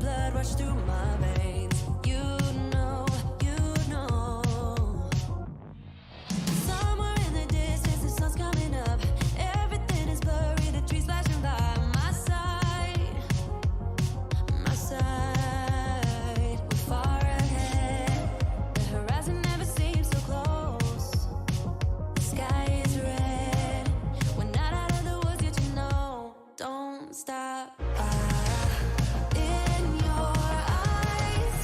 blood rush through my veins. You know, somewhere in the distance the sun's coming up. Everything is blurry, the trees flashing by my side, my side. We're far ahead, the horizon never seems so close. The sky is red, we're not out of the woods yet, you know. Don't stop. In your eyes,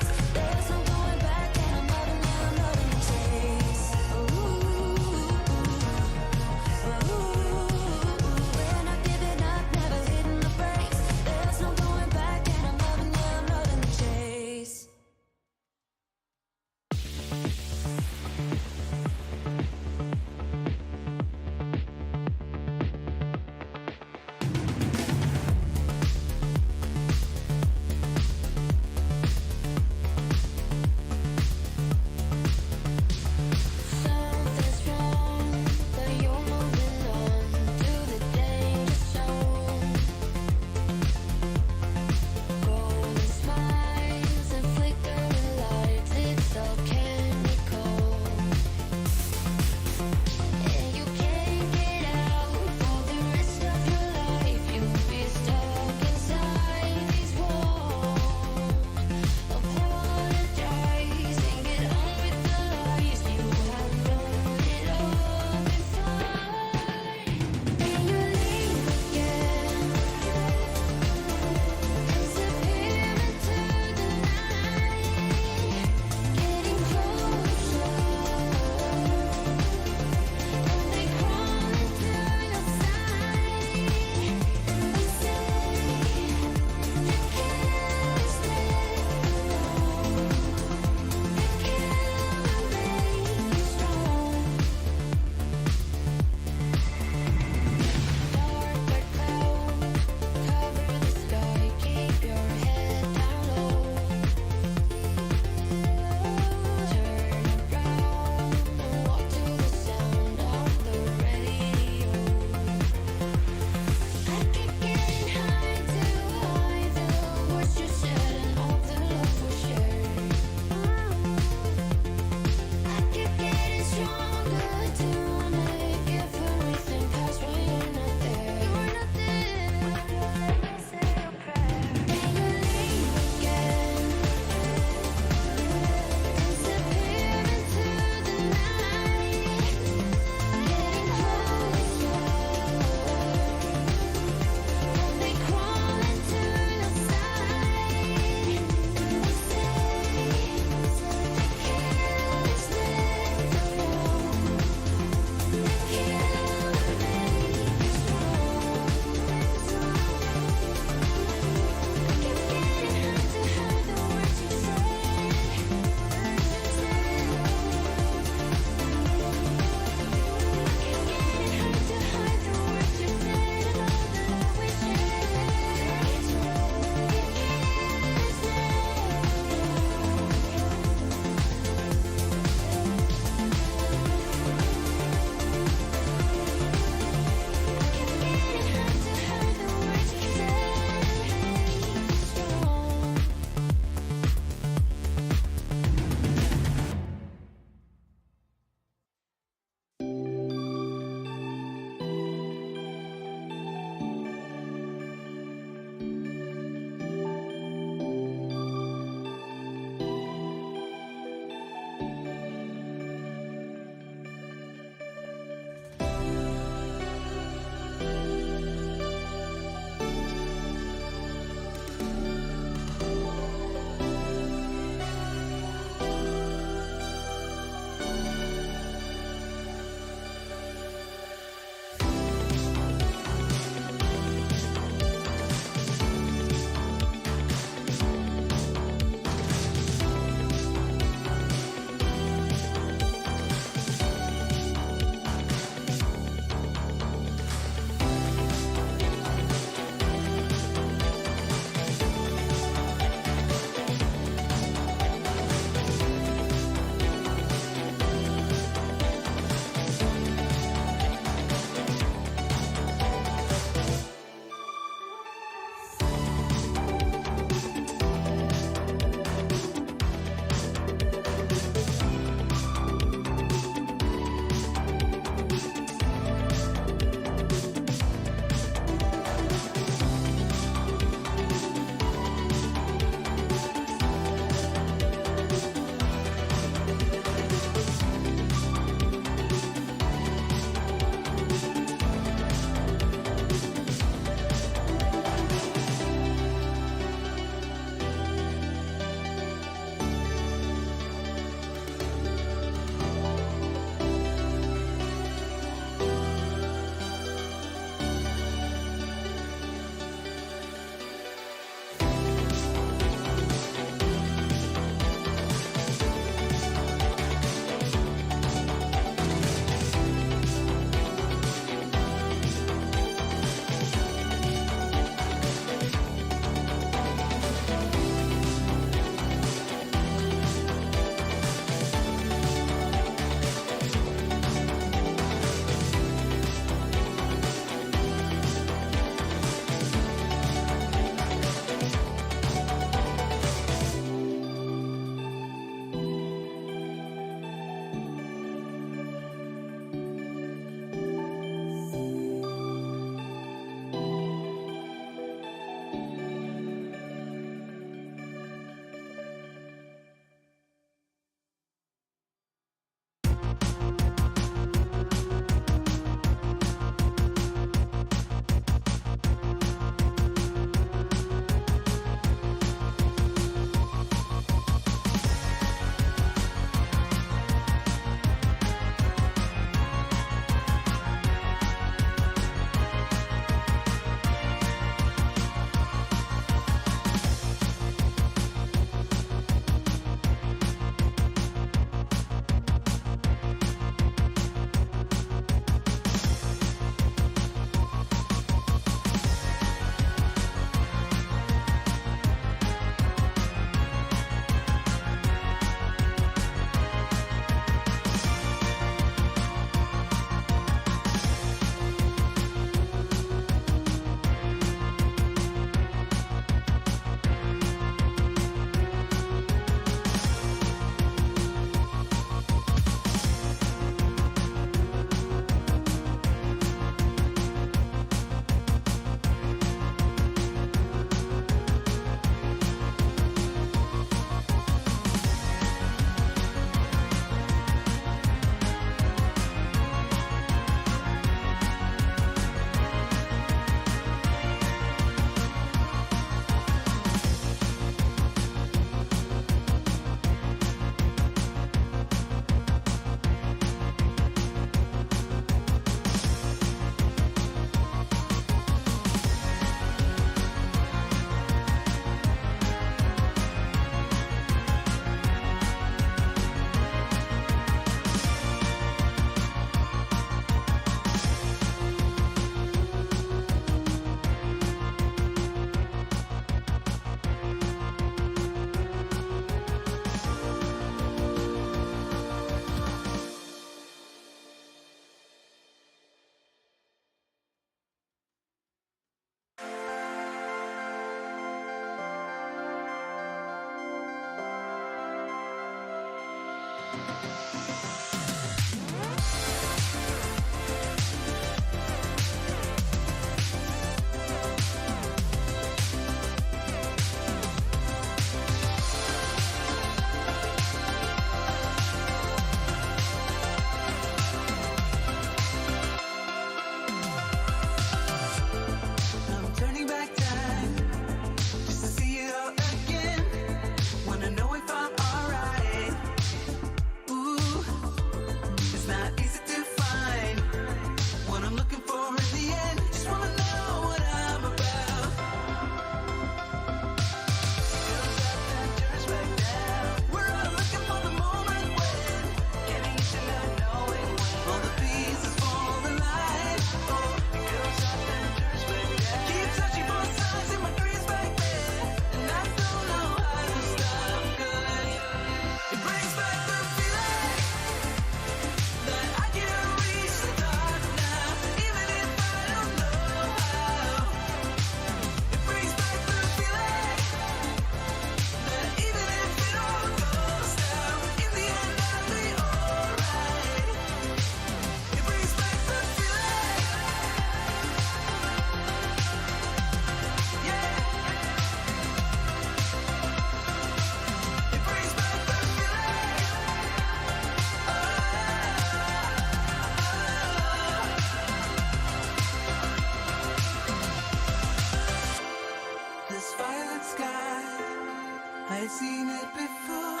I've seen it before.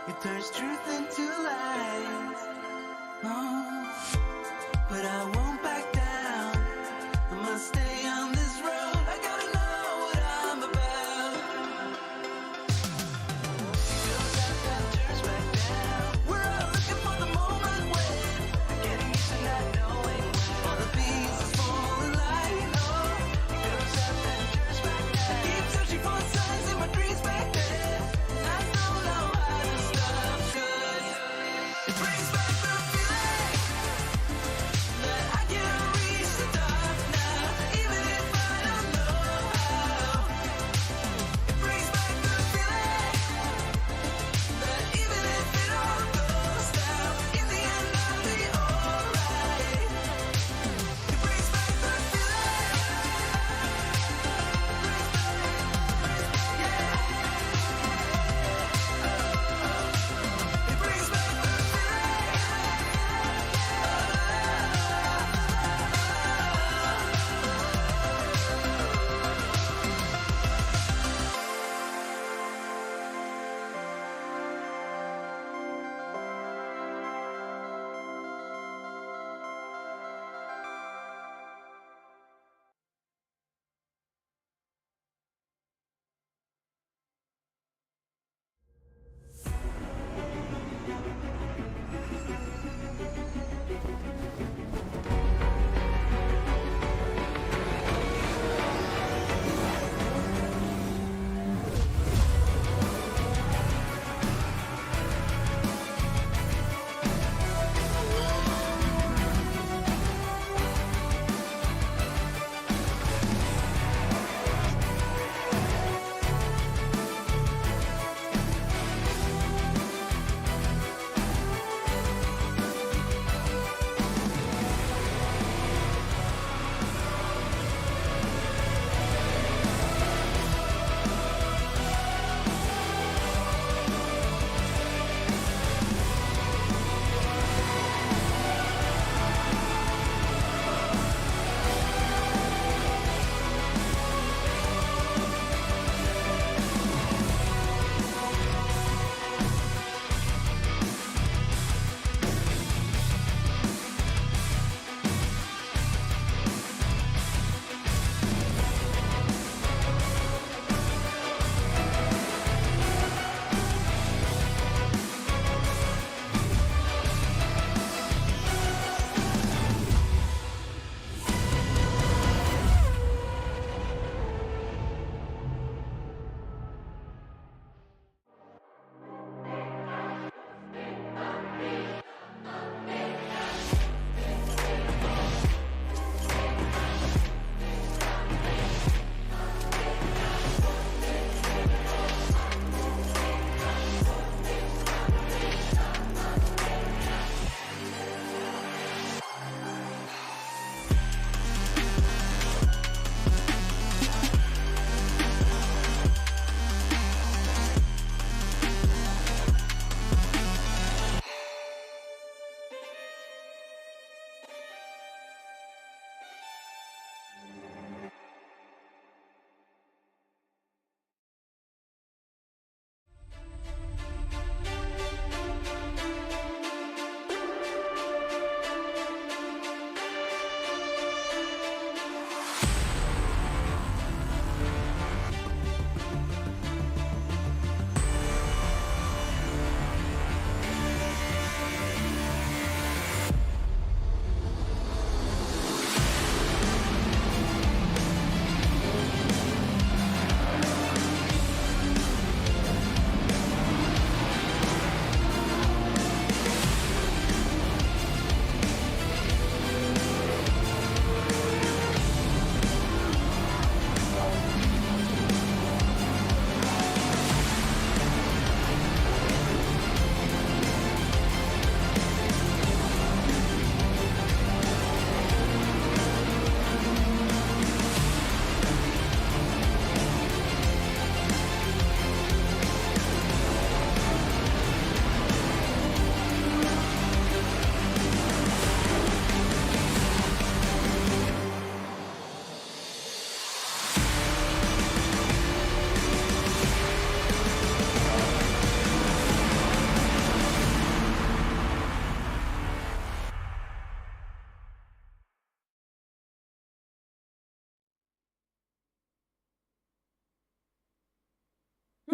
It turns truth into lies. Oh, but I won't back down. I must stay on this road. I gotta know what I'm about. It goes up and turns back down. We're all looking for the moment when we're getting used to not knowing when all the pieces fall in line. Oh, it goes up and turns back down. I keep searching for signs in my dreams back then. I don't know how to stop, 'cause it brings back the feeling that I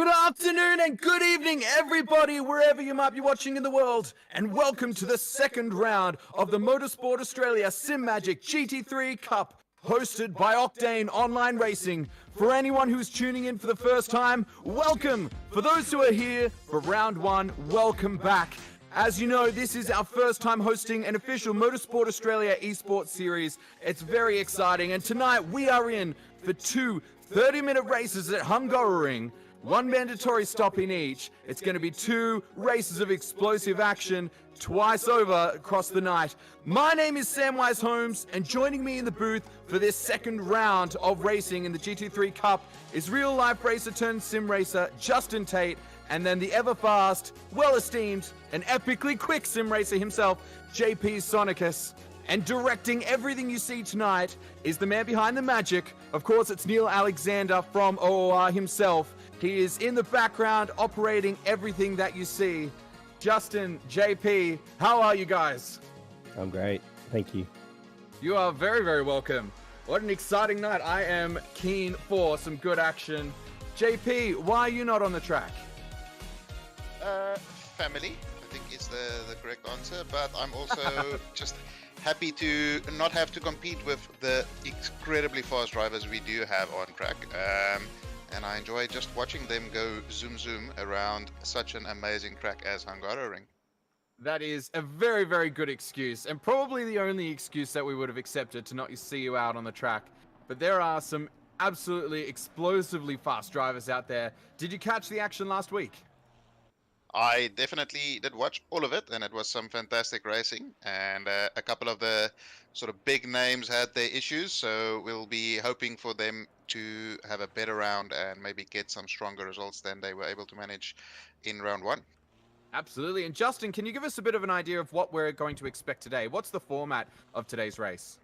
Good afternoon and good evening, everybody, wherever you might be watching in the world, and welcome to the second round of the Motorsport Australia Simagic GT3 Cup, hosted by Octane Online Racing. For anyone who's tuning in for the first time, welcome. For those who are here for round one, welcome back. As you know, this is our first time hosting an official Motorsport Australia esports series. It's very exciting, and tonight we are in for two 30-minute races at Hungaroring. One mandatory stop in each. It's going to be two races of explosive action twice over across the night. My name is Samwise Holmes, and joining me in the booth for this second round of racing in the GT3 Cup is real-life racer turned sim racer Justin Tate, and then the ever-fast, well-esteemed, and epically quick sim racer himself, JP Sonicus. And directing everything you see tonight is the man behind the magic. Of course, it's Neil Alexander from OOR himself. He is in the background operating everything that you see. Justin, JP, how are you guys? I'm great. Thank you. You are very, very welcome. What an exciting night. I am keen for some good action. JP, why are you not on the track? Family, I think is the correct answer, but I'm also just happy to not have to compete with the incredibly fast drivers we do have on track. And I enjoy just watching them go zoom around such an amazing track as Hungaroring. That is a very, very good excuse, and probably the only excuse that we would have accepted to not see you out on the track. But there are some absolutely explosively fast drivers out there. Did you catch the action last week? I definitely did watch all of it, and it was some fantastic racing, and a couple of the sort of big names had their issues, so we'll be hoping for them to have a better round and maybe get some stronger results than they were able to manage in round one. Absolutely. And Justin, can you give us a bit of an idea of what we're going to expect today? What's the format of today's race?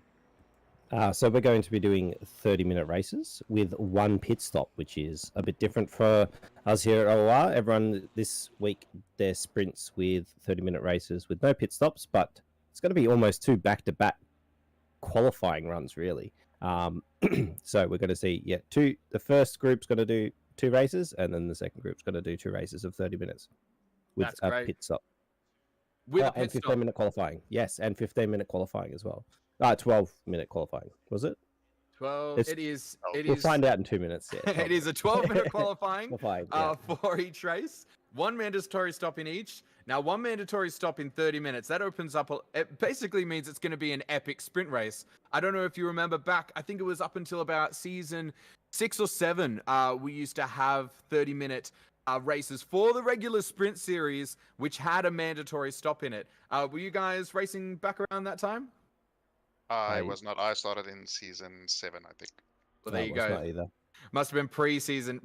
So we're going to be doing 30-minute races with one pit stop, which is a bit different for us here at OR. Everyone this week, their sprints with 30-minute races with no pit stops, but it's going to be almost two back-to-back qualifying runs, really. So we're going to see, the first group's going to do two races, and then the second group's going to do two races of 30 minutes with That's a great. pit stop. With a And pit stop. 15-minute qualifying. Yes, and 15-minute qualifying as well. 12-minute qualifying, was it? 12. It's- It is. We'll find out in 2 minutes. Yeah, It is a 12-minute qualifying Qualifying, yeah. for each race. One mandatory stop in each. Now, one mandatory stop in 30 minutes. That opens up. It basically means it's going to be an epic sprint race. I don't know if you remember back. I think it was up until about season 6 or 7. We used to have 30-minute races for the regular sprint series, which had a mandatory stop in it. Were you guys racing back around that time? I I- was not. I started in season 7, I think. Well, there No, you it's go. not either. Must have been pre-season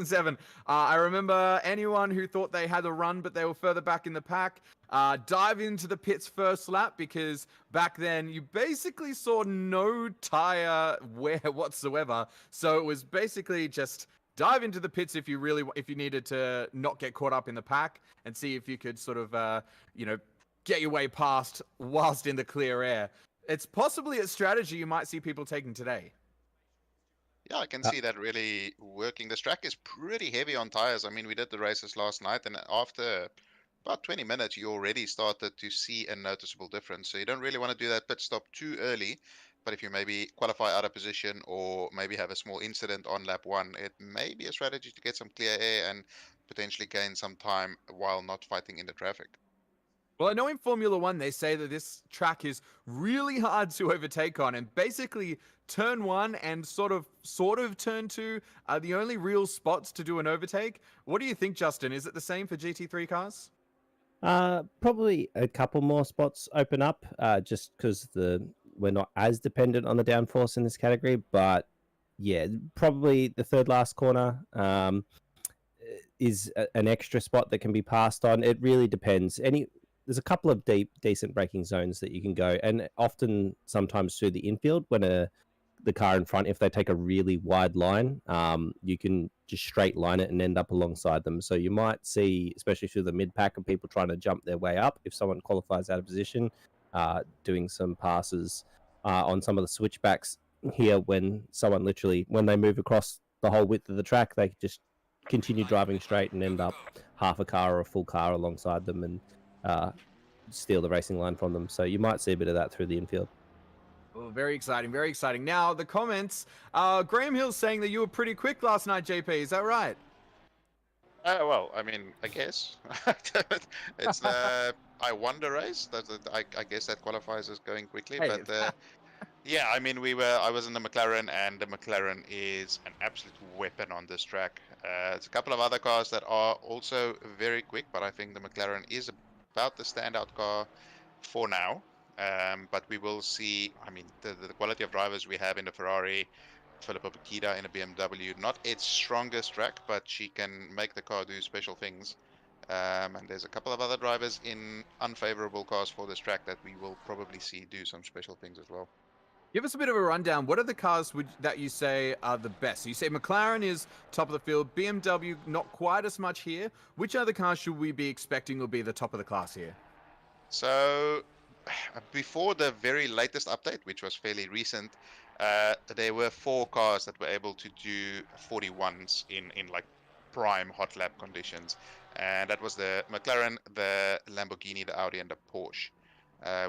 7. I remember anyone who thought they had a run, but they were further back in the pack, dive into the pits first lap, because back then you basically saw no tire wear whatsoever. So it was basically just dive into the pits if you needed to not get caught up in the pack, and see if you could sort of, get your way past whilst in the clear air. It's possibly a strategy you might see people taking today. Yeah, I can see that really working. This track is pretty heavy on tires. I mean, we did the races last night, and after about 20 minutes, you already started to see a noticeable difference. So you don't really want to do that pit stop too early. But if you maybe qualify out of position or maybe have a small incident on lap 1, it may be a strategy to get some clear air and potentially gain some time while not fighting in the traffic. Well, I know in Formula One, they say that this track is really hard to overtake on, and basically turn 1 and sort of turn 2 are the only real spots to do an overtake. What do you think, Justin? Is it the same for GT3 cars? Probably a couple more spots open up, just because we're not as dependent on the downforce in this category. But yeah, probably the third last corner is an extra spot that can be passed on. It really depends. There's a couple of decent braking zones that you can go, and often sometimes through the infield when the car in front, if they take a really wide line, you can just straight line it and end up alongside them. So you might see, especially through the mid pack, of people trying to jump their way up if someone qualifies out of position, doing some passes on some of the switchbacks here when someone when they move across the whole width of the track, they just continue driving straight and end up half a car or a full car alongside them and steal the racing line from them. So you might see a bit of that through the infield. Oh, very exciting, very exciting. Now, the comments, Graham Hill's saying that you were pretty quick last night, JP. Is that right? Well, I mean, I guess it's the I won the race. I guess that qualifies as going quickly. Hey, But yeah, I mean, I was in the McLaren, and the McLaren is an absolute weapon on this track. There's a couple of other cars that are also very quick, but I think the McLaren is about the standout car for now. But we will see. I mean, the quality of drivers we have in the Ferrari, Filippo Bacchida in a BMW, not its strongest track, but she can make the car do special things. And there's a couple of other drivers in unfavorable cars for this track that we will probably see do some special things as well. give us a bit of a rundown. What are the cars that you say are the best? So you say McLaren is top of the field, BMW not quite as much here. Which other cars should we be expecting will be the top of the class here? So, before the very latest update, which was fairly recent, there were 4 cars that were able to do 41s in like prime hot lap conditions, and that was the McLaren, the Lamborghini, the Audi, and the Porsche.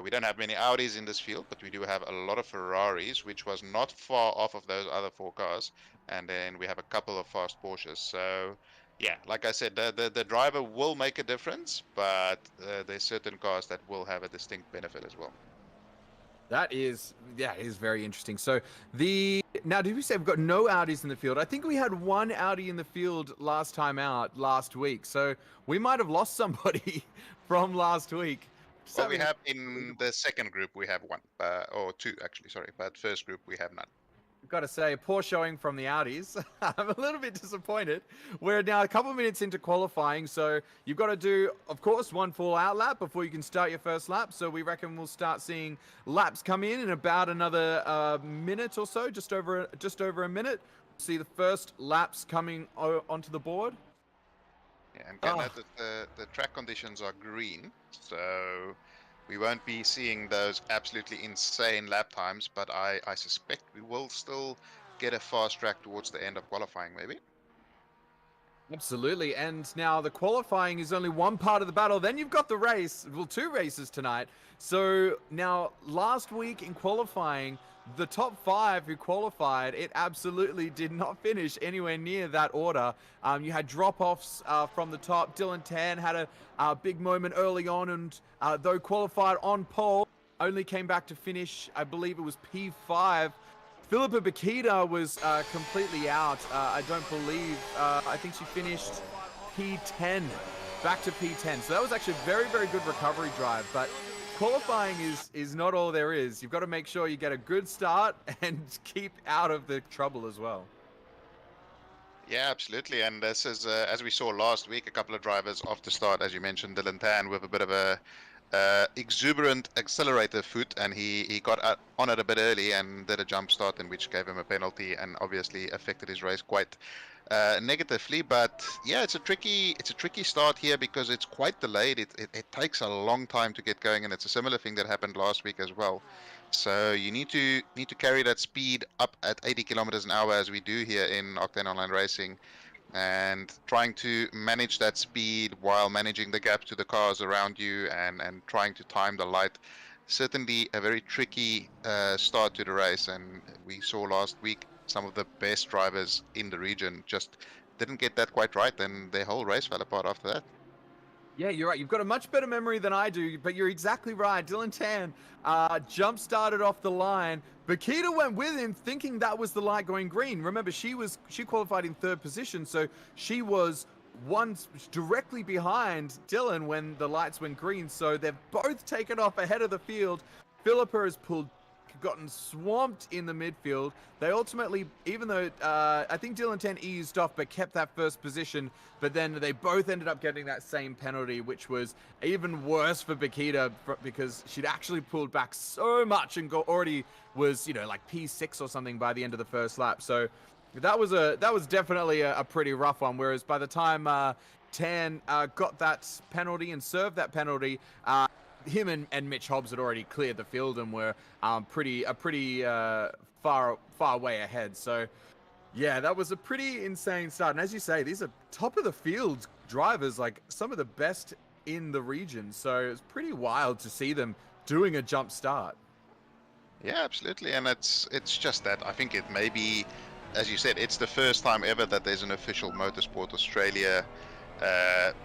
We don't have many Audis in this field, but we do have a lot of Ferraris, which was not far off of those other 4 cars, and then we have a couple of fast Porsches. So yeah, like I said, the driver will make a difference, but there's certain cars that will have a distinct benefit as well. That is, yeah, it is very interesting. So now, did we say we've got no Audis in the field? I think we had one Audi in the field last time out last week. So we might have lost somebody from last week. Well, we have in the second group, we have 1, or 2 actually, sorry, but first group we have none. I've got to say, poor showing from the Audis. I'm a little bit disappointed. We're now a couple of minutes into qualifying, so you've got to do, of course, 1 full out lap before you can start your first lap. So we reckon we'll start seeing laps come in about another minute or so, just over a minute. See the first laps coming onto the board. Yeah, and can note that the track conditions are green, so we won't be seeing those absolutely insane lap times, but I suspect we will still get a fast track towards the end of qualifying, maybe. Absolutely. And now the qualifying is only one part of the battle. Then you've got the race, well, 2 races tonight. So now last week in qualifying, the top 5 who qualified, it absolutely did not finish anywhere near that order. You had drop-offs from the top. Dylan Tan had a big moment early on, and though qualified on pole, only came back to finish, I believe it was P5. Filippa Bacchida was completely out. I don't believe, I think she finished P10, back to P10. So that was actually a very, very good recovery drive, but qualifying is not all there is. You've got to make sure you get a good start and keep out of the trouble as well. Yeah, absolutely. And this is, as we saw last week, a couple of drivers off the start, as you mentioned, Dylan Tan with a bit of a exuberant accelerator foot, and he got on it a bit early and did a jump start, in which gave him a penalty and obviously affected his race quite negatively. But yeah, it's a tricky start here because it's quite delayed. It takes a long time to get going, and it's a similar thing that happened last week as well. So you need to carry that speed up at 80 kilometers an hour, as we do here in Octane Online Racing, and trying to manage that speed while managing the gap to the cars around you and trying to time the light. Certainly a very tricky start to the race, and we saw last week some of the best drivers in the region just didn't get that quite right, and their whole race fell apart after that. Yeah, you're right. You've got a much better memory than I do, but you're exactly right. Dylan Tan jump started off the line. Bacchida went with him thinking that was the light going green. Remember, she qualified in 3rd position, so she was directly behind Dylan when the lights went green. So they've both taken off ahead of the field. Philippa has gotten swamped in the midfield. They ultimately, even though I think Dylan Tan eased off but kept that 1st position, but then they both ended up getting that same penalty, which was even worse for Bacchida because she'd actually pulled back so much and already was, like P6 or something by the end of the 1st lap. So that was definitely a pretty rough one. Whereas by the time Tan got that penalty and served that penalty, him and Mitch Hobbs had already cleared the field and were pretty far way ahead. So Yeah, that was a pretty insane start. And as you say, these are top of the field drivers, like some of the best in the region. So it's pretty wild to see them doing a jump start. Yeah, absolutely, and it's just that I think it may be, as you said, it's the first time ever that there's an official Motorsport Australia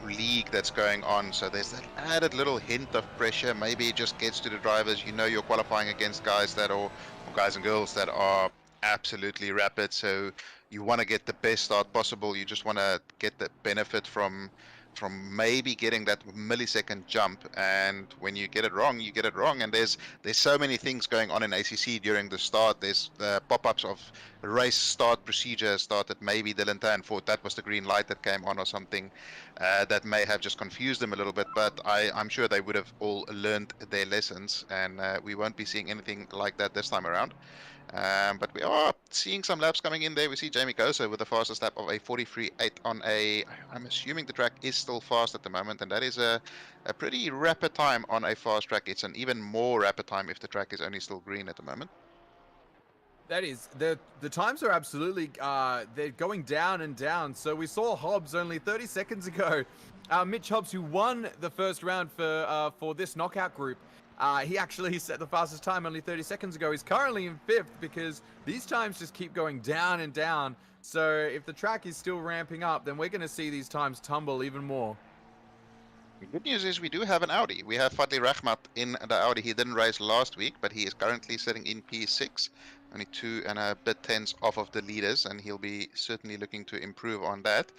league that's going on. So there's that added little hint of pressure. Maybe it just gets to the drivers. You know, you're qualifying against guys that are, or guys and girls that are absolutely rapid. So you want to get the best start possible. You just want to get the benefit from maybe getting that millisecond jump, and when you get it wrong, you get it wrong. And there's so many things going on in ACC during the start. There's pop-ups of race start procedure started. Maybe Dylan Tan thought that was the green light that came on or something, that may have just confused them a little bit, but I'm sure they would have all learned their lessons, and we won't be seeing anything like that this time around. But we are seeing some laps coming in there. We see Jamie Kosa with the fastest lap of a 43.8 on a, I'm assuming the track is still fast at the moment, and that is a pretty rapid time on a fast track. It's an even more rapid time if the track is only still green at the moment. That is, the times are absolutely, they're going down and down. So we saw Hobbs only 30 seconds ago. Mitch Hobbs, who won the first round for this knockout group, he actually set the fastest time only 30 seconds ago. He's currently in 5th because these times just keep going down and down. So if the track is still ramping up, then we're going to see these times tumble even more. The good news is we do have an Audi. We have Fadli Rahmat in the Audi. He didn't race last week, but he is currently sitting in P6, only 2 and a bit tenths off of the leaders, and he'll be certainly looking to improve on that.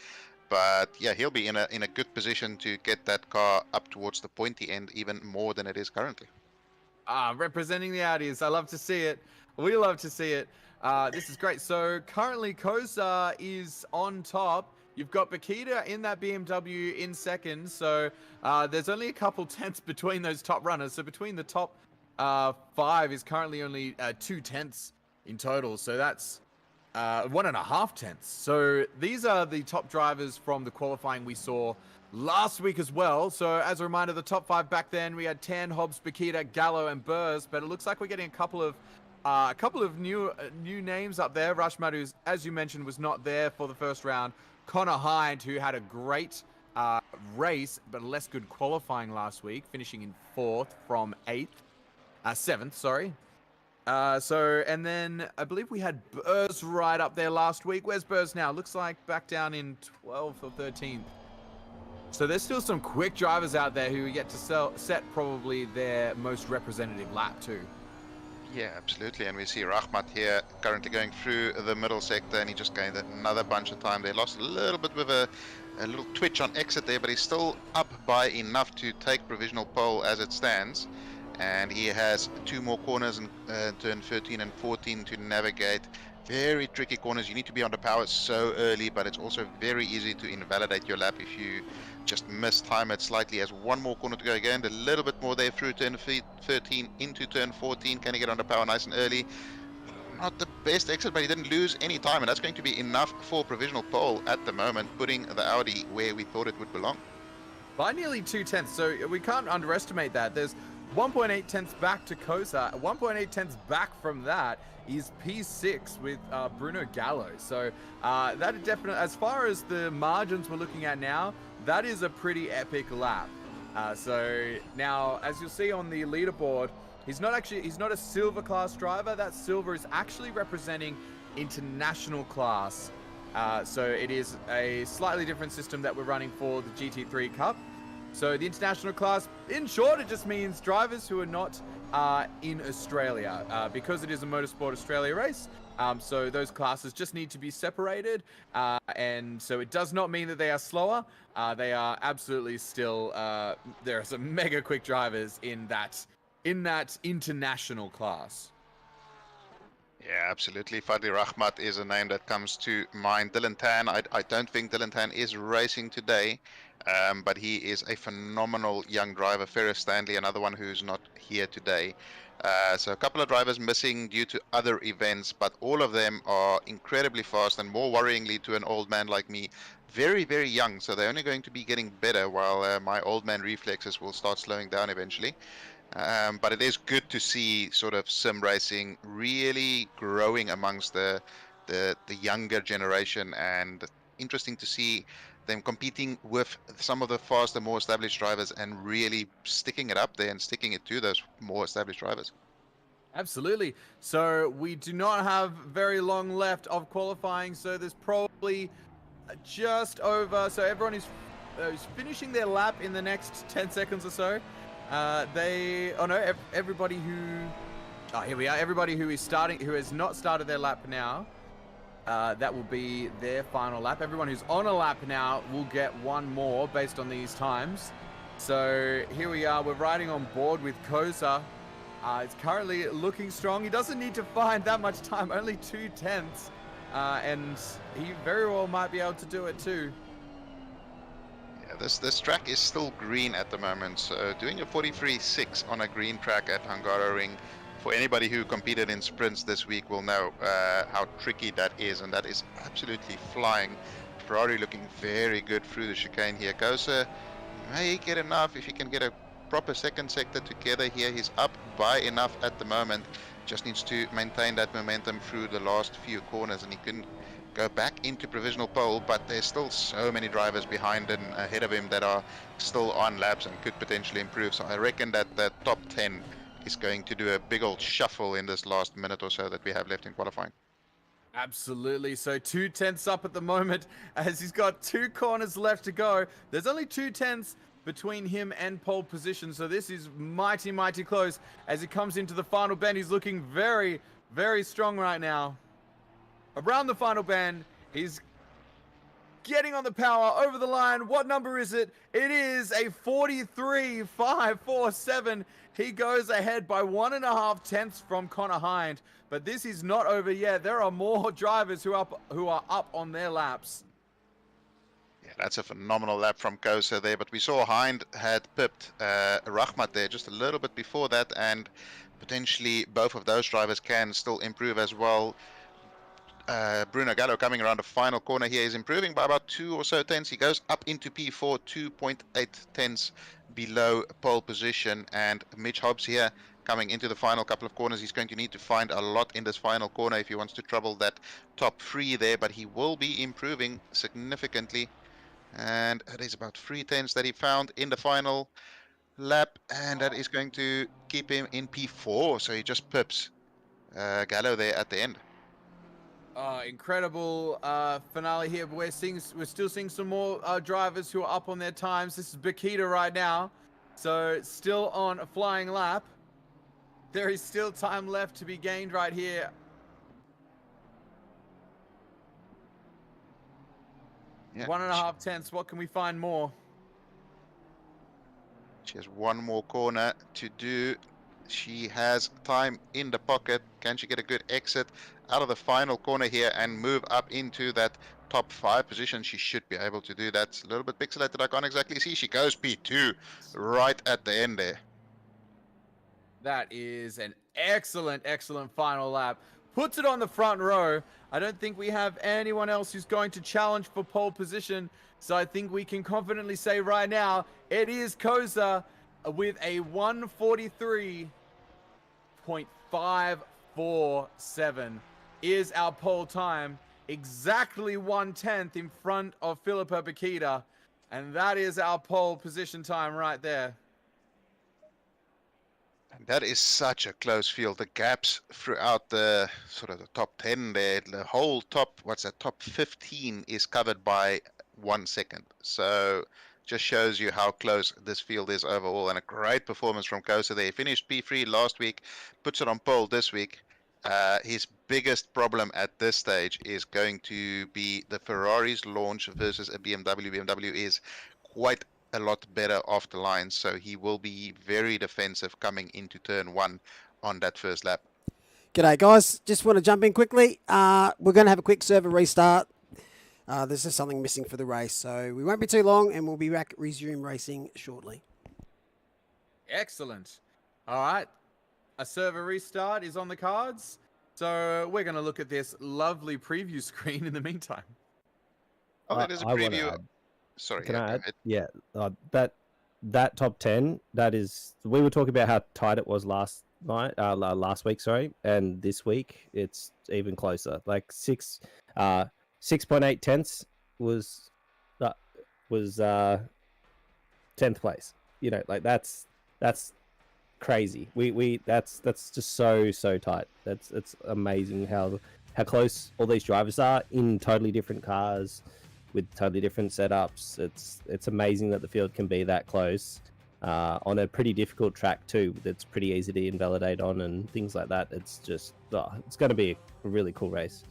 But yeah, he'll be in a good position to get that car up towards the pointy end even more than it is currently. Representing the Audis. I love to see it. We love to see it. This is great. So currently Kosa is on top. You've got Bakita in that BMW in second. So there's only a couple tenths between those top runners. So between the top 5 is currently only 2 tenths in total. So that's 1.5 tenths. So these are the top drivers from the qualifying we saw last week as well. So as a reminder, the top 5 back then, we had Tan, Hobbs, Bakita, Gallo, and Burrs. But it looks like we're getting a couple of new names up there. Rashmad, who, as you mentioned, was not there for the first round. Connor Hind, who had a great race, but less good qualifying last week, finishing in 4th from 7th, sorry. And then I believe we had Burrs right up there last week. Where's Burrs now? Looks like back down in 12th or 13th. So there's still some quick drivers out there who get to set probably their most representative lap too. Yeah, absolutely. And we see Rahmat here currently going through the middle sector, and he just gained another bunch of time. They lost a little bit with a little twitch on exit there, but he's still up by enough to take provisional pole as it stands. And he has 2 more corners in turn 13 and 14 to navigate. Very tricky corners. You need to be under power so early, but it's also very easy to invalidate your lap if you just mistime it slightly. He has 1 more corner to go again, a little bit more there through turn 13 into turn 14. Can he get under power nice and early? Not the best exit, but he didn't lose any time, and that's going to be enough for provisional pole at the moment, putting the Audi where we thought it would belong. By nearly 2 tenths, so we can't underestimate that. There's 1.8 tenths back to Kosa. 1.8 tenths back from that is P6 with Bruno Gallo. So that is definitely, as far as the margins we're looking at now, that is a pretty epic lap. So now, as you'll see on the leaderboard, he's not a silver class driver. That silver is actually representing international class. So it is a slightly different system that we're running for the GT3 Cup. So the international class, in short, it just means drivers who are not in Australia, because it is a Motorsport Australia race. So those classes just need to be separated, and so it does not mean that they are slower. They are absolutely still. There are some mega quick drivers in that international class. Yeah, absolutely. Fadli Rahmat is a name that comes to mind. Dylan Tan, I don't think Dylan Tan is racing today, but he is a phenomenal young driver. Ferris Stanley, another one who's not here today. So a couple of drivers missing due to other events, but all of them are incredibly fast, and more worryingly to an old man like me, very, very young. So they're only going to be getting better, while my old man reflexes will start slowing down eventually. But it is good to see sort of sim racing really growing amongst the the younger generation, and interesting to see them competing with some of the faster, more established drivers and really sticking it up there and sticking it to those more established drivers. Absolutely. So we do not have very long left of qualifying, so there's probably just over. So everyone is finishing their lap in the next 10 seconds or so. Everybody who, here we are. Everybody who is starting, who has not started their lap now, that will be their final lap. Everyone who's on a lap now will get one more based on these times. So here we are. We're riding on board with Kosa. It's currently looking strong. He doesn't need to find that much time, only 2/10. And he very well might be able to do it too. Yeah, this track is still green at the moment, so doing a 43.6 on a green track at Hungaroring, for anybody who competed in sprints this week will know how tricky that is, and that is absolutely flying. Ferrari looking very good through the chicane here. Kosa may get enough if he can get a proper second sector together here. He's up by enough at the moment, just needs to maintain that momentum through the last few corners, and he can go back into provisional pole, but there's still so many drivers behind and ahead of him that are still on laps and could potentially improve. So I reckon that the top 10 is going to do a big old shuffle in this last minute or so that we have left in qualifying. Absolutely. So 2/10 up at the moment as he's got 2 corners left to go. There's only 2/10 between him and pole position, so this is mighty, mighty close. As he comes into the final bend, he's looking very, very strong right now. Around the final bend, he's getting on the power over the line. What number is it? It is a 43.547. He goes ahead by 1.5 tenths from Connor Hind, but this is not over yet. There are more drivers who are up on their laps. Yeah, that's a phenomenal lap from Kosa there, but we saw Hind had pipped Rahmat there just a little bit before that, and potentially both of those drivers can still improve as well. Bruno Gallo coming around the final corner here is improving by about 2 or so tenths. He goes up into P4, 2.8 tenths below pole position, and Mitch Hobbs here coming into the final couple of corners. He's going to need to find a lot in this final corner if he wants to trouble that top 3 there, but he will be improving significantly. And it is about 3 tenths that he found in the final lap, and that is going to keep him in P4, so he just pips Gallo there at the end. Incredible finale here. We're still seeing some more drivers who are up on their times. This is Bakita right now, so still on a flying lap. There is still time left to be gained right here. Yeah, 1.5 tenths. What can we find more? she has one more corner to do. She has time in the pocket. Can she get a good exit out of the final corner here and move up into that top 5 position? She should be able to do that. It's a little bit pixelated. I can't exactly see. She goes P2 right at the end there. That is an excellent, excellent final lap. Puts it on the front row. I don't think we have anyone else who's going to challenge for pole position. So I think we can confidently say right now, it is Kosa with a 143.547 is our pole time. Exactly 1/10 in front of Philippa Bakita. And that is our pole position time right there. And that is such a close field. The gaps throughout the sort of the top 10 there, the whole top, top 15 is covered by 1 second. So just shows you how close this field is overall, and a great performance from Kosa there. He finished P3 last week, puts it on pole this week. His biggest problem at this stage is going to be the Ferrari's launch versus a BMW. BMW is quite a lot better off the line, so he will be very defensive coming into turn 1 on that first lap. G'day guys, just want to jump in quickly. We're going to have a quick server restart. There's just something missing for the race, so we won't be too long and we'll be back resume racing shortly. Excellent. All right. A server restart is on the cards. So we're going to look at this lovely preview screen in the meantime. Oh, that is a I wanna preview. add- Sorry. Can yeah, I go add? ahead. Yeah, that top 10, that is, we were talking about how tight it was night, last week, sorry, and this week it's even closer. Like 6.8 tenths was uh, was 10th place. You know, like that's crazy. We that's just so tight. It's amazing how close all these drivers are in totally different cars with totally different setups. It's amazing that the field can be that close on a pretty difficult track too. That's pretty easy to invalidate on and things like that. It's just it's going to be a really cool race.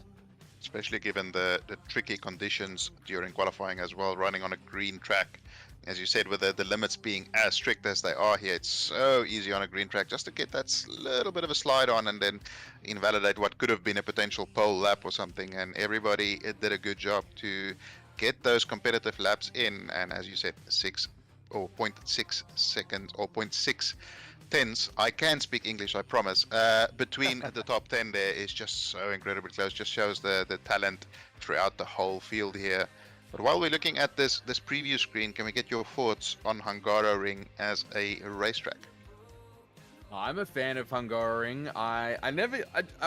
Especially given the tricky conditions during qualifying as well, running on a green track. As you said, with the limits being as strict as they are here, it's so easy on a green track just to get that little bit of a slide on and then invalidate what could have been a potential pole lap or something. And everybody did a good job to get those competitive laps in. And as you said, 0.6 seconds or 0.6 tenths. I can speak English, I promise. Between the top 10 there is just so incredibly close. Just shows the talent throughout the whole field here. But while we're looking at this preview screen, can we get your thoughts on Hungaroring as a racetrack? I'm a fan of Hungaroring. I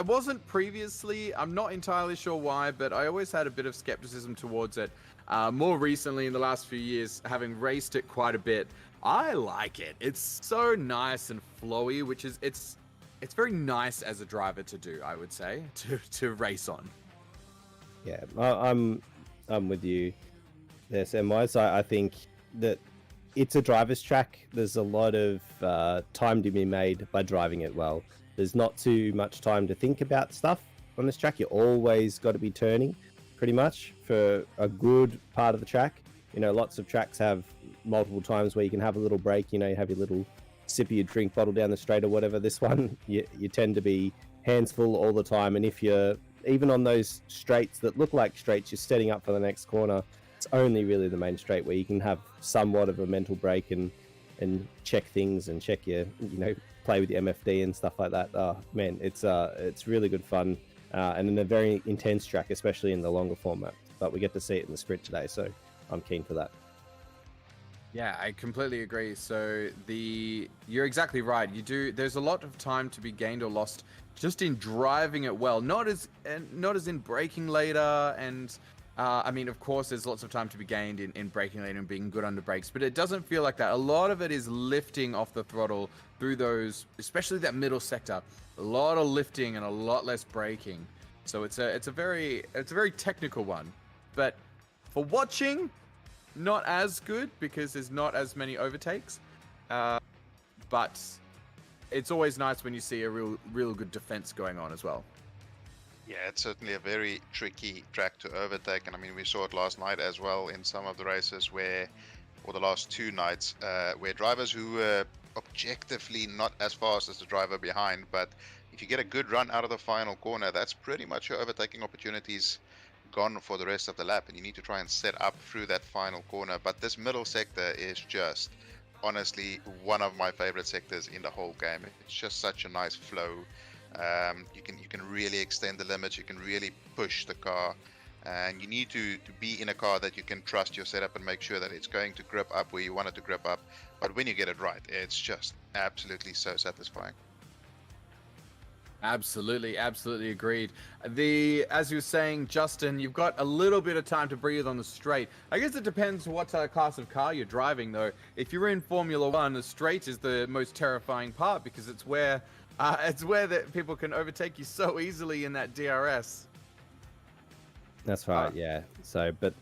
wasn't previously. I'm not entirely sure why, but I always had a bit of skepticism towards it. More recently, in the last few years, having raced it quite a bit, I like it. It's so nice and flowy, which is it's very nice as a driver to do. I would say to race on. Yeah, I'm with you there, Samwise. I think that it's a driver's track. There's a lot of time to be made by driving it well. There's not too much time to think about stuff on this track. You always got to be turning pretty much for a good part of the track. You know, lots of tracks have multiple times where you can have a little break. You know, you have your little sip of your drink bottle down the straight or whatever. This one, you tend to be hands full all the time. And if you're even on those straights that look like straights, you're setting up for the next corner. It's only really the main straight where you can have somewhat of a mental break and check things and check your, you know, play with the MFD and stuff like that. Oh man, it's really good fun and in a very intense track, especially in the longer format. But we get to see it in the sprint today, so I'm keen for that. Yeah, I completely agree. So you're exactly right. There's a lot of time to be gained or lost just in driving it well, not as in braking later. And I mean, of course, there's lots of time to be gained in braking later and being good under brakes, but it doesn't feel like that. A lot of it is lifting off the throttle through those, especially that middle sector. A lot of lifting and a lot less braking. So it's a very technical one, but for watching, not as good because there's not as many overtakes, but it's always nice when you see a real good defense going on as well. Yeah, it's certainly a very tricky track to overtake, and I mean we saw it last night as well in some of the races or the last two nights, where drivers who were objectively not as fast as the driver behind, but if you get a good run out of the final corner, that's pretty much your overtaking opportunities gone for the rest of the lap, and you need to try and set up through that final corner. But this middle sector is just honestly one of my favorite sectors in the whole game. It's just such a nice flow. You can really extend the limits, you can really push the car, and you need to be in a car that you can trust your setup and make sure that it's going to grip up where you want it to grip up. But when you get it right, it's just absolutely so satisfying. Absolutely agreed. As you were saying, Justin, you've got a little bit of time to breathe on the straight. I guess it depends what class of car you're driving, though. If you're in Formula One, the straight is the most terrifying part because it's where that people can overtake you so easily in that DRS. That's right, yeah. So, but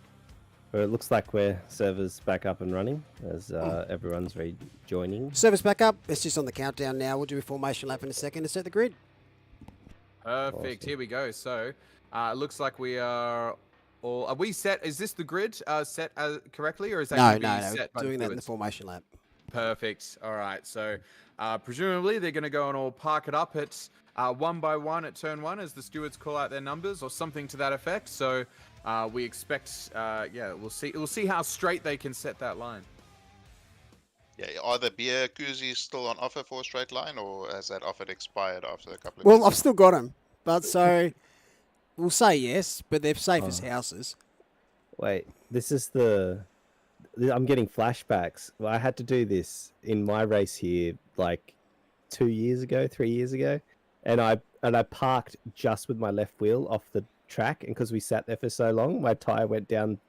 it looks like we're servers back up and running as everyone's rejoining. Service back up. It's just on the countdown now. We'll do a formation lap in a second to set the grid. Perfect. Here we go. So, it looks like we are all. Are we set? Is this the grid set correctly, or is that No, gonna be no. set by Doing the that in the stewards? formation lap. Perfect. All right. So, presumably they're going to go and all park it up at one by one at turn one as the stewards call out their numbers or something to that effect. So, we expect. We'll see. We'll see how straight they can set that line. Yeah, are the beer koozies still on offer for a straight line, or has that offer expired after a couple of Well, minutes? I've still got them, but so we'll say yes, but they're safe as houses. Wait, this is I'm getting flashbacks. I had to do this in my race here, like 3 years ago, and I parked just with my left wheel off the track, and because we sat there for so long, my tire went down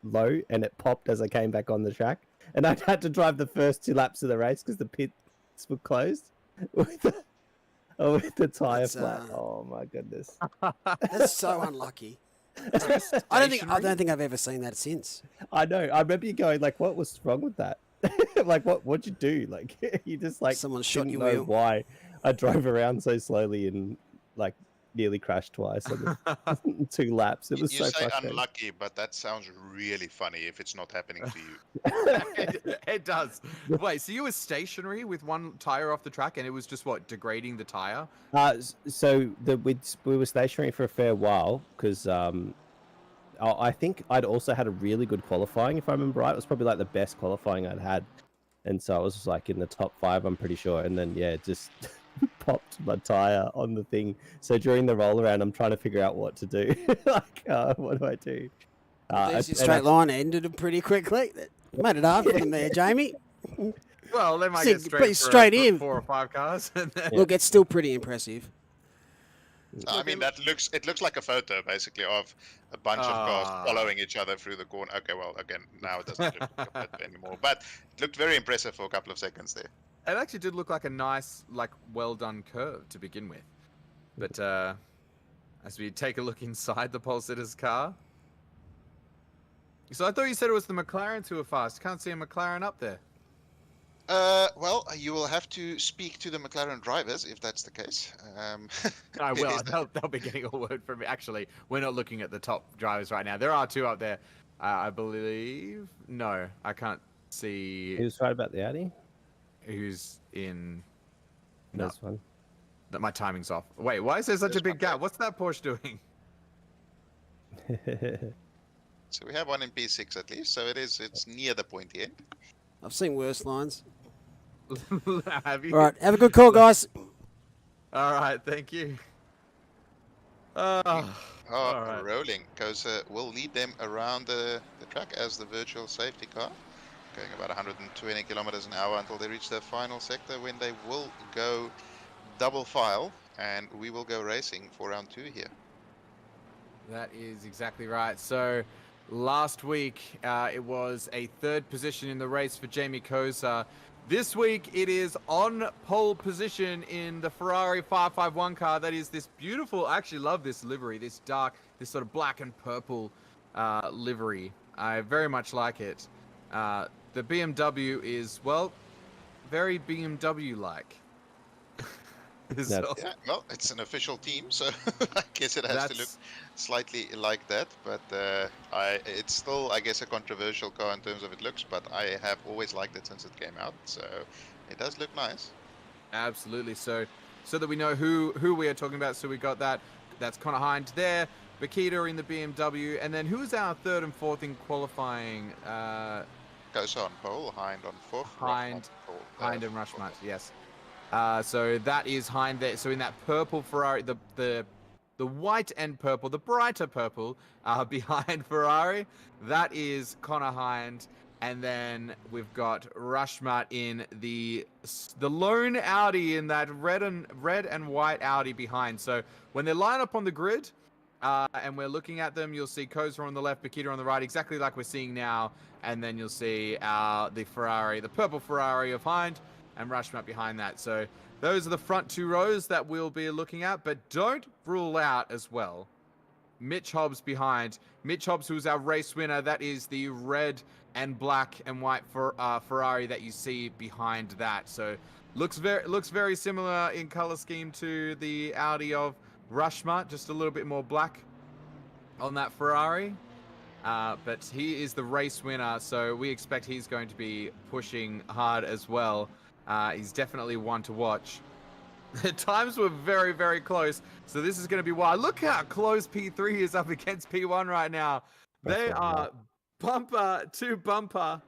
low and it popped as I came back on the track, and I had to drive the first 2 laps of the race because the pits were closed with the tire That's, flat. Oh my goodness! That's so unlucky. I don't think I've ever seen that since. I know. I remember you going like, "What was wrong with that?" Like, what'd you do? Like, you just like Someone shot didn't your know wheel. why I drove around so slowly and like nearly crashed twice on the 2 laps. It was You so say frustrating. unlucky, but that sounds really funny if it's not happening to you. It does. Wait, so you were stationary with one tire off the track, and it was just what, degrading the tire? So we were stationary for a fair while because I think I'd also had a really good qualifying, if I remember right. It was probably like the best qualifying I'd had, and so I was like in the top 5, I'm pretty sure. And then yeah, just popped my tire on the thing. So during the roll around, I'm trying to figure out what to do. Like, what do I do? There's your straight line ended it pretty quickly. Made it hard for them there, Jamie. Well, they might See, get pretty straight straight in. 4 or 5 cars. And then... Look, it's still pretty impressive. I mean, it looks like a photo basically of a bunch of cars following each other through the corner. Okay, well, again, now it doesn't look like a photo anymore, but it looked very impressive for a couple of seconds there. It actually did look like a nice, like, well-done curve to begin with. But as we take a look inside the pole sitter's car. So I thought you said it was the McLarens who were fast. Can't see a McLaren up there. Well, you will have to speak to the McLaren drivers if that's the case. I will. is that- They'll be getting a word from me. Actually, we're not looking at the top drivers right now. There are 2 up there, I believe. No, I can't see He was right about the Audi. who's in. This one. My timing's off. Wait, why is there such a big gap? What's that Porsche doing? So we have one in P6 at least, so it's near the pointy end. I've seen worse lines. Have you? All right, have a good call, guys. All right, thank you. All right. Rolling goes will lead them around the track as the virtual safety car, going about 120 kilometers an hour until they reach their final sector, when they will go double file and we will go racing for round 2 here. That is exactly right. So last week it was a 3rd position in the race for Jamie Kosa. This week it is on pole position in the Ferrari 551 car. That is this beautiful, I actually love this livery, this dark, this sort of black and purple livery. I very much like it. The BMW is, well, very BMW-like. So, Yeah, well, it's an official team, so I guess it has to look slightly like that. But it's still, I guess, a controversial car in terms of it looks. But I have always liked it since it came out, so it does look nice. absolutely. So that we know who we are talking about. So we got that. That's Connor Hind there. Bakita in the BMW, and then who's our 3rd and 4th in qualifying? Kosa on pole, Hind on 4th. Hind and Rushmart, yes. So that is Hind there. So in that purple Ferrari, the white and purple, the brighter purple behind Ferrari, that is Connor Hind. And then we've got Rushmart in the lone Audi in that red and white Audi behind. So when they line up on the grid and we're looking at them, you'll see Kosa on the left, Bakita on the right, exactly like we're seeing now. And then you'll see the Ferrari, the purple Ferrari of Hind, and Rushmart behind that. So those are the front 2 rows that we'll be looking at, but don't rule out as well Mitch Hobbs behind. Mitch Hobbs, who's our race winner, that is the red and black and white Ferrari that you see behind that. So looks very similar in color scheme to the Audi of Rushmart, just a little bit more black on that Ferrari. But he is the race winner, so we expect he's going to be pushing hard as well. He's definitely one to watch. The times were very, very close, so this is going to be wild. Look how close P3 is up against P1 right now. They are bumper to bumper.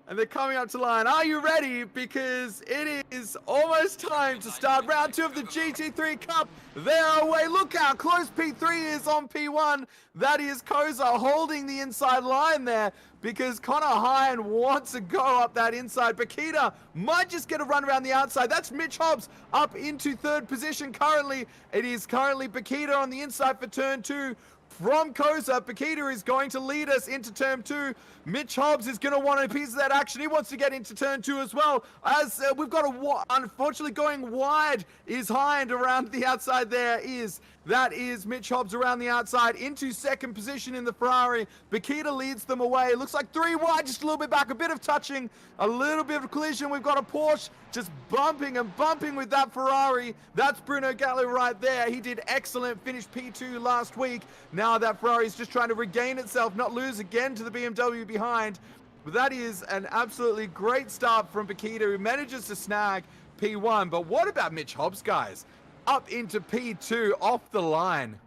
And they're coming up to line. Are you ready? Because it is almost time to start round 2 of the GT3 Cup. They're away. Look how close P3 is on P1. That is Koza holding the inside line there because Connor Hine wants to go up that inside. Bakita might just get a run around the outside. That's Mitch Hobbs up into 3rd position currently. It is currently Bakita on the inside for turn 2. From Koza, Bakita is going to lead us into turn 2. Mitch Hobbs is going to want a piece of that action. He wants to get into turn 2 as well. As we've got unfortunately going wide is Hind around the outside there is. That is Mitch Hobbs around the outside into 2nd position in the Ferrari. Bakita leads them away. Looks like 3 wide, just a little bit back. A bit of touching, a little bit of collision. We've got a Porsche just bumping and bumping with that Ferrari. That's Bruno Gallo right there. He did excellent, finished P2 last week. Now that Ferrari is just trying to regain itself, not lose again to the BMW behind. But that is an absolutely great start from Bakita, who manages to snag P1. But what about Mitch Hobbs, guys? Up into P2 off the line.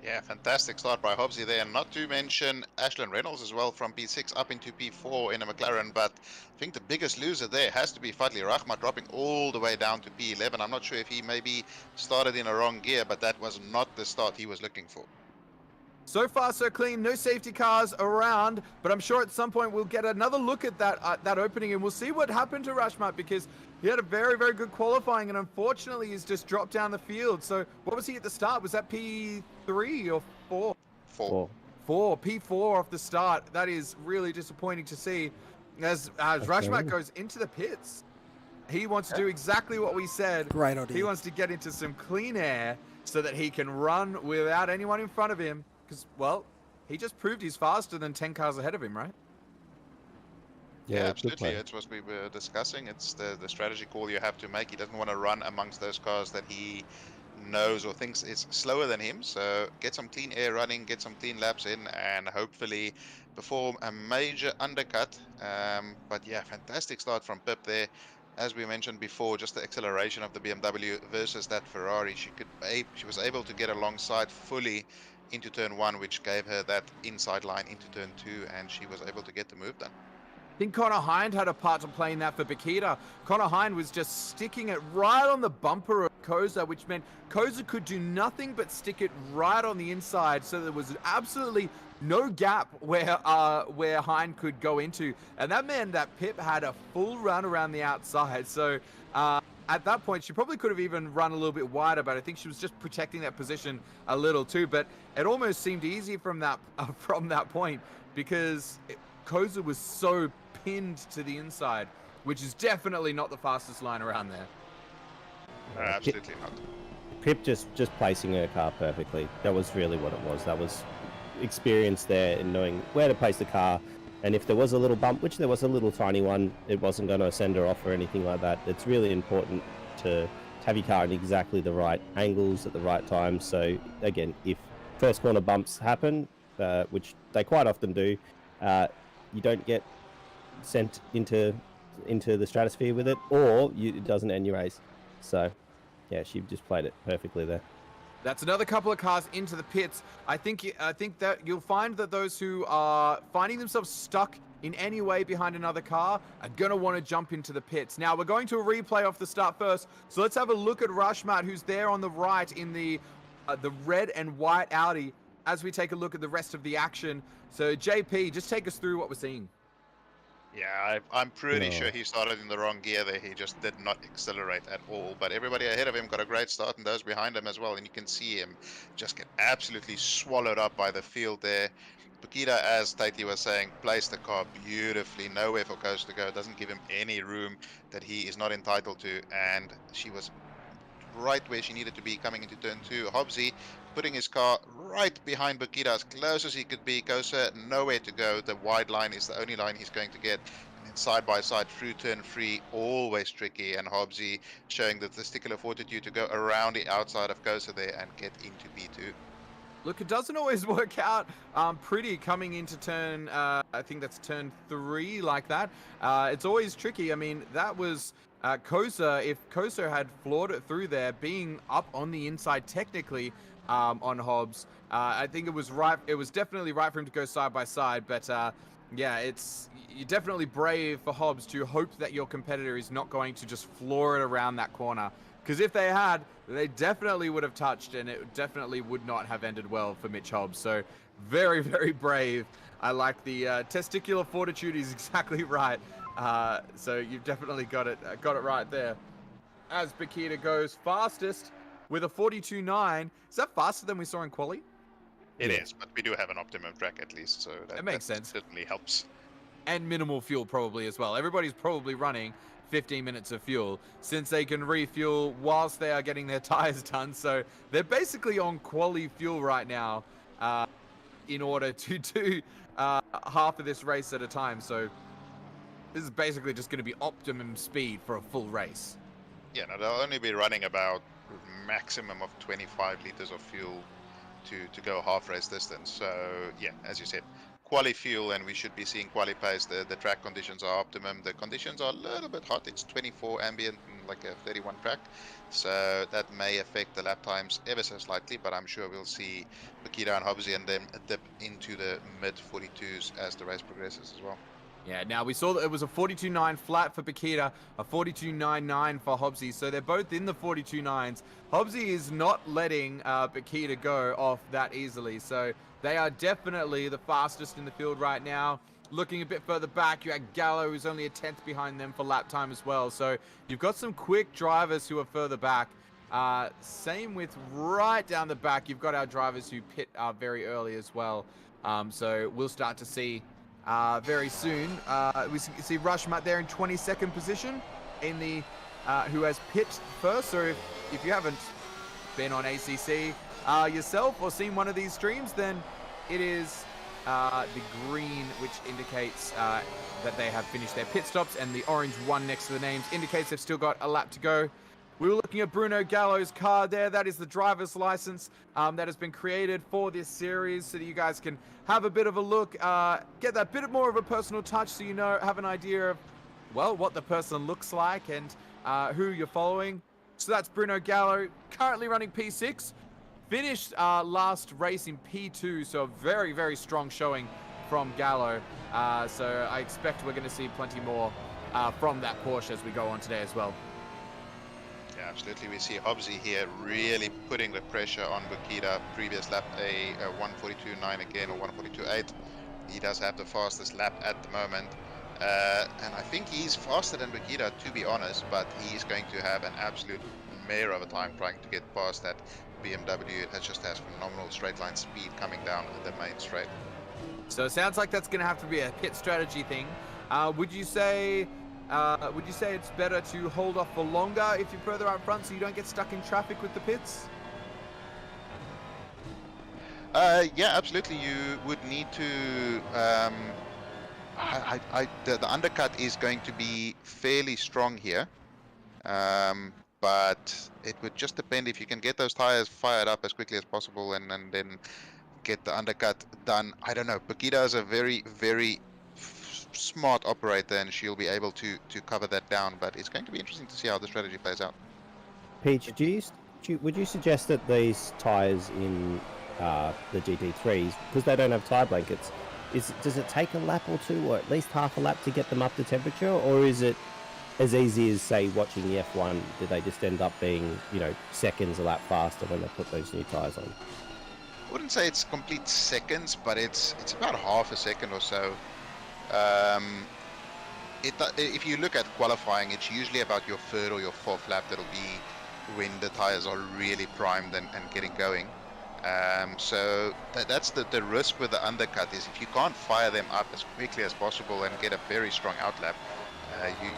Yeah, fantastic start by Hobbsy there. Not to mention Ashton Reynolds as well from P6 up into P4 in a McLaren. But I think the biggest loser there has to be Fadli Rahmat dropping all the way down to P11. I'm not sure if he maybe started in a wrong gear, but that was not the start he was looking for. So far, so clean. No safety cars around, but I'm sure at some point we'll get another look at that opening, and we'll see what happened to Rashmat, because he had a very, very good qualifying, and unfortunately he's just dropped down the field. So what was he at the start? Was that P3 or 4? 4. 4. P4 off the start. That is really disappointing to see as Rashmat goes into the pits. He wants to do exactly what we said. Great idea. He wants to get into some clean air so that he can run without anyone in front of him. Because, well, he just proved he's faster than 10 cars ahead of him, right? Yeah, absolutely. It's what we were discussing. It's the strategy call you have to make. He doesn't want to run amongst those cars that he knows or thinks is slower than him. So get some clean air running, get some clean laps in, and hopefully perform a major undercut. But yeah, fantastic start from Pip there. As we mentioned before, just the acceleration of the BMW versus that Ferrari. She was able to get alongside fully into turn 1, which gave her that inside line into turn 2, and she was able to get the move done. I think Connor Hind had a part to play in that for Bakita. Connor Hind was just sticking it right on the bumper of Koza, which meant Koza could do nothing but stick it right on the inside, so there was absolutely no gap where Hind could go into. And that meant that Pip had a full run around the outside. So at that point, she probably could have even run a little bit wider, but I think she was just protecting that position a little too. But it almost seemed easy from that point, because Koza was so pinned to the inside, which is definitely not the fastest line around there. No, absolutely not. Pip just placing her car perfectly. That was really what it was. That was experience there in knowing where to place the car. And if there was a little bump, which there was a little tiny one, it wasn't going to send her off or anything like that. It's really important to have your car in exactly the right angles at the right time. So again, if first corner bumps happen, which they quite often do, you don't get sent into the stratosphere with it, or it doesn't end your race. So yeah, she just played it perfectly there. That's another couple of cars into the pits. I think that you'll find that those who are finding themselves stuck in any way behind another car are going to want to jump into the pits. Now, we're going to a replay off the start first. So let's have a look at Rashmat, who's there on the right in the red and white Audi, as we take a look at the rest of the action. So JP, just take us through what we're seeing. Yeah, I'm pretty sure he started in the wrong gear there. He just did not accelerate at all. But everybody ahead of him got a great start, and those behind him as well. And you can see him just get absolutely swallowed up by the field there. Bakita, as Tatey was saying, placed the car beautifully. Nowhere for Coast to go. Doesn't give him any room that he is not entitled to. And she was right where she needed to be coming into turn 2. Hobbsy putting his car right behind Bakita as close as he could be. Kosa nowhere to go. The wide line is the only line he's going to get. And then side by side through turn 3, always tricky. And Hobbsy showing the testicular fortitude to go around the outside of Kosa there and get into P2. Look, it doesn't always work out pretty coming into turn, I think that's turn 3 like that. It's always tricky. I mean, that was Kosa. If Kosa had floored it through there, being up on the inside technically on Hobbs, I think it was right. It was definitely right for him to go side by side. But Yeah, you're definitely brave for Hobbs to hope that your competitor is not going to just floor it around that corner. Because if they had, they definitely would have touched, and it definitely would not have ended well for Mitch Hobbs. So very, very brave. I like the testicular fortitude is exactly right. So you've definitely got it right there. As Bakita goes fastest with a 42.9. Is that faster than we saw in quali? It is, but we do have an optimum track at least, so That makes sense. certainly helps. And minimal fuel probably as well. Everybody's probably running 15 minutes of fuel since they can refuel whilst they are getting their tires done. So they're basically on quali fuel right now in order to do half of this race at a time. So this is basically just going to be optimum speed for a full race. Yeah, no, they'll only be running about maximum of 25 liters of fuel to go half race distance. So yeah, as you said, quali fuel, and we should be seeing quali pace. The track conditions are optimum. The conditions are a little bit hot. It's 24 ambient and like a 31 track, so that may affect the lap times ever so slightly, but I'm sure we'll see Bakita and Hobbsy and them dip into the mid 42s as the race progresses as well. Yeah, now we saw that it was a 42.9 flat for Bakita, a 42.99 for Hobbsy, so they're both in the 42.9s. Hobbsy is not letting Bakita go off that easily, so they are definitely the fastest in the field right now. Looking a bit further back, you had Gallo, who's only a 10th behind them for lap time as well, so you've got some quick drivers who are further back. Same with right down the back, you've got our drivers who pit very early as well, so we'll start to see very soon. We see Rushmat there in 22nd position in the who has pit first. So if you haven't been on ACC yourself or seen one of these streams, then it is the green, which indicates that they have finished their pit stops, and the orange one next to the names indicates they've still got a lap to go. We were looking at Bruno Gallo's car there. That is the driver's license that has been created for this series so that you guys can have a bit of a look, get that bit more of a personal touch so you know, have an idea of, well, what the person looks like and who you're following. So that's Bruno Gallo, currently running P6, finished last race in P2, so a very, very strong showing from Gallo. So I expect we're going to see plenty more from that Porsche as we go on today as well. Yeah, absolutely. We see Hobbsy here really putting the pressure on Bakita. Previous lap a 142.9 again, or 142.8. He does have the fastest lap at the moment. And I think he's faster than Bakita, to be honest, but he's going to have an absolute mare of a time trying to get past that BMW. It just has phenomenal straight line speed coming down the main straight. So it sounds like that's going to have to be a pit strategy thing. Would you say it's better to hold off for longer if you're further up front so you don't get stuck in traffic with the pits? Yeah, absolutely. You would need to. The undercut is going to be fairly strong here, but it would just depend if you can get those tires fired up as quickly as possible and then get the undercut done. I don't know. Bakita is a very, very smart operator, and she'll be able to cover that down, but it's going to be interesting to see how the strategy plays out. Peach, would you suggest that these tyres in the GT3s, because they don't have tyre blankets, does it take a lap or two, or at least half a lap to get them up to temperature, or is it as easy as, say, watching the F1? Do they just end up being, seconds a lap faster when they put those new tyres on? I wouldn't say it's complete seconds, but it's about half a second or so. If you look at qualifying, it's usually about your third or your fourth lap that'll be when the tires are really primed and getting going. So that's the risk with the undercut, is if you can't fire them up as quickly as possible and get a very strong outlap,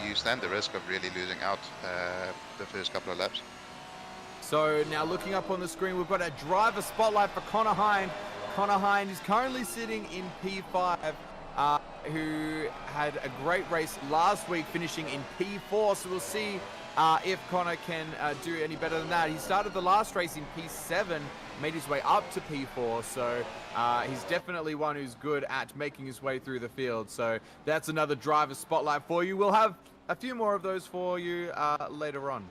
you stand the risk of really losing out the first couple of laps. So now looking up on the screen, we've got a driver spotlight for Connor Hind. Connor Hind is currently sitting in P5, who had a great race last week, finishing in P4. So we'll see if Connor can do any better than that. He started the last race in P7, made his way up to P4. So he's definitely one who's good at making his way through the field. So that's another driver spotlight for you. We'll have a few more of those for you later on.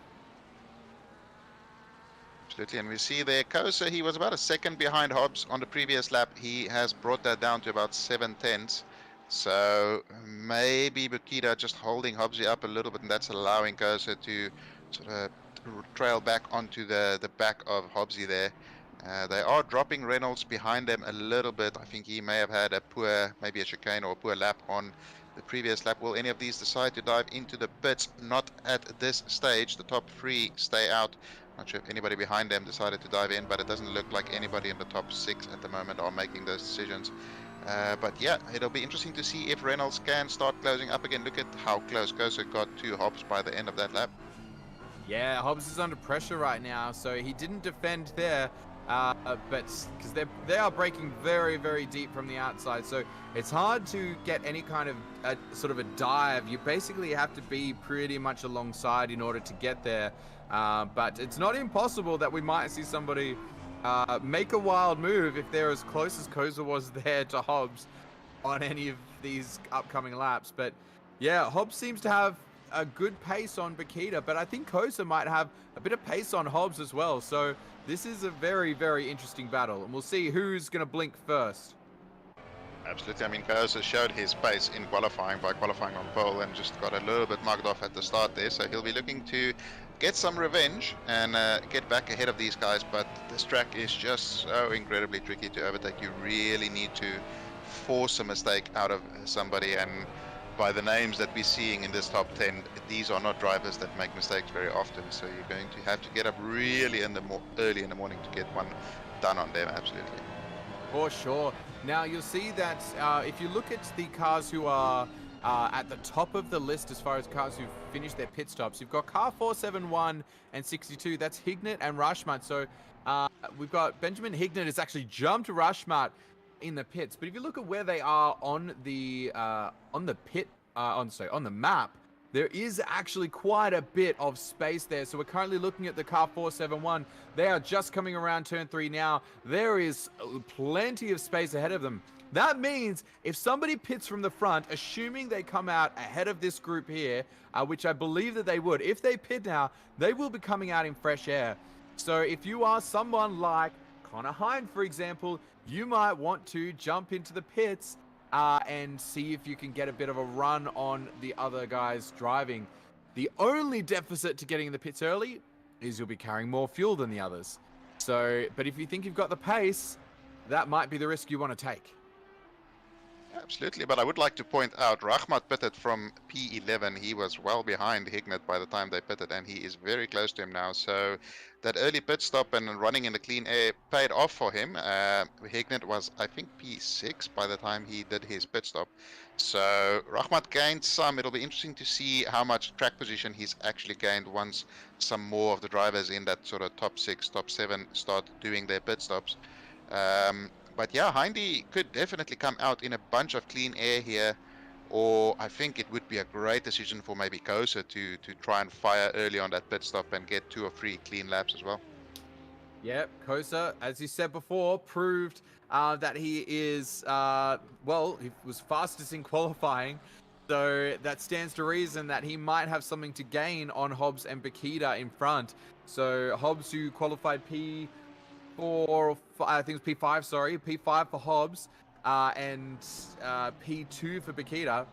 Absolutely, and we see there Kosa, he was about a second behind Hobbs on the previous lap. He has brought that down to about 7/10. So maybe Bukita just holding Hobbsy up a little bit, and that's allowing Kosa to sort of trail back onto the back of Hobbsy there. They are dropping Reynolds behind them a little bit. I think he may have had a poor, maybe a chicane or a poor lap on the previous lap. Will any of these decide to dive into the pits? Not at this stage. The top three stay out. Not sure if anybody behind them decided to dive in, but it doesn't look like anybody in the top six at the moment are making those decisions. But yeah, it'll be interesting to see if Reynolds can start closing up again. Look at how close Kosa got to Hobbs by the end of that lap. Yeah, Hobbs is under pressure right now, so he didn't defend there, but because they are breaking very, very deep from the outside, so it's hard to get any kind of sort of a dive. You basically have to be pretty much alongside in order to get there, but it's not impossible that we might see somebody make a wild move if they're as close as Kosa was there to Hobbs on any of these upcoming laps. But yeah, Hobbs seems to have a good pace on Bukita, but I think Kosa might have a bit of pace on Hobbs as well. So this is a very, very interesting battle, and we'll see who's going to blink first. Absolutely. I mean, Kosa showed his pace in qualifying by qualifying on pole and just got a little bit mugged off at the start there. So he'll be looking to get some revenge and get back ahead of these guys. But this track is just so incredibly tricky to overtake. You really need to force a mistake out of somebody. And by the names that we're seeing in this top 10, these are not drivers that make mistakes very often. So you're going to have to get up really early in the morning to get one done on them. Absolutely. For sure. Now you'll see that if you look at the cars who are at the top of the list as far as cars who've finished their pit stops, you've got car 471 and 62. That's Hignett and Rashmat. So we've got Benjamin Hignett has actually jumped Rashmat in the pits. But if you look at where they are on the map, there is actually quite a bit of space there. So we're currently looking at the car 471. They are just coming around turn 3 now. There is plenty of space ahead of them. That means if somebody pits from the front, assuming they come out ahead of this group here, which I believe that they would, if they pit now, they will be coming out in fresh air. So if you are someone like Connor Hind, for example, you might want to jump into the pits and see if you can get a bit of a run on the other guys driving. The only deficit to getting in the pits early is you'll be carrying more fuel than the others. So, but if you think you've got the pace, that might be the risk you want to take. Absolutely, but I would like to point out Rachmat pitted from P11. He was well behind Hignett by the time they pitted, and he is very close to him now. So that early pit stop and running in the clean air paid off for him. Hignett was, I think, P6 by the time he did his pit stop. So Rachmat gained some. It'll be interesting to see how much track position he's actually gained once some more of the drivers in that sort of top 6, top 7 start doing their pit stops. But yeah, Hindy could definitely come out in a bunch of clean air here, or I think it would be a great decision for maybe Kosa to try and fire early on that pit stop and get 2 or 3 clean laps as well. Yep, Kosa, as you said before, proved that he is, well, he was fastest in qualifying, so that stands to reason that he might have something to gain on Hobbs and Bukita in front. So Hobbs, who qualified P4, I think it was P5, sorry, P5 for Hobbs, and P2 for Bukita.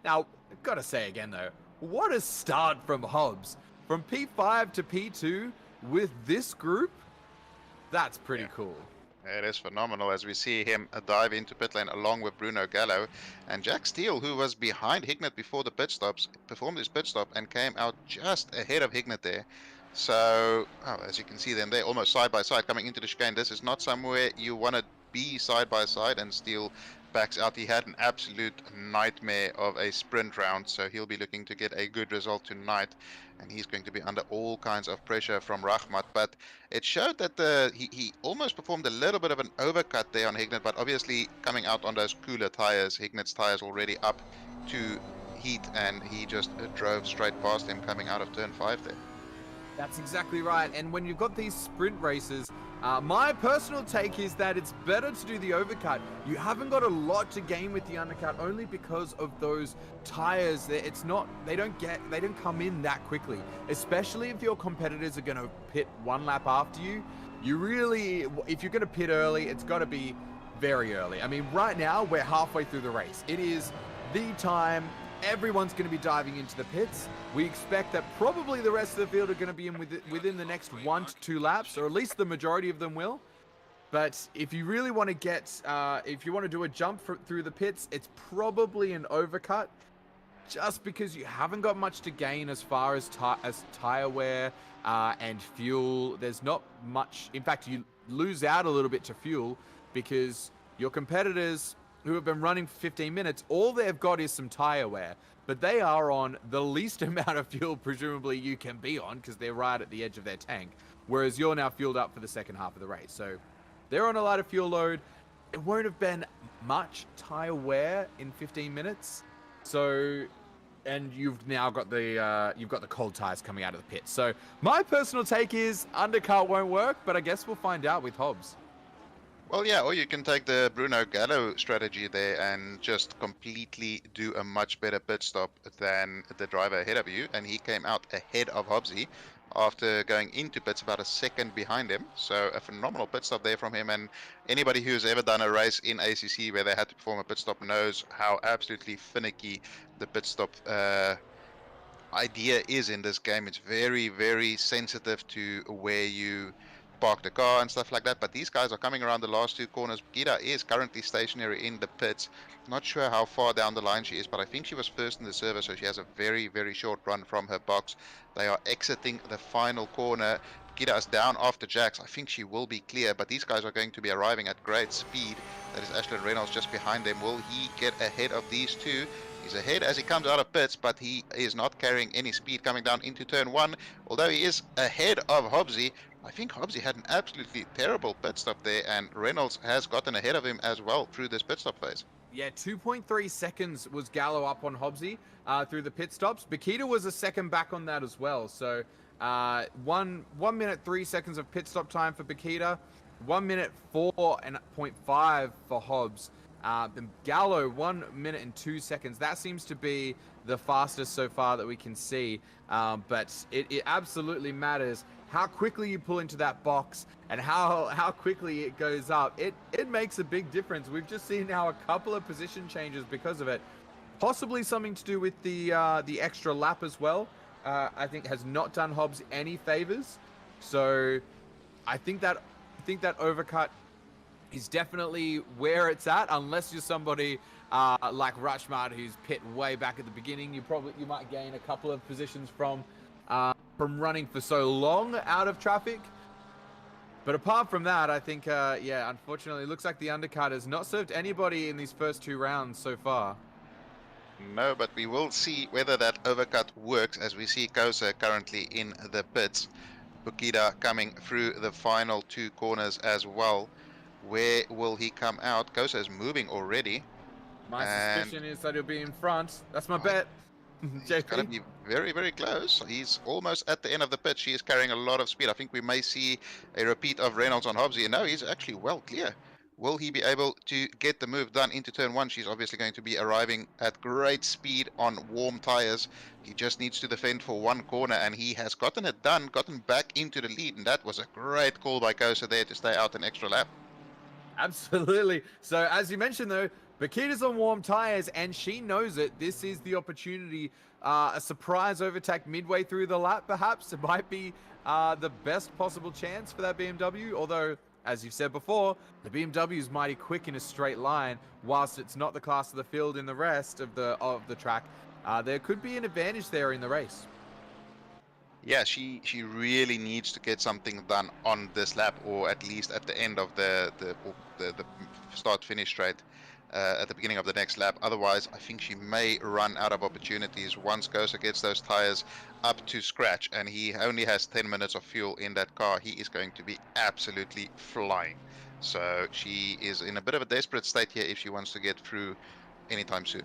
Now, I've got to say again though, what a start from Hobbs. From P5 to P2 with this group, that's pretty cool. It is phenomenal as we see him dive into pit lane along with Bruno Gallo. And Jack Steele, who was behind Hignett before the pit stops, performed his pit stop and came out just ahead of Hignett there. So, as you can see then, they're almost side by side coming into the chicane. This is not somewhere you want to be side by side, and Steele backs out. He had an absolute nightmare of a sprint round, so he'll be looking to get a good result tonight. And he's going to be under all kinds of pressure from Rachmat. But it showed that he almost performed a little bit of an overcut there on Hignett, but obviously coming out on those cooler tires. Hignett's tires already up to heat, and he just drove straight past him coming out of turn 5 there. That's exactly right. And when you've got these sprint races, my personal take is that it's better to do the overcut. You haven't got a lot to gain with the undercut, only because of those tires. It's not, they don't come in that quickly, especially if your competitors are going to pit 1 lap after you. You really, if you're going to pit early, it's got to be very early. I mean, right now we're halfway through the race. It is the time everyone's going to be diving into the pits. We expect that probably the rest of the field are going to be in within the next 1 to 2 laps, or at least the majority of them will. But if you really want to get, if you want to do a jump through the pits, it's probably an overcut, just because you haven't got much to gain as far as tire wear and fuel. There's not much. In fact, you lose out a little bit to fuel because your competitors who have been running for 15 minutes, all they've got is some tire wear, but they are on the least amount of fuel presumably you can be on because they're right at the edge of their tank, whereas you're now fueled up for the second half of the race. So they're on a lighter fuel load. It won't have been much tire wear in 15 minutes. So, and you've now got the cold tires coming out of the pit. So my personal take is undercut won't work, but I guess we'll find out with Hobbs. Well, yeah, or you can take the Bruno Gallo strategy there and just completely do a much better pit stop than the driver ahead of you. And he came out ahead of Hobbsy after going into pits about a second behind him. So a phenomenal pit stop there from him. And anybody who's ever done a race in ACC where they had to perform a pit stop knows how absolutely finicky the pit stop idea is in this game. It's very, very sensitive to where you park the car and stuff like that, but these guys are coming around the last 2 corners. Gita is currently stationary in the pits. Not sure how far down the line she is, but I think she was first in the service, so she has a very, very short run from her box. They are exiting the final corner. Gita is down after Jax. I think she will be clear, but these guys are going to be arriving at great speed. That is Ashton Reynolds just behind them. Will he get ahead of these two? He's ahead as he comes out of pits, but he is not carrying any speed coming down into turn 1, although he is ahead of Hobbsy. I think Hobbsy had an absolutely terrible pit stop there, and Reynolds has gotten ahead of him as well through this pit stop phase. Yeah, 2.3 seconds was Gallo up on Hobbsy through the pit stops. Bakita was a second back on that as well. So 1 minute 3 seconds of pit stop time for Bakita, 1 minute 4.5 for Hobbs. Then Gallo 1 minute and 2 seconds. That seems to be the fastest so far that we can see. But it absolutely matters how quickly you pull into that box and how quickly it goes up. It makes a big difference. We've just seen now a couple of position changes because of it. Possibly something to do with the extra lap as well. I think has not done Hobbs any favors. So I think that overcut is definitely where it's at, unless you're somebody like Rutschmart who's pit way back at the beginning. You might gain a couple of positions from running for so long out of traffic. But apart from that, I think, yeah, unfortunately, it looks like the undercut has not served anybody in these first 2 rounds so far. No, but we will see whether that overcut works, as we see Kosa currently in the pits. Bukita coming through the final 2 corners as well. Where will he come out? Kosa is moving already. My suspicion is that he'll be in front. That's my bet. He's going to be very, very close. He's almost at the end of the pitch. He is carrying a lot of speed. I think we may see a repeat of Reynolds on Hobbsy. No, he's actually well clear. Will he be able to get the move done into turn 1? She's obviously going to be arriving at great speed on warm tires. He just needs to defend for 1 corner, and he has gotten it done, gotten back into the lead, and that was a great call by Kosa there to stay out an extra lap. Absolutely. So as you mentioned though, Bakita's on warm tires and she knows it. This is the opportunity, a surprise overtake midway through the lap perhaps. It might be the best possible chance for that BMW, although as you've said before, the BMW is mighty quick in a straight line. Whilst it's not the class of the field in the rest of the track, there could be an advantage there in the race. Yeah, she really needs to get something done on this lap, or at least at the end of the start-finish straight at the beginning of the next lap. Otherwise, I think she may run out of opportunities once Kosa gets those tires up to scratch, and he only has 10 minutes of fuel in that car. He is going to be absolutely flying. So she is in a bit of a desperate state here if she wants to get through anytime soon.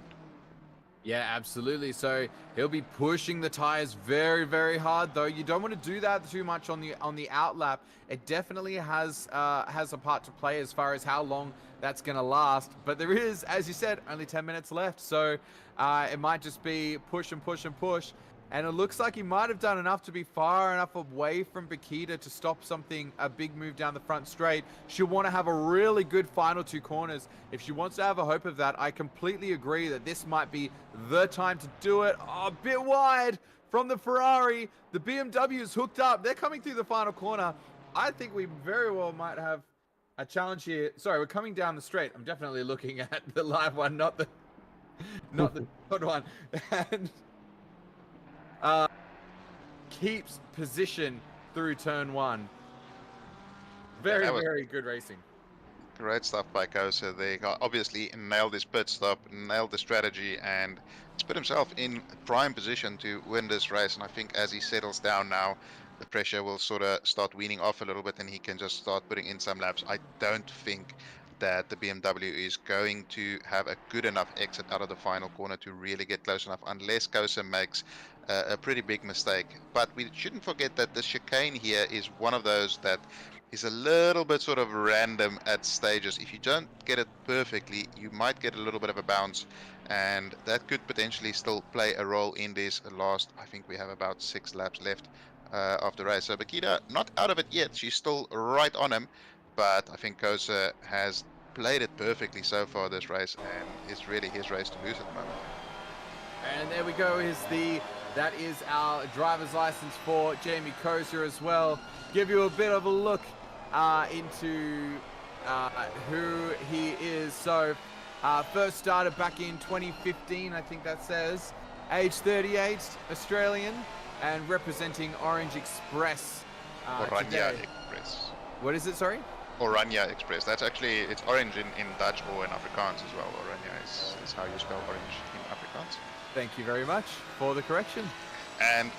Yeah, absolutely. So he'll be pushing the tires very, very hard, though. You don't want to do that too much on the out lap. It definitely has a part to play as far as how long that's going to last. But there is, as you said, only 10 minutes left. So it might just be push and push and push. And it looks like he might have done enough to be far enough away from Bakita to stop a big move down the front straight. She'll want to have a really good final 2 corners. If she wants to have a hope of that, I completely agree that this might be the time to do it. Oh, a bit wide from the Ferrari. The BMW's hooked up. They're coming through the final corner. I think we very well might have a challenge here. Sorry, we're coming down the straight. I'm definitely looking at the live one, not the good one. And keeps position through turn 1. Very good racing. Great stuff by Kosa. They obviously nailed his pit stop, nailed the strategy, and he's put himself in prime position to win this race. And I think as he settles down now, the pressure will sort of start weaning off a little bit, and he can just start putting in some laps. I don't think that the BMW is going to have a good enough exit out of the final corner to really get close enough, unless Kosa makes a pretty big mistake. But we shouldn't forget that the chicane here is one of those that is a little bit sort of random at stages. If you don't get it perfectly, you might get a little bit of a bounce, and that could potentially still play a role in this last, I think we have about 6 laps left of the race. So Bakita not out of it yet. She's still right on him, but I think Kosa has played it perfectly so far this race, and it's really his race to lose at the moment. And there we go, that is our driver's license for Jamie Kosa as well. Give you a bit of a look into who he is. So first started back in 2015, I think that says. Age 38, Australian, and representing Orange Express Oranje today. Express. What is it, sorry? Oranje Express. That's actually, it's orange in Dutch or in Afrikaans as well. Oranje is how you spell orange in Afrikaans. Thank you very much for the correction. And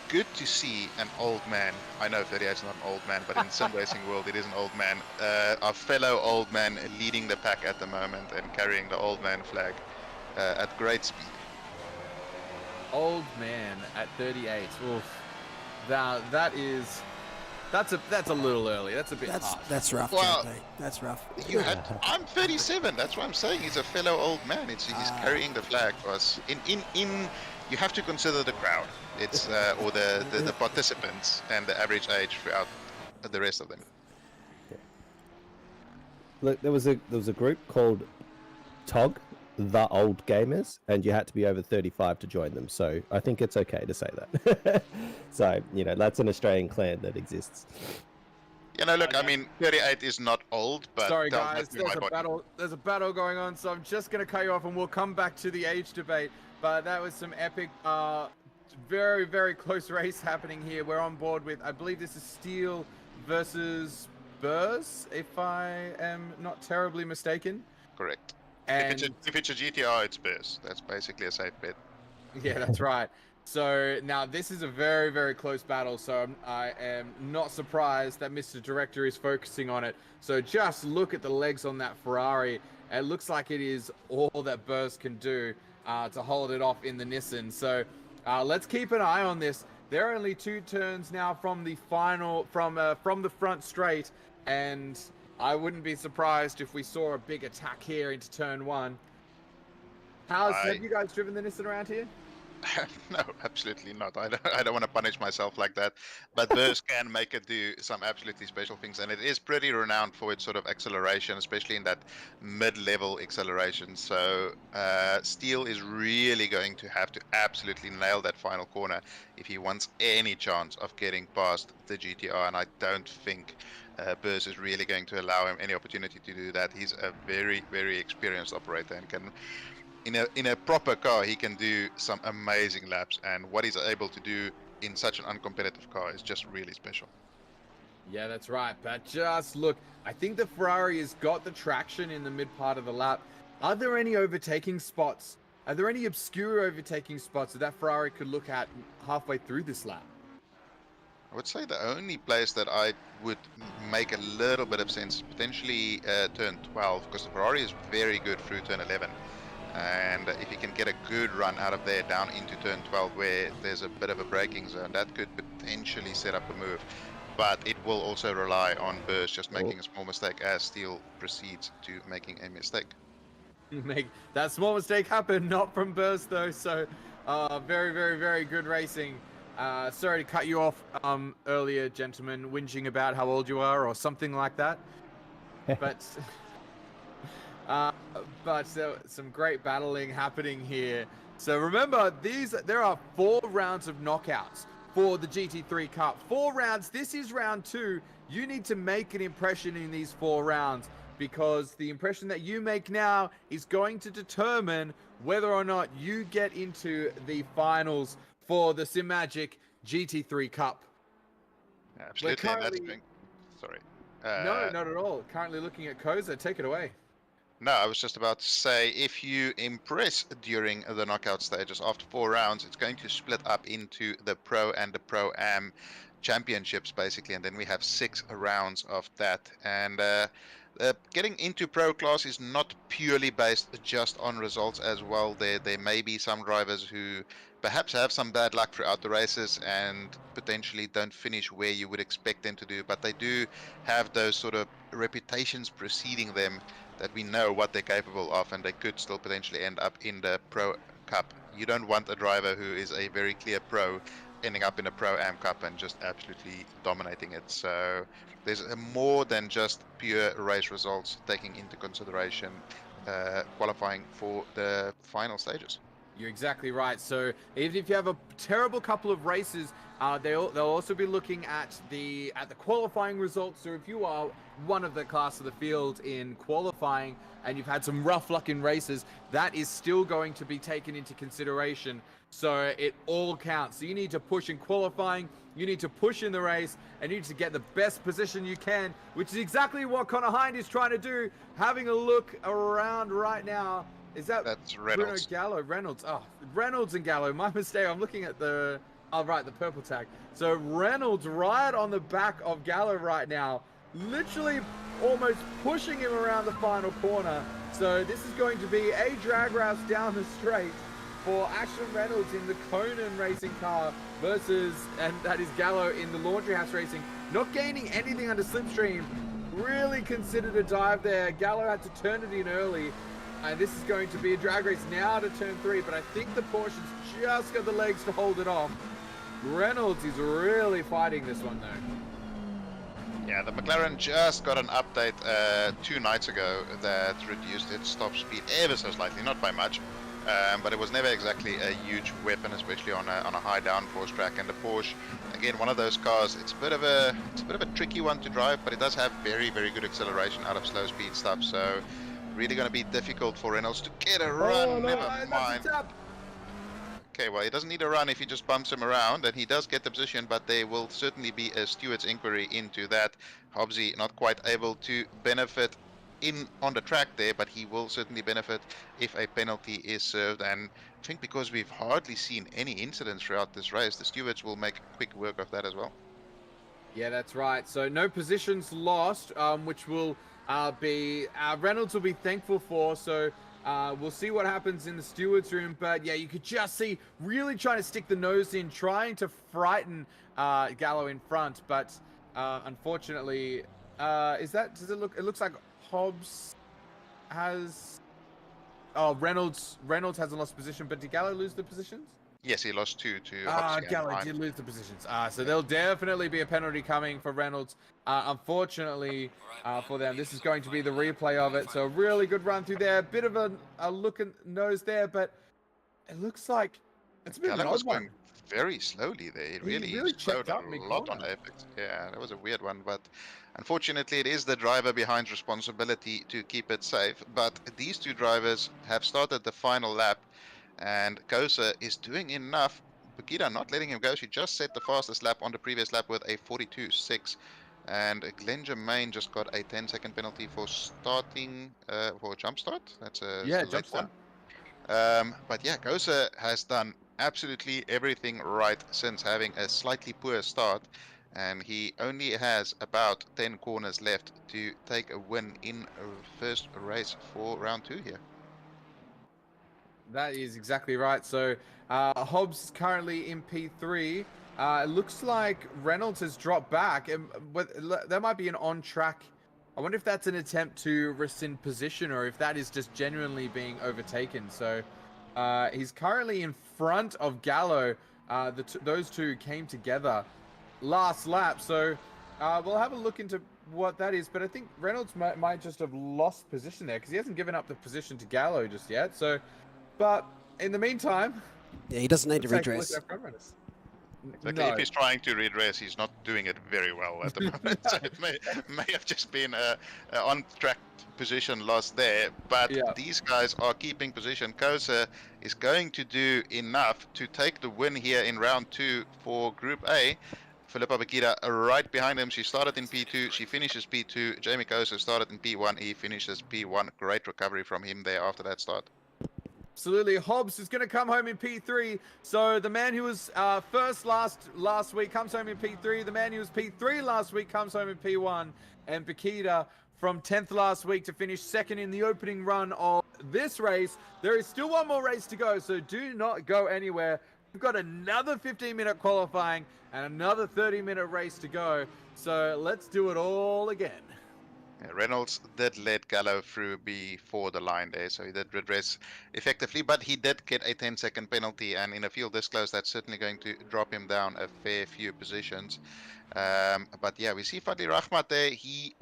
good to see an old man. I know 38 is not an old man, but in sim racing world it is an old man. Our fellow old man leading the pack at the moment and carrying the old man flag at great speed. Old man at 38. Oof. That's a little early. That's a bit harsh. That's rough, Well, JP. That's rough. I'm 37. That's what I'm saying. He's a fellow old man. He's carrying the flag for us. You have to consider the crowd. It's or the participants and the average age throughout the rest of them. Look, there was a group called TOG, the Old Gamers, and you had to be over 35 to join them. So I think it's okay to say that. So that's an Australian clan that exists. Look, I mean, 38 is not old, but Sorry don't guys, mess with my body. there's a battle going on, so I'm just going to cut you off and we'll come back to the age debate. But that was some epic, very, very close race happening here. We're on board with, I believe this is Steel versus Burrs, if I am not terribly mistaken. Correct. And If it's a GTR, it's Burrs. That's basically a safe bet. yeah, that's right. So now this is a very, very close battle. So I am not surprised that Mr. Director is focusing on it. So just look at the legs on that Ferrari. It looks like it is all that Burrs can do to hold it off in the Nissan. So let's keep an eye on this. There are only 2 turns now from the final, from the front straight, and I wouldn't be surprised if we saw a big attack here into turn 1. Have you guys driven the Nissan around here? No, absolutely not. I don't want to punish myself like that. But Burrs can make it do some absolutely special things, and it is pretty renowned for its sort of acceleration, especially in that mid-level acceleration. So Steel is really going to have to absolutely nail that final corner if he wants any chance of getting past the GTR, and I don't think Burrs is really going to allow him any opportunity to do that. He's a very, very experienced operator and can, in a proper car, he can do some amazing laps, and what he's able to do in such an uncompetitive car is just really special. Yeah, that's right. But just look, I think the Ferrari has got the traction in the mid part of the lap. Are there any overtaking spots? Are there any obscure overtaking spots that Ferrari could look at halfway through this lap? I would say the only place that I would make a little bit of sense is potentially turn 12, because the Ferrari is very good through turn 11. And if you can get a good run out of there down into turn 12 where there's a bit of a braking zone, that could potentially set up a move. But it will also rely on Burrs just making a small mistake as Steel proceeds to making a mistake. Make that small mistake happen, not from Burrs though. So Very, very, very good racing. Sorry to cut you off earlier, gentlemen, whinging about how old you are or something like that. But uh, some great battling happening here. So remember, there are 4 rounds of knockouts for the GT3 Cup. 4 rounds. This is round 2. You need to make an impression in these 4 rounds, because the impression that you make now is going to determine whether or not you get into the finals for the Simagic GT3 Cup. Absolutely. And that's been... Sorry. No, not at all. Currently looking at Koza. Take it away. No, I was just about to say, if you impress during the knockout stages after 4 rounds, it's going to split up into the Pro and the Pro-Am championships, basically, and then we have 6 rounds of that. And getting into Pro class is not purely based just on results as well. There may be some drivers who perhaps have some bad luck throughout the races and potentially don't finish where you would expect them to do, but they do have those sort of reputations preceding them that we know what they're capable of, and they could still potentially end up in the Pro Cup. You don't want a driver who is a very clear pro ending up in a Pro-Am Cup and just absolutely dominating it. So there's more than just pure race results taking into consideration qualifying for the final stages. You're exactly right. So even if you have a terrible couple of races, they'll also be looking at the qualifying results. So if you are one of the class of the field in qualifying and you've had some rough luck in races, that is still going to be taken into consideration. So it all counts. So you need to push in qualifying, you need to push in the race, and you need to get the best position you can, which is exactly what Connor Hind is trying to do. Having a look around right now. That's Reynolds. Bruno Gallo, Reynolds. Oh, Reynolds and Gallo. My mistake. I'm looking at the purple tag. So Reynolds right on the back of Gallo right now, literally almost pushing him around the final corner. So this is going to be a drag race down the straight for Ashton Reynolds in the Conan racing car versus, and that is Gallo in the Laundry House Racing. Not gaining anything under slipstream. Really considered a dive there. Gallo had to turn it in early. And this is going to be a drag race now to turn 3, but I think the Porsche's just got the legs to hold it off. Reynolds is really fighting this one though. Yeah, the McLaren just got an update 2 nights ago that reduced its top speed ever so slightly, not by much, but it was never exactly a huge weapon, especially on a high downforce track. And the Porsche, again, one of those cars. It's a bit of a tricky one to drive, but it does have very, very good acceleration out of slow speed stuff. So really going to be difficult for Reynolds to get a run. Oh, no, Never mind. Okay, well, he doesn't need a run if he just bumps him around, and he does get the position, but there will certainly be a steward's inquiry into that. Hobbsy not quite able to benefit on the track there, but he will certainly benefit if a penalty is served. And I think because we've hardly seen any incidents throughout this race, the stewards will make quick work of that as well. Yeah, that's right. So no positions lost, which will be Reynolds will be thankful for. So we'll see what happens in the stewards room. But yeah, you could just see really trying to stick the nose in, trying to frighten Gallo in front. But unfortunately, does it look? It looks like Hobbs has. Oh, Reynolds hasn't lost position, but did Gallo lose the positions? Yes, he lost 2 to Hobbs. Gallo did lose the positions. So there'll definitely be a penalty coming for Reynolds. Unfortunately for them, this is going to be the replay of it. So a really good run through there. Bit of a look and nose there, but it looks like it's a bit of an odd one. Very slowly there. He really slowed up a lot on Apex. Yeah, that was a weird one, but unfortunately it is the driver behind's responsibility to keep it safe. But these 2 drivers have started the final lap, and Kosa is doing enough. Bukita not letting him go. She just set the fastest lap on the previous lap with a 42.6. And Glenn Germain just got a 10-second penalty for starting for a jump start. That's a jump start. But yeah, Kosa has done absolutely everything right since having a slightly poor start, and he only has about 10 corners left to take a win in a first race for round 2 here. That is exactly right. So Hobbs is currently in P3. It looks like Reynolds has dropped back. There might be an on-track. I wonder if that's an attempt to rescind position, or if that is just genuinely being overtaken. So He's currently in front of Gallo. Those two came together last lap, so we'll have a look into what that is. But I think Reynolds might just have lost position there because he hasn't given up the position to Gallo just yet. So, but in the meantime, Yeah, he doesn't need to let's take a look redress. at our front runners. Exactly. If he's trying to redress, he's not doing it very well at the moment. So it may have just been a on-track position loss there. But Yeah. these guys are keeping position. Corsa is going to do enough to take the win here in round 2 for Group A. Filippa Bakita right behind him. She started in P2. She finishes P2. Jamie Corsa started in P1. He finishes P1. Great recovery from him there after that start. Absolutely. Hobbs is going to come home in P3. So the man who was first last week comes home in P3. The man who was P3 last week comes home in P1. And Bakita from 10th last week to finish second in the opening run of this race. There is still one more race to go, so do not go anywhere. We've got another 15-minute qualifying and another 30-minute race to go. So let's do it all again. Yeah, Reynolds did let Gallo through before the line there, so he did redress effectively, but he did get a 10-second penalty, and in a field this close, that's certainly going to drop him down a fair few positions. But yeah, we see Fadli Rahmat there. He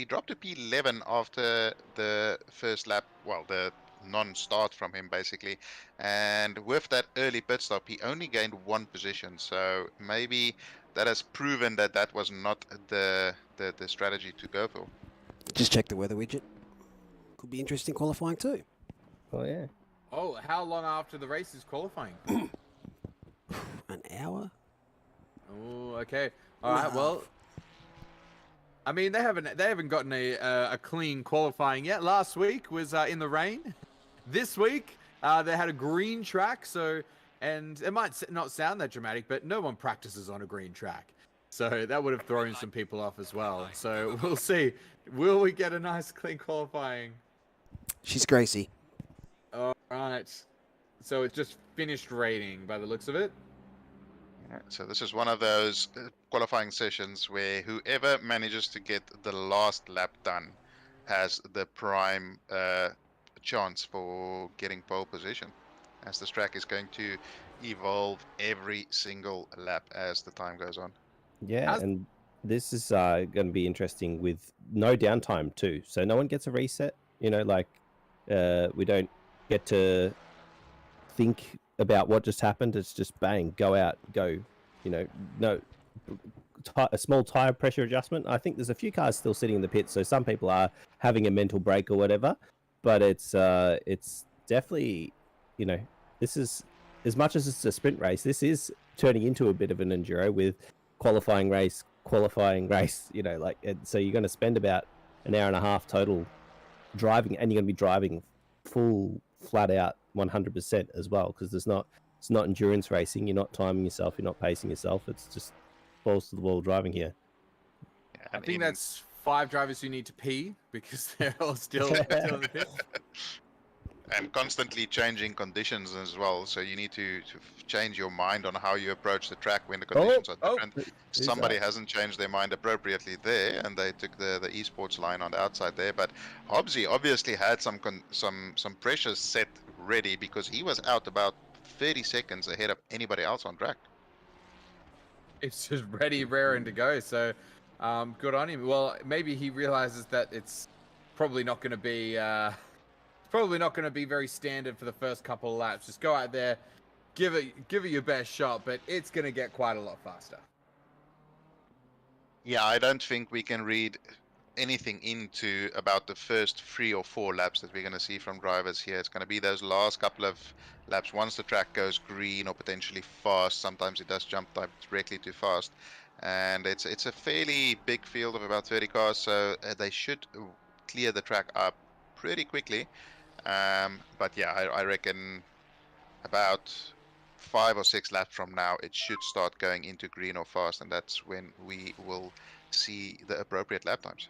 dropped to P11 after the first lap, well, the non-start from him basically, and with that early pit stop, he only gained 1 position. So maybe that has proven that that was not the strategy to go for. Just check the weather widget. Could be interesting qualifying too. Oh yeah. Oh, how long after the race is qualifying? An hour? Oh, okay. All right. Well, I mean, they haven't gotten a clean qualifying yet. Last week was in the rain. This week they had a green track. So, and it might not sound that dramatic, but no one practices on a green track. So that would have thrown some people off as well. So we'll see. Will we get a nice clean qualifying? She's Gracie. All right. So it's just finished raining by the looks of it. Yeah, so this is one of those qualifying sessions where whoever manages to get the last lap done has the prime chance for getting pole position, as this track is going to evolve every single lap as the time goes on. Yeah, and this is going to be interesting with no downtime too. So no one gets a reset. You know, like we don't get to think about what just happened. It's just bang, go out, go. You know, no a small tire pressure adjustment. I think there's a few cars still sitting in the pit, so some people are having a mental break or whatever. But it's definitely, you know, this is, as much as it's a sprint race, this is turning into a bit of an enduro with qualifying race, you know, like, so you're going to spend about an hour and a half total driving, and you're going to be driving full flat out 100% as well, because it's not endurance racing. You're not timing yourself, you're not pacing yourself. It's just balls to the wall driving here. Yeah, I and think that's 5 drivers who need to pee because they're all still in the pit. and constantly changing conditions as well. So you need to change your mind on how you approach the track when the conditions are different. Somebody hasn't changed their mind appropriately there, and they took the esports line on the outside there. But Hobbsy obviously had some pressure set ready, because he was out about 30 seconds ahead of anybody else on track. It's just ready, raring to go. So good on him. Well, maybe he realizes that it's probably not going to be very standard for the first couple of laps. Just go out there, give it your best shot, but it's going to get quite a lot faster. Yeah, I don't think we can read anything into about the first 3 or 4 laps that we're going to see from drivers here. It's going to be those last couple of laps once the track goes green or potentially fast. Sometimes it does jump directly to fast, and it's a fairly big field of about 30 cars, so they should clear the track up pretty quickly. But yeah, I reckon about 5 or 6 laps from now it should start going into green or fast, and that's when we will see the appropriate lap times.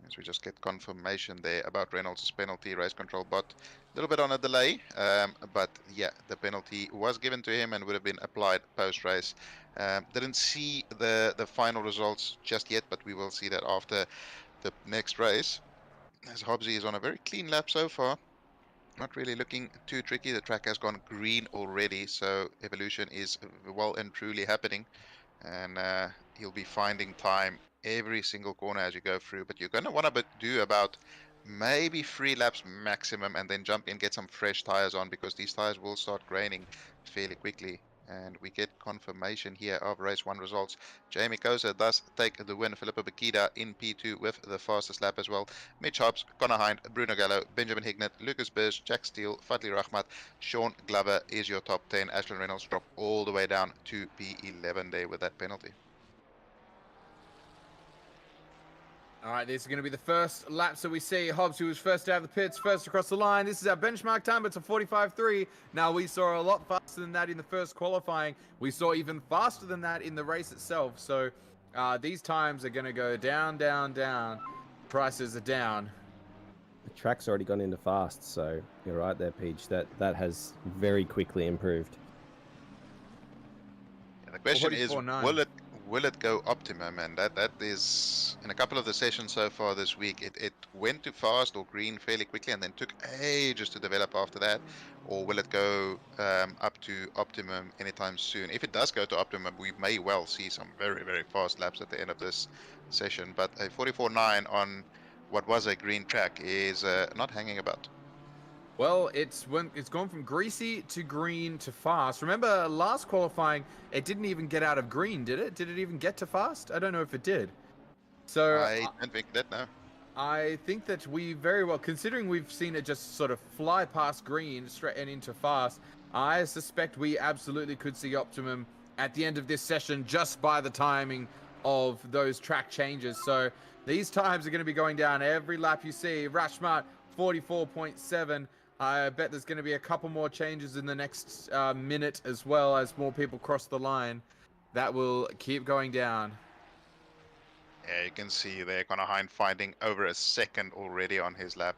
As we just get confirmation there about Reynolds' penalty. Race control bot a little bit on a delay, but yeah, the penalty was given to him and would have been applied post-race. Didn't see the final results just yet, but we will see that after the next race. as Hobbsy is on a very clean lap so far. Not really looking too tricky. The track has gone green already, so evolution is well and truly happening. And you'll be finding time every single corner as you go through. But you're going to want to do about maybe 3 laps maximum and then jump in, get some fresh tires on, because these tires will start graining fairly quickly. And we get confirmation here of race 1 results. Jamie Kosa does take the win. Filippo Bakida in P2 with the fastest lap as well. Mitch Hobbs, Connor Hind, Bruno Gallo, Benjamin Hignett, Lucas Birch, Jack Steele, Fadli Rahmat, Sean Glover is your top 10. Ashlyn Reynolds dropped all the way down to P11 there with that penalty. All right, this is going to be the first laps that we see. Hobbs, who was first out of the pits, first across the line. This is our benchmark time. It's a 45.3. Now, we saw a lot faster than that in the first qualifying. We saw even faster than that in the race itself. So these times are going to go down, down, down. Prices are down. The track's already gone into fast, so you're right there, Peach. That has very quickly improved. Yeah, the question is, 44.9. will it go optimum? And that is, in a couple of the sessions so far this week, it went to fast or green fairly quickly and then took ages to develop after that. Or will it go up to optimum anytime soon? If it does go to optimum, we may well see some very, very fast laps at the end of this session. But a 44.9 on what was a green track is not hanging about. Well, it's gone from greasy to green to fast. Remember, last qualifying, it didn't even get out of green, did it? Did it even get to fast? I don't know if it did. So I don't think that, no. I think that we very well, considering we've seen it just sort of fly past green straight and into fast, I suspect we absolutely could see optimum at the end of this session just by the timing of those track changes. So these times are going to be going down every lap you see. Rashmart 44.7. I bet there's going to be a couple more changes in the next minute as well as more people cross the line. That will keep going down. Yeah, you can see there Connor Hind finding over a second already on his lap.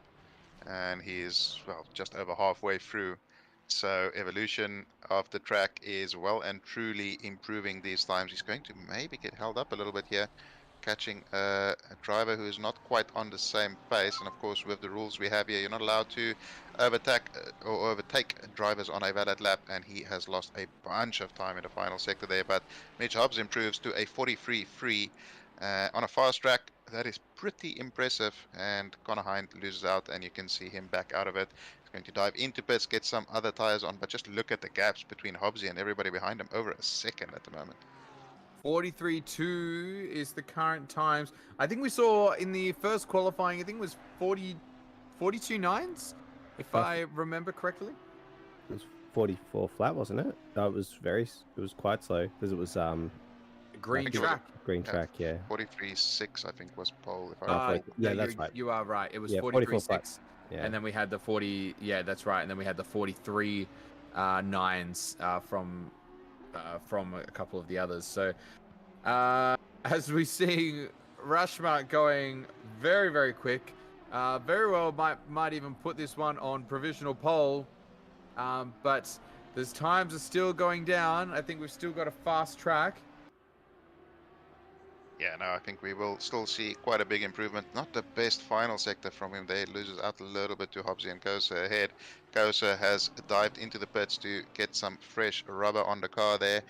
And he's, well, just over halfway through. So evolution of the track is well and truly improving these times. He's going to maybe get held up a little bit here, catching a driver who is not quite on the same pace. And of course, with the rules we have here, you're not allowed to overtake drivers on a valid lap, and he has lost a bunch of time in the final sector there. But Mitch Hobbs improves to a 43.3 on a fast track. That is pretty impressive, and Connor Hind loses out, and you can see him back out of it. He's going to dive into pits, get some other tires on, but just look at the gaps between Hobbsy and everybody behind him, over a second at the moment. 43.2 is the current times. I think we saw in the first qualifying, I think it was 42.9s, if I remember correctly. It was 44 flat, wasn't it? No, it was quite slow because it was Green think it was track. green track, yeah. 43.6, I think, was pole. If I remember. Yeah, no, that's right. You are right. It was Yeah, 44 43.6. flat. Yeah. And then we had the 40, yeah, that's right. And then we had the 43 nines from a couple of the others. So as we see Rashmart going very, very quick, very well might even put this one on provisional pole. But those times are still going down. I think we've still got a fast track. Yeah, no, I think we will still see quite a big improvement. Not the best final sector from him there. Loses out a little bit to Hobbsy and Kosa ahead. Kosa has dived into the pits to get some fresh rubber on the car there.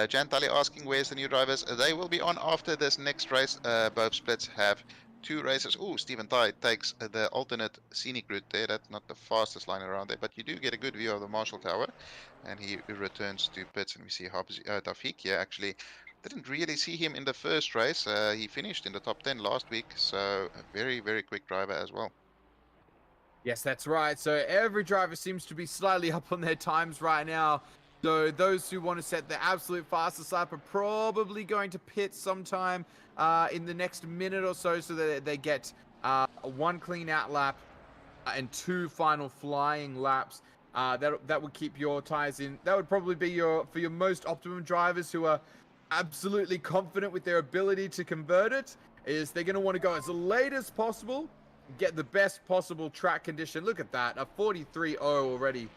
Jan Tully asking where's the new drivers. They will be on after this next race. Both splits have 2 races. Oh, Stephen Tai takes the alternate scenic route there. That's not the fastest line around there, but you do get a good view of the Marshall Tower. And he returns to pits, and we see Hobbsy, Taufik here actually. Didn't really see him in the first race. He finished in the top 10 last week, so a very, very quick driver as well. Yes, that's right. So every driver seems to be slightly up on their times right now. So those who want to set the absolute fastest lap are probably going to pit sometime in the next minute or so that they get one clean out lap and 2 final flying laps. That would keep your tires in. That would probably be for your most optimum drivers who are absolutely confident with their ability to convert it, is they're going to want to go as late as possible, get the best possible track condition. Look at that, a 43.0 already.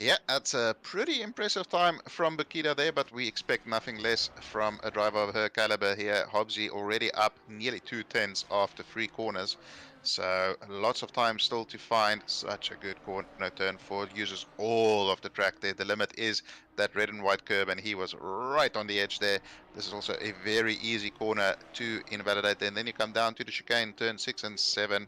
Yeah, that's a pretty impressive time from Bakita there, but we expect nothing less from a driver of her caliber here. Hobbsy already up nearly 2 tenths after 3 corners. So lots of time still to find such a good corner turn for uses all of the track there. The limit is that red and white curb, and he was right on the edge there. This is also a very easy corner to invalidate. And then you come down to the chicane, turn 6 and 7.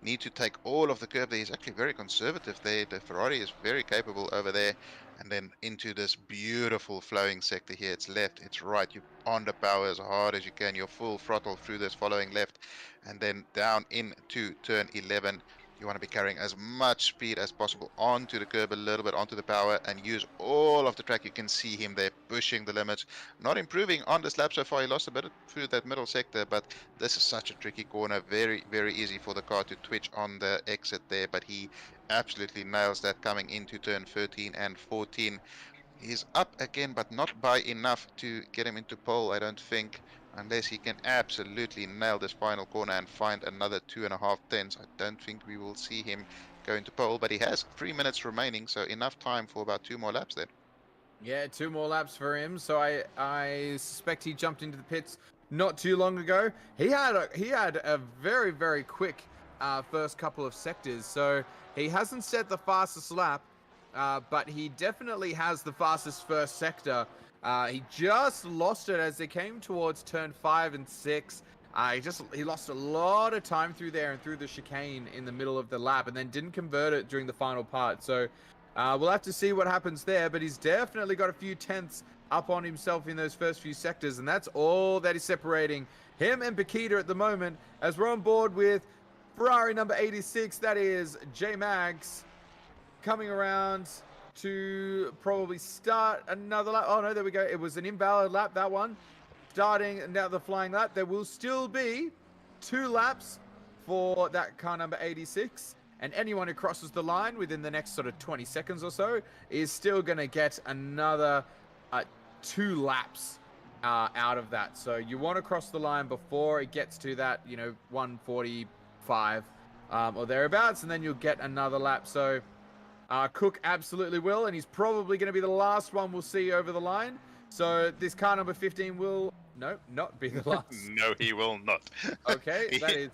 Need to take all of the curb there. He's actually very conservative there. The Ferrari is very capable over there. And then into this beautiful flowing sector here. It's left, it's right. You on the power as hard as you can. You're full throttle through this following left. And then down into turn 11. You want to be carrying as much speed as possible onto the curb, a little bit onto the power, and use all of the track. You can see him there pushing the limits. Not improving on this lap so far. He lost a bit through that middle sector, but this is such a tricky corner. Very, very easy for the car to twitch on the exit there, but he absolutely nails that coming into turn 13 and 14. He's up again, but not by enough to get him into pole, I don't think. Unless he can absolutely nail this final corner and find another 2.5 tenths. I don't think we will see him go into pole, but he has 3 minutes remaining, so enough time for about 2 more laps there. Yeah, 2 more laps for him. So I suspect he jumped into the pits not too long ago. He had a very, very quick first couple of sectors. So he hasn't set the fastest lap, but he definitely has the fastest first sector. He just lost it as they came towards turn 5 and 6. He lost a lot of time through there and through the chicane in the middle of the lap, and then didn't convert it during the final part. So we'll have to see what happens there, but he's definitely got a few tenths up on himself in those first few sectors, and that's all that is separating him and Bakita at the moment, as we're on board with Ferrari number 86. That is J-Mags coming around to probably start another lap. Oh no, there we go. It was an invalid lap, that one. Starting now the flying lap. There will still be 2 laps for that car number 86. And anyone who crosses the line within the next sort of 20 seconds or so is still going to get another 2 laps out of that. So you want to cross the line before it gets to that, 145 or thereabouts, and then you'll get another lap. So Cook absolutely will, and he's probably going to be the last one we'll see over the line. So this car number 15 will not be the last. No, he will not. Okay, that is...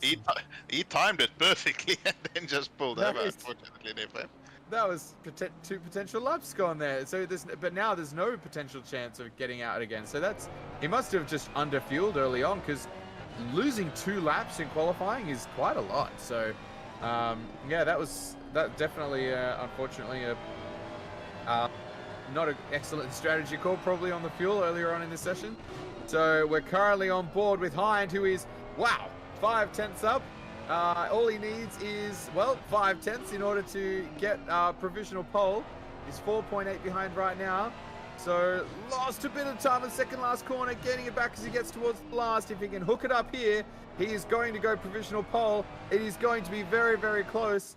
he timed it perfectly and then just pulled That over, is- unfortunately, there. That was 2 potential laps gone there. So but now there's no potential chance of getting out again. So he must have just underfueled early on, because losing 2 laps in qualifying is quite a lot. So yeah, that definitely unfortunately not an excellent strategy call probably on the fuel earlier on in this session. So we're currently on board with Hind, who is 5 tenths up. All he needs is 5 tenths in order to get provisional pole. He's 4.8 behind right now. So lost a bit of time in the second last corner, getting it back as he gets towards the last. If he can hook it up here, he is going to go provisional pole. It is going to be very, very close.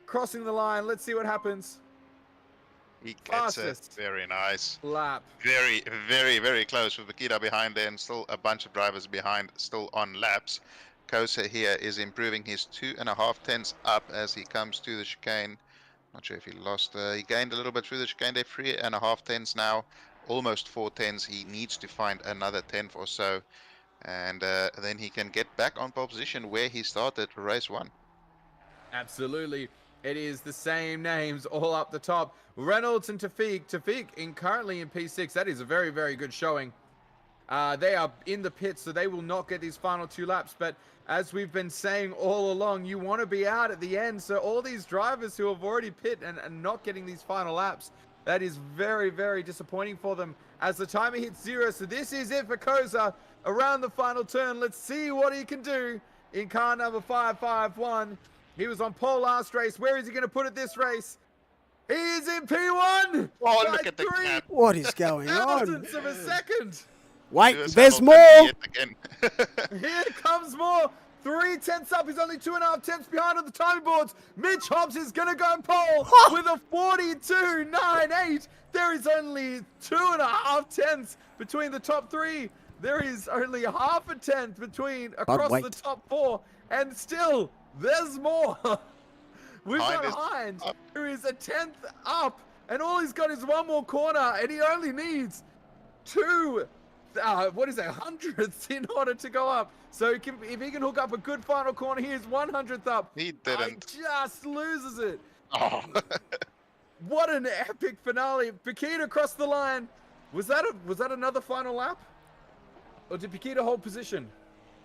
Crossing the line. Let's see what happens. He gets it. Fastest Very nice. lap. Very, very, very close with Bakita behind there, and still a bunch of drivers behind, still on laps. Kosa here is improving his 2.5 tenths up as he comes to the chicane. Not sure if he lost. He gained a little bit through the chicane there. 3.5 tenths now. Almost 4 tenths. He needs to find another tenth or so. And then he can get back on pole position where he started race 1. Absolutely. It is the same names all up the top. Reynolds and Tafiq. Tafiq currently in P6. That is a very, very good showing. They are in the pits, so they will not get these final 2 laps. But as we've been saying all along, you want to be out at the end. So all these drivers who have already pit and not getting these final laps, that is very, very disappointing for them as the timer hits 0. So this is it for Koza around the final turn. Let's see what he can do in car number 551. He was on pole last race. Where is he going to put it this race? He is in P1! Oh, look at the gap. What is going on? Thousandths of a second. Wait, Lewis there's Hamilton more. yet again. Here comes more. 3 tenths up. He's only 2.5 tenths behind on the timing boards. Mitch Hobbs is going to go and pole with a 42.98. There is only 2.5 tenths between the top 3. There is only half a tenth across wait. the top 4. And still, there's more. We've Hind got is Hind, up. who is a 10th up, and all he's got is one more corner, and he only needs two, hundredths in order to go up. So if he can hook up a good final corner, he is 100th up. He He didn't. just loses it. Oh. What an epic finale. Paquita crossed the line. Was that another final lap? Or did Paquita hold position?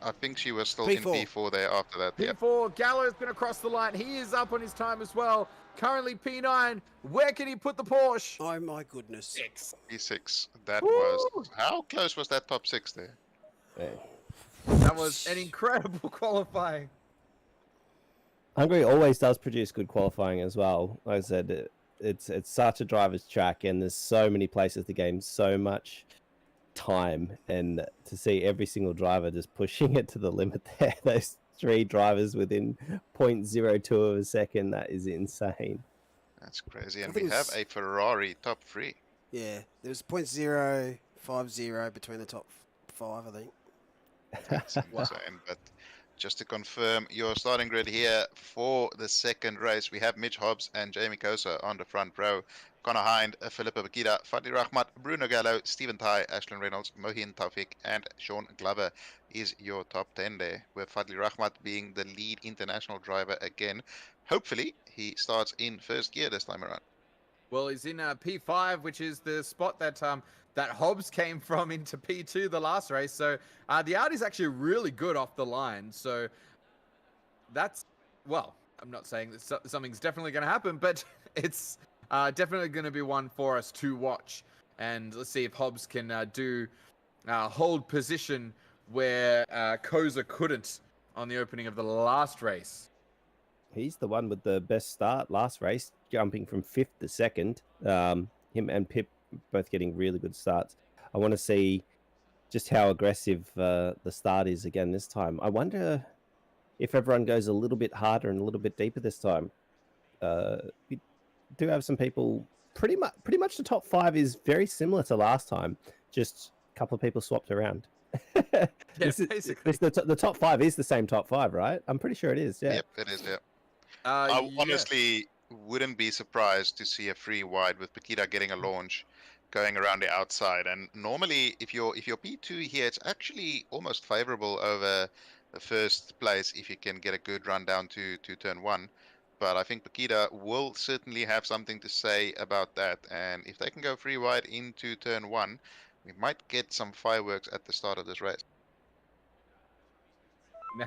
I think she was still P4. in P4 there after that. Yeah. P4, Gallo's going to cross the line. He is up on his time as well. Currently P9. Where can he put the Porsche? Oh my goodness. 6. P6. That Woo! was... How close was that top 6 there? Yeah. That was an incredible qualifying. Hungary always does produce good qualifying as well. Like I said, it's such a driver's track, and there's so many places to gain so much time, and to see every single driver just pushing it to the limit there. Those 3 drivers within 0.02 of a second, that is insane. That's crazy. And think we have it's- a Ferrari top 3. Yeah, there was 0.050 between the top 5, I think. That's insane. But just to confirm, your starting grid here for the second race, we have Mitch Hobbs and Jamie Kosa on the front row. Connor Hind, Philippa Bakita, Fadli Rahmat, Bruno Gallo, Stephen Tai, Ashlyn Reynolds, Mohin Taufik, and Sean Glover is your top 10 there, with Fadli Rahmat being the lead international driver again. Hopefully, he starts in first gear this time around. Well, he's in P5, which is the spot that that Hobbs came from into P2 the last race. So the Audi's actually really good off the line. So that's, well, I'm not saying that something's definitely going to happen, but it's definitely going to be one for us to watch. And let's see if Hobbs can hold position where Koza couldn't on the opening of the last race. He's the one with the best start last race, jumping from 5th to 2nd. Him and Pip both getting really good starts. I want to see just how aggressive the start is again this time. I wonder if everyone goes a little bit harder and a little bit deeper this time. We do have some people. Pretty much the top 5 is very similar to last time. Just a couple of people swapped around. Basically. The top 5 is the same top 5, right? I'm pretty sure it is. Yeah. Yep, it is, yeah. I Yeah. honestly wouldn't be surprised to see a free wide with Paquita getting a launch going around the outside. And normally, if you're P2 here, it's actually almost favorable over the first place if you can get a good run down to turn 1. But I think Paquita will certainly have something to say about that. And if they can go free wide into turn 1, we might get some fireworks at the start of this race.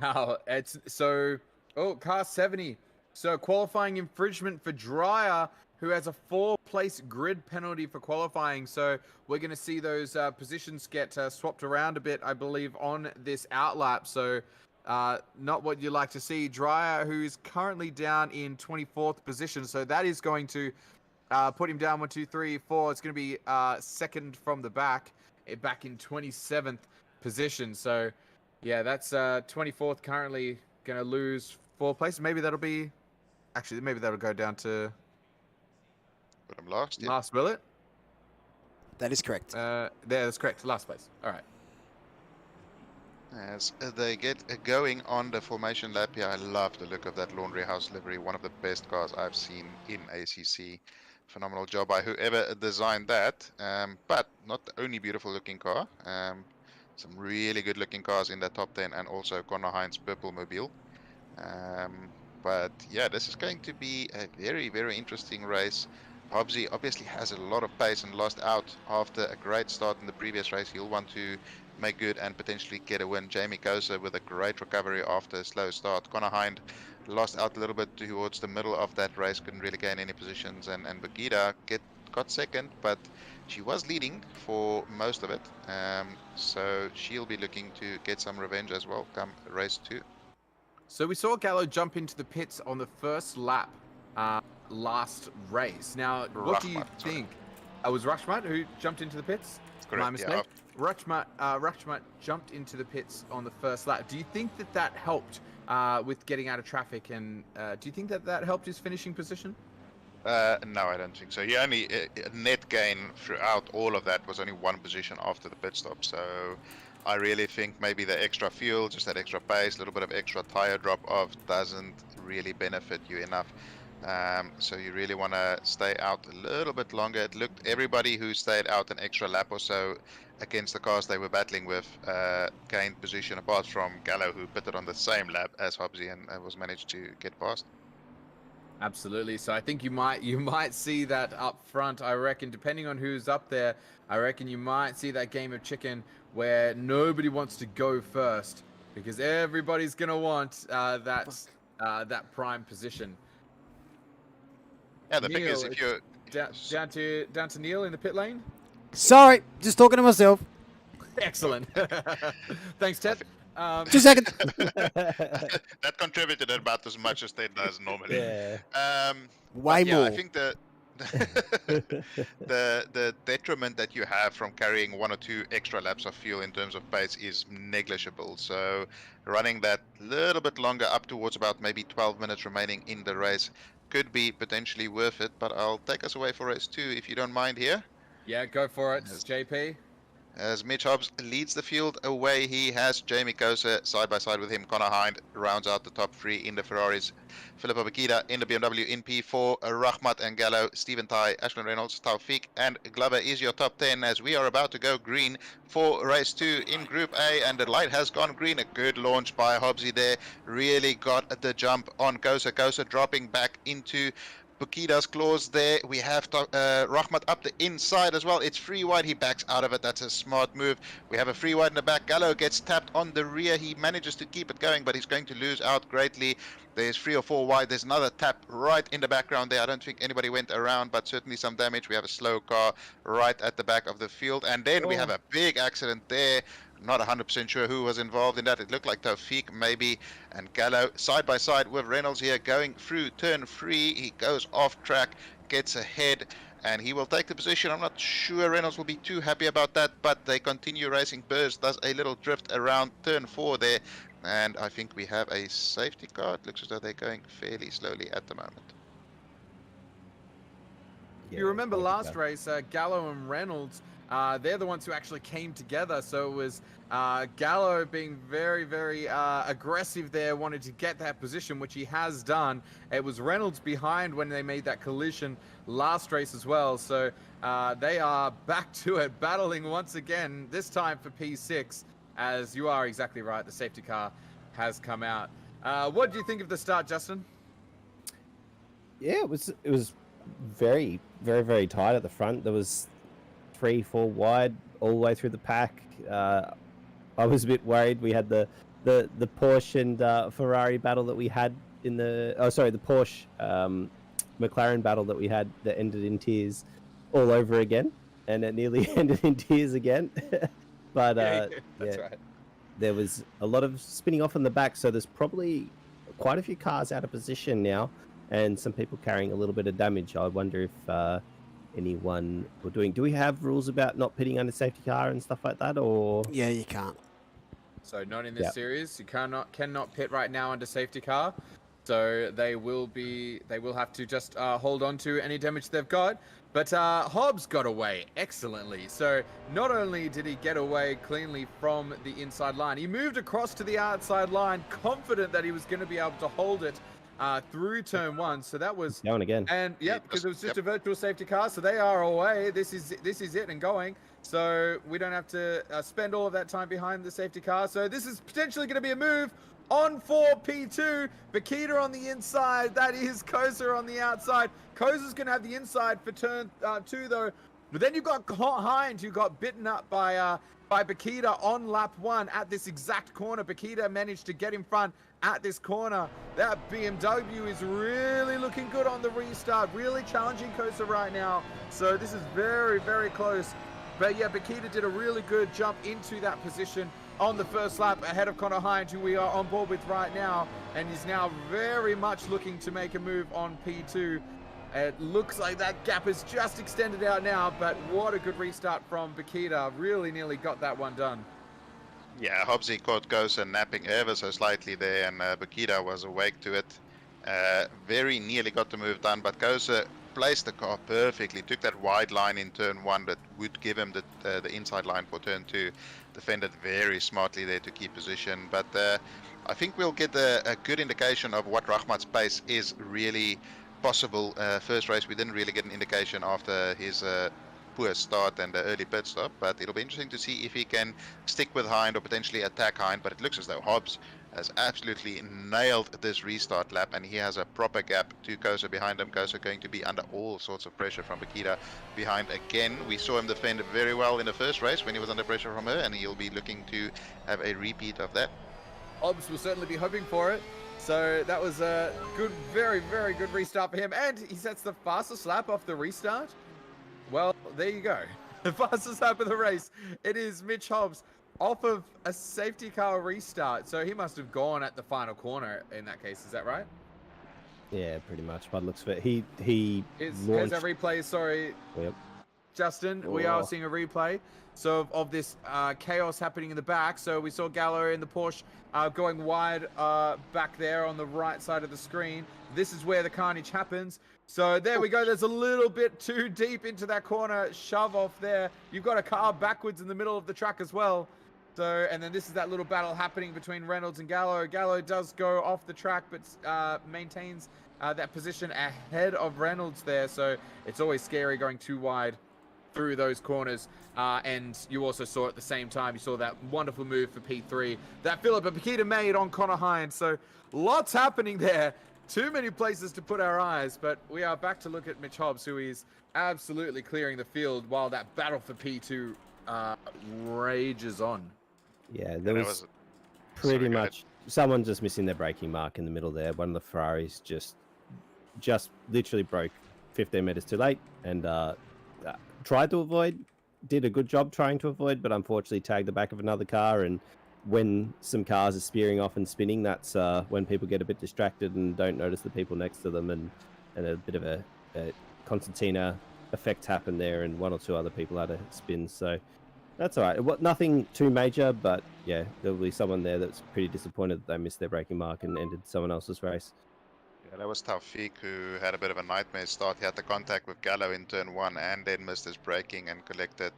Now it's so. Oh, car 70. So qualifying infringement for Dreyer, who has a 4-place grid penalty for qualifying. So we're going to see those positions get swapped around a bit, I believe, on this outlap. So not what you like to see. Dreyer, who is currently down in 24th position. So that is going to put him down 1, 2, 3, 4. It's going to be second from the back in 27th position. So yeah, that's 24th currently going to lose 4 places. Maybe that'll be... Actually, maybe that'll go down to But I'm last. Yeah. last, will it? That is correct. There, that's correct. Last place. All right. As they get going on the formation lap here, I love the look of that laundry house livery. One of the best cars I've seen in ACC. Phenomenal job by whoever designed that. But not the only beautiful looking car. Some really good looking cars in the top 10, and also Connor Hind's purple mobile. But yeah, this is going to be a very, very interesting race. Hobbsy obviously has a lot of pace and lost out after a great start in the previous race. He'll want to make good and potentially get a win. Jamie Kosa with a great recovery after a slow start. Connor Hind lost out a little bit towards the middle of that race, couldn't really gain any positions. And Bagheera got second, but she was leading for most of it. So she'll be looking to get some revenge as well come race 2. So we saw Gallo jump into the pits on the first lap last race. Now, what do you Rachmat, sorry. think? It was Rachmat who jumped into the pits? Correct, My mistake. Rachmat jumped into the pits on the first lap. Do you think that helped with getting out of traffic? And do you think that helped his finishing position? No, I don't think so. He only net gain throughout all of that was only 1 position after the pit stop. So I really think maybe the extra fuel, just that extra pace, a little bit of extra tire drop off doesn't really benefit you enough. So you really want to stay out a little bit longer. It looked everybody who stayed out an extra lap or so against the cars they were battling with gained position, apart from Gallo, who pitted on the same lap as Hobbsy and was managed to get past. Absolutely. So I think you might see that up front. I reckon, depending on who's up there, I reckon you might see that game of chicken where nobody wants to go first because everybody's gonna want that prime position. Yeah, the thing is, Neil, if you're down to Neil in the pit lane. Sorry, just talking to myself. Excellent. Thanks, Ted. 2 seconds. that contributed about as much as Ted does normally. Yeah. Way yeah, more. I think the detriment that you have from carrying 1 or 2 extra laps of fuel in terms of pace is negligible. So running that little bit longer, up towards about maybe 12 minutes remaining in the race, could be potentially worth it. But I'll take us away for race 2 if you don't mind here. Yeah, go for it, Yes. JP. As Mitch Hobbs leads the field away, he has Jamie Kosa side by side with him. Connor Hind rounds out the top 3 in the Ferraris. Filippo Bakita in the BMW in P4. Rahmat and Gallo, Stephen Tai, Ashland Reynolds, Taufik and Glover is your top 10 as we are about to go green for race 2 in Group A, and the light has gone green. A good launch by Hobbsy there. Really got the jump on Kosa. Kosa dropping back into Bukita's claws there. We have Rahmat up the inside as well. It's free wide. He backs out of it. That's a smart move. We have a free wide in the back. Gallo gets tapped on the rear. He manages to keep it going, but he's going to lose out greatly. There's 3 or 4 wide. There's another tap right in the background there. I don't think anybody went around, but certainly some damage. We have a slow car right at the back of the field. And then we have a big accident there. Not 100% sure who was involved in that. It looked like Taufik maybe, and Gallo side by side with Reynolds here going through turn 3. He goes off track, gets ahead, and he will take the position. I'm not sure Reynolds will be too happy about that, but they continue racing. Burrs does a little drift around turn 4 there, and I think we have a safety car. It looks as though they're going fairly slowly at the moment. You remember last race, Gallo and Reynolds, they're the ones who actually came together. So it was Gallo being very, very aggressive there, wanted to get that position, which he has done. It was Reynolds behind when they made that collision last race as well. So they are back to it, battling once again, this time for P6, as you are exactly right, the safety car has come out. What do you think of the start, Justin? Yeah, it was very, very, very tight at the front. There was 3, 4 wide all the way through the pack. I was a bit worried. We had the Porsche and Ferrari battle that we had in the the Porsche McLaren battle that we had that ended in tears all over again, and it nearly ended in tears again. But that's right. There was a lot of spinning off in the back, so there's probably quite a few cars out of position now, and some people carrying a little bit of damage. I wonder if anyone were doing. Do we have rules about not pitting under safety car and stuff like that, or? Yeah, you can't. So not in this series. You cannot pit right now under safety car. So they will have to just hold on to any damage they've got. But Hobbs got away excellently. So not only did he get away cleanly from the inside line, he moved across to the outside line, confident that he was going to be able to hold it through turn 1. So that was down again. And because it was just a virtual safety car, so they are away. This is it and going. So we don't have to spend all of that time behind the safety car. So this is potentially going to be a move on for P2. Bakita on the inside. That is Kosa on the outside. Kosa's going to have the inside for turn 2 though. But then you've got Hind, who got bitten up by Bakita on lap 1 at this exact corner. Bakita managed to get in front at this corner. That BMW is really looking good on the restart. Really challenging Kosa right now. So this is very, very close. But yeah, Bakita did a really good jump into that position on the first lap ahead of Connor Hind, who we are on board with right now, and is now very much looking to make a move on P2. It looks like that gap is just extended out now, but what a good restart from Bakita. Really nearly got that one done. Yeah, Hobbsy caught Kosa napping ever so slightly there, and Bakita was awake to it. Very nearly got the move done, but Kosa placed the car perfectly, took that wide line in turn 1 that would give him the inside line for turn 2. Defended very smartly there to keep position, but I think we'll get a good indication of what Rahmat's pace is really possible first race. We didn't really get an indication after his poor start and the early pit stop, but it'll be interesting to see if he can stick with Hind or potentially attack Hind. But it looks as though Hobbs has absolutely nailed this restart lap, and he has a proper gap to Kosa behind him. Kosa going to be under all sorts of pressure from Bakita behind again. We saw him defend very well in the first race when he was under pressure from her, and he'll be looking to have a repeat of that. Hobbs will certainly be hoping for it. So that was a good, very, very good restart for him. And he sets the fastest lap off the restart. Well, there you go. The fastest lap of the race. It is Mitch Hobbs off of a safety car restart. So he must have gone at the final corner in that case. Is that right? Yeah, pretty much. But looks for he Here's launched. a replay. Sorry, Yep. Justin. We are Oh. seeing a replay. So of this chaos happening in the back. So we saw Gallo in the Porsche going wide back there on the right side of the screen. This is where the carnage happens. So there we go. There's a little bit too deep into that corner. Shove off there. You've got a car backwards in the middle of the track as well. So, and then this is that little battle happening between Reynolds and Gallo. Gallo does go off the track, but maintains that position ahead of Reynolds there. So it's always scary going too wide through those corners. And you also saw at the same time, you saw that wonderful move for P3 that Philip and Bakita made on Connor Hines. So lots happening there. Too many places to put our eyes, but we are back to look at Mitch Hobbs, who is absolutely clearing the field while that battle for P2 rages on. Yeah, there That was was- pretty sorry, go ahead. much someone just missing their braking mark in the middle there. One of the Ferraris just literally broke 15 meters too late and tried to avoid. Did a good job trying to avoid, but unfortunately tagged the back of another car. And when some cars are spearing off and spinning, that's when people get a bit distracted and don't notice the people next to them, and a bit of a concertina effect happened there, and one or two other people had a spin. So that's all right. Nothing too major, but yeah, there'll be someone there that's pretty disappointed that they missed their braking mark and ended someone else's race. Yeah, that was Taufik, who had a bit of a nightmare start. He had the contact with Gallo in turn 1 and then missed his braking and collected.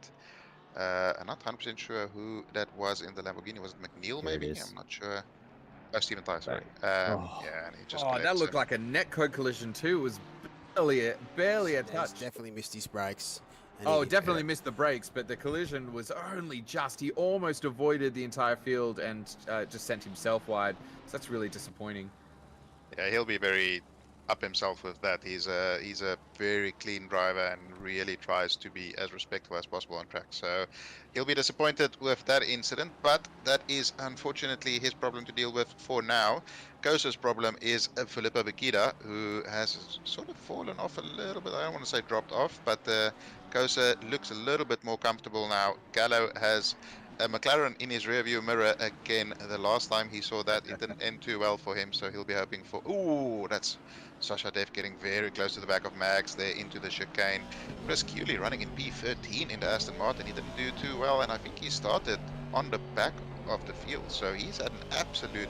I'm not 100% sure who that was in the Lamborghini. Was it McNeil, Here it maybe? is. I'm not sure. Oh, Stephen Ty, sorry. Oh. Yeah, and he just Oh, that collects looked him. like a netcode collision too. It was barely a He's touch. definitely missed his brakes. and Oh, he- definitely missed the brakes, but the collision was only just. He almost avoided the entire field and just sent himself wide. So that's really disappointing. Yeah, he'll be very up himself with that. He's a very clean driver and really tries to be as respectful as possible on track. So he'll be disappointed with that incident, but that is unfortunately his problem to deal with for now. Kosa's problem is Filippo Bakita, who has sort of fallen off a little bit. I don't want to say dropped off, but Kosa looks a little bit more comfortable now. Gallo has a McLaren in his rearview mirror again. The last time he saw that, it didn't end too well for him, so he'll be hoping for... Ooh, that's Sasha Dev getting very close to the back of Mags there into the chicane. Chris Cooley running in P13 in the Aston Martin. He didn't do too well, and I think he started on the back of the field, so he's had an absolute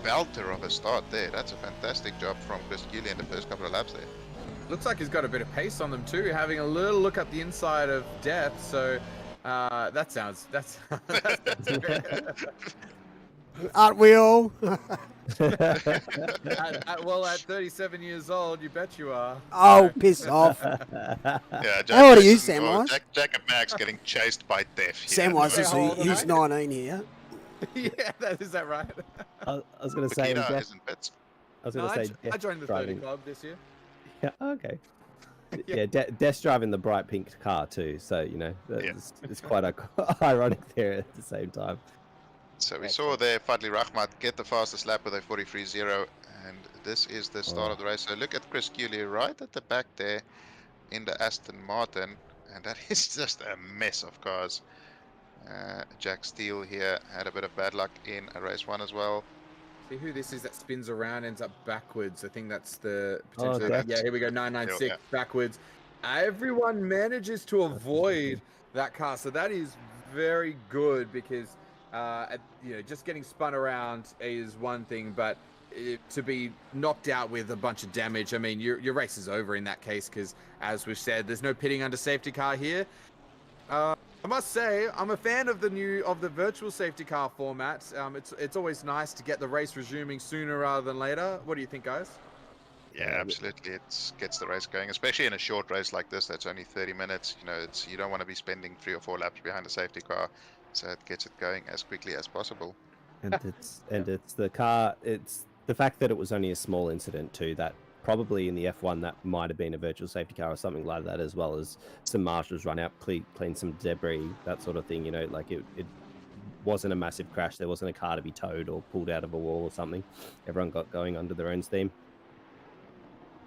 belter of a start there. That's a fantastic job from Chris Cooley in the first couple of laps there. Looks like he's got a bit of pace on them too, having a little look up the inside of Death. So that's great. Aren't we all? Well, at 37 years old, you bet you are. Oh, piss off. Yeah, Jack How old are you, Mason- or Samwise? Jack and Max getting chased by Death. Samwise How is old am he's I? 19 here. Yeah, is that right? I was going to say, Bakita Jeff, is in pits. I was No, going to I, say, I Death joined the 30 driving. club this year. Yeah, okay. Yeah, Death's driving the bright pink car too, so you know it's quite ironic there at the same time. So we saw there Fadli Rahmat get the fastest lap with a 43.0, and this is the start of the race. So look at Chris Cooley right at the back there in the Aston Martin, and that is just a mess of cars. Jack Steele here had a bit of bad luck in race 1 as well. See who this is that spins around, ends up backwards. I think that's the Oh, potentially. Death. Yeah, here we go, 996 Yeah. backwards. Everyone manages to avoid that car, so that is very good because just getting spun around is one thing, but to be knocked out with a bunch of damage, I mean, your race is over in that case because, as we've said, there's no pitting under safety car here. I must say, I'm a fan of the virtual safety car format. It's always nice to get the race resuming sooner rather than later. What do you think, guys? Yeah, absolutely. It gets the race going, especially in a short race like this. That's only 30 minutes. You know, you don't want to be spending 3 or 4 laps behind a safety car, so it gets it going as quickly as possible. And it's the car. It's the fact that it was only a small incident too. That probably in the F1 that might have been a virtual safety car or something like that, as well as some marshals run out, clean some debris, that sort of thing. You know, like it wasn't a massive crash. There wasn't a car to be towed or pulled out of a wall or something. Everyone got going under their own steam.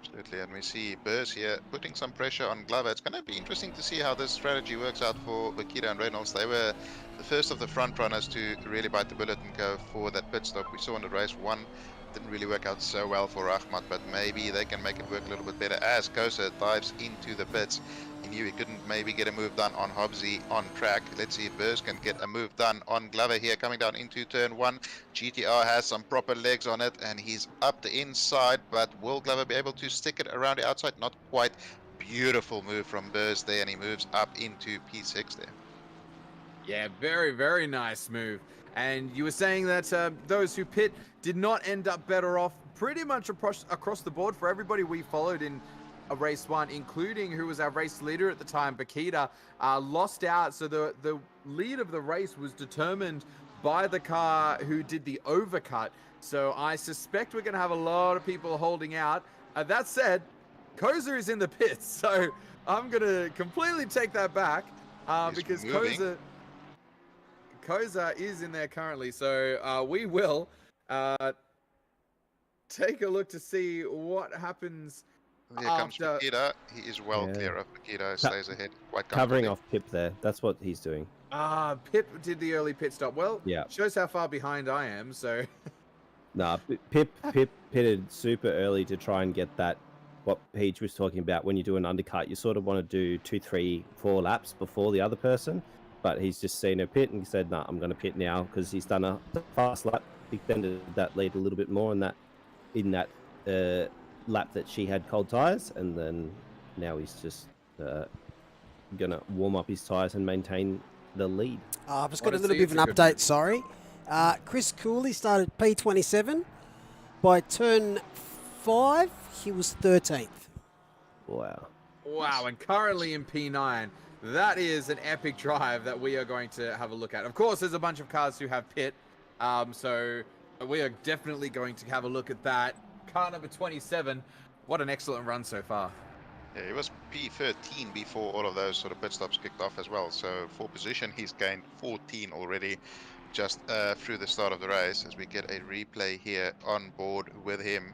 Absolutely, and we see Burrs here putting some pressure on Glover. It's going to be interesting to see how this strategy works out for Bakita and Reynolds. They were the first of the front runners to really bite the bullet and go for that pit stop. We saw in the race one, didn't really work out so well for Ahmad, but maybe they can make it work a little bit better as Kosa dives into the pits. He knew he couldn't maybe get a move done on Hobbsy on track. Let's see if Burrs can get a move done on Glover here coming down into turn 1. GTR has some proper legs on it and he's up the inside, but will Glover be able to stick it around the outside? Not quite. Beautiful move from Burrs there, and he moves up into P6 there. Yeah, very, very nice move. And you were saying that those who pit did not end up better off pretty much across the board for everybody we followed in race 1, including who was our race leader at the time, Bakita, lost out. So the lead of the race was determined by the car who did the overcut. So I suspect we're going to have a lot of people holding out. That said, Kosa is in the pits, so I'm going to completely take that back because Kosa is in there currently. So we will take a look to see what happens. Here comes Bakita. He is well clear of Bakita. Stays ahead quite Covering comfortably. off Pip there. That's what he's doing. Pip did the early pit stop. Well, Yeah. shows how far behind I am. So Nah, Pip pitted super early to try and get that. What Peach was talking about, when you do an undercut, you sort of want to do 2, 3, 4 laps before the other person. But he's just seen her pit and he said, "Nah, I'm going to pit now," because he's done a fast lap, extended that lead a little bit more, and in that lap that she had cold tires, and then now he's just gonna warm up his tires and maintain the lead. I've just got a little bit of an update, sorry. Chris Cooley started P27. By turn 5, he was 13th. Wow. wow, and currently in P9. That is an epic drive that we are going to have a look at. Of course, there's a bunch of cars who have pit, so we are definitely going to have a look at that. Car number 27, what an excellent run so far. Yeah, he was P13 before all of those sort of pit stops kicked off as well. So for position, he's gained 14 already just through the start of the race. As we get a replay here on board with him.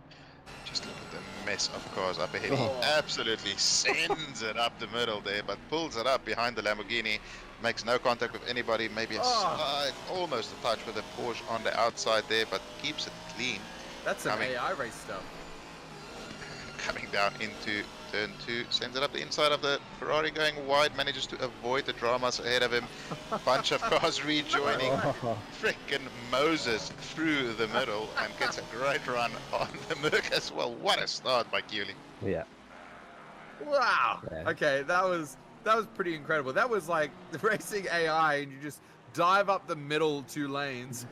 Just look at the mess of cars up ahead. He absolutely sends it up the middle there, but pulls it up behind the Lamborghini. Makes no contact with anybody. Maybe a slide, almost a touch with the Porsche on the outside there, but keeps it clean. That's some AI race stuff. Coming down into turn 2, sends it up the inside of the Ferrari going wide, manages to avoid the dramas ahead of him. Bunch of cars rejoining. Frickin' Moses through the middle and gets a great run on the Merc as well. What a start by Cooley. Yeah. Wow. Yeah. Okay, that was pretty incredible. That was like the racing AI, and you just dive up the middle 2 lanes,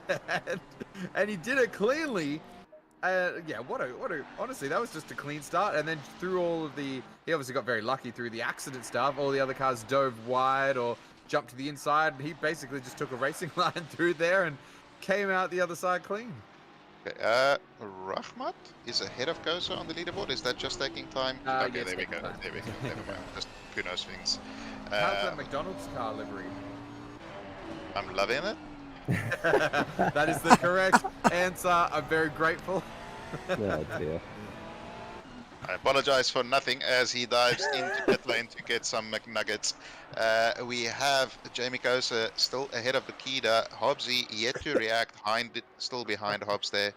and he did it cleanly. Yeah, honestly, that was just a clean start. And then through all of he obviously got very lucky through the accident stuff. All the other cars dove wide or jumped to the inside, and he basically just took a racing line through there and came out the other side clean. Okay, Rahmat is ahead of Kosa on the leaderboard. Is that just taking time? Okay, yes, there we go. taking time. There we go. Never mind. Just kudos things. How's that McDonald's car livery? I'm loving it. That is the correct answer. I'm very grateful. Oh, dear. I apologize for nothing as he dives into pit lane to get some McNuggets. We have Jamie Kosa still ahead of Bakita. Hobbsy yet to react, still behind Hobbs there.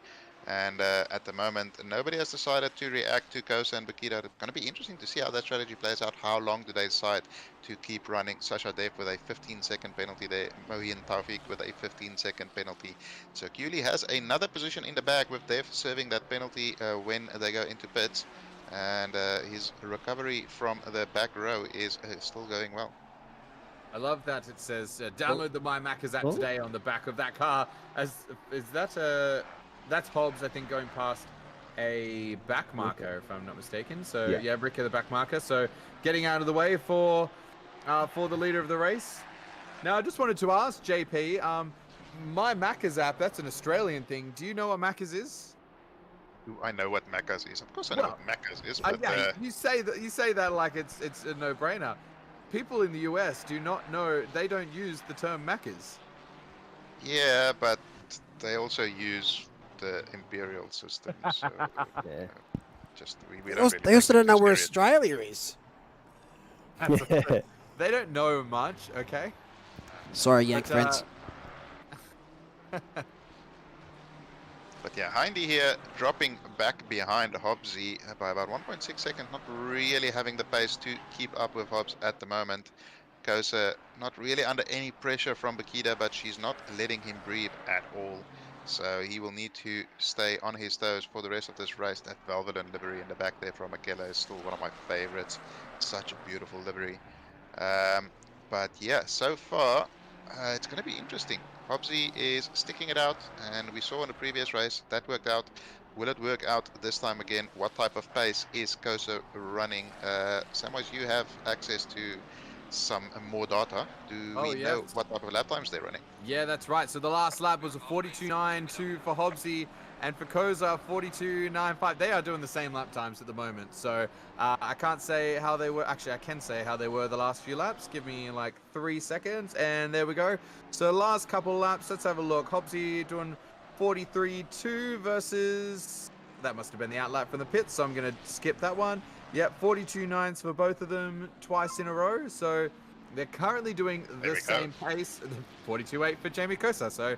And at the moment, nobody has decided to react to Kosa and Bakita. It's going to be interesting to see how that strategy plays out. How long do they decide to keep running? Sasha Dev with a 15-second penalty there. Mohin Taufik with a 15-second penalty. So Cooley has another position in the bag with Dev serving that penalty when they go into pits. And his recovery from the back row is still going well. I love that it says download the My Macca's app today on the back of that car. That's Hobbs, I think, going past a back marker, if I'm not mistaken. So Yeah. yeah, Ricker the back marker. So getting out of the way for the leader of the race. Now I just wanted to ask JP, my Macca's app, that's an Australian thing. Do you know what Macca's is? Do I know what Macca's is? Of course I know Well, what Macca's is, but yeah, you say that like it's a no-brainer. People in the US do not know. They don't use the term Macca's. yeah, but they also use the imperial system, so Yeah. just we They don't also, really they also take it don't know too where seriously. Australia is. They don't know much. Okay. Sorry, Yank But, friends. But yeah, Hindy here dropping back behind Hobbsy by about 1.6 seconds, not really having the pace to keep up with Hobbs at the moment. Kosa not really under any pressure from Bakita, but she's not letting him breathe at all. So he will need to stay on his toes for the rest of this race. That velvet and livery in the back there from Akela is still one of my favorites. Such a beautiful livery. But yeah, so far it's going to be interesting. Hobbsy is sticking it out, and we saw in the previous race that worked out. Will it work out this time again? What type of pace is Kosa running? Samwise, you have access to some more data. Do Oh, we yeah. know what type of lap times they're running? Yeah, that's right. So the last lap was a 42.92 for Hobbsy, and for Koza 42.95. They are doing the same lap times at the moment. So I can't say how they were. Actually, I can say how they were the last few laps. Give me like 3 seconds, and there we go. So last couple laps, let's have a look. Hobbsy doing 43.2 versus, that must have been the outlap from the pits, so I'm going to skip that one. Yep, 42.9s for both of them twice in a row. So they're currently doing There the we same pace. 42.8 for Jamie Kosa. So,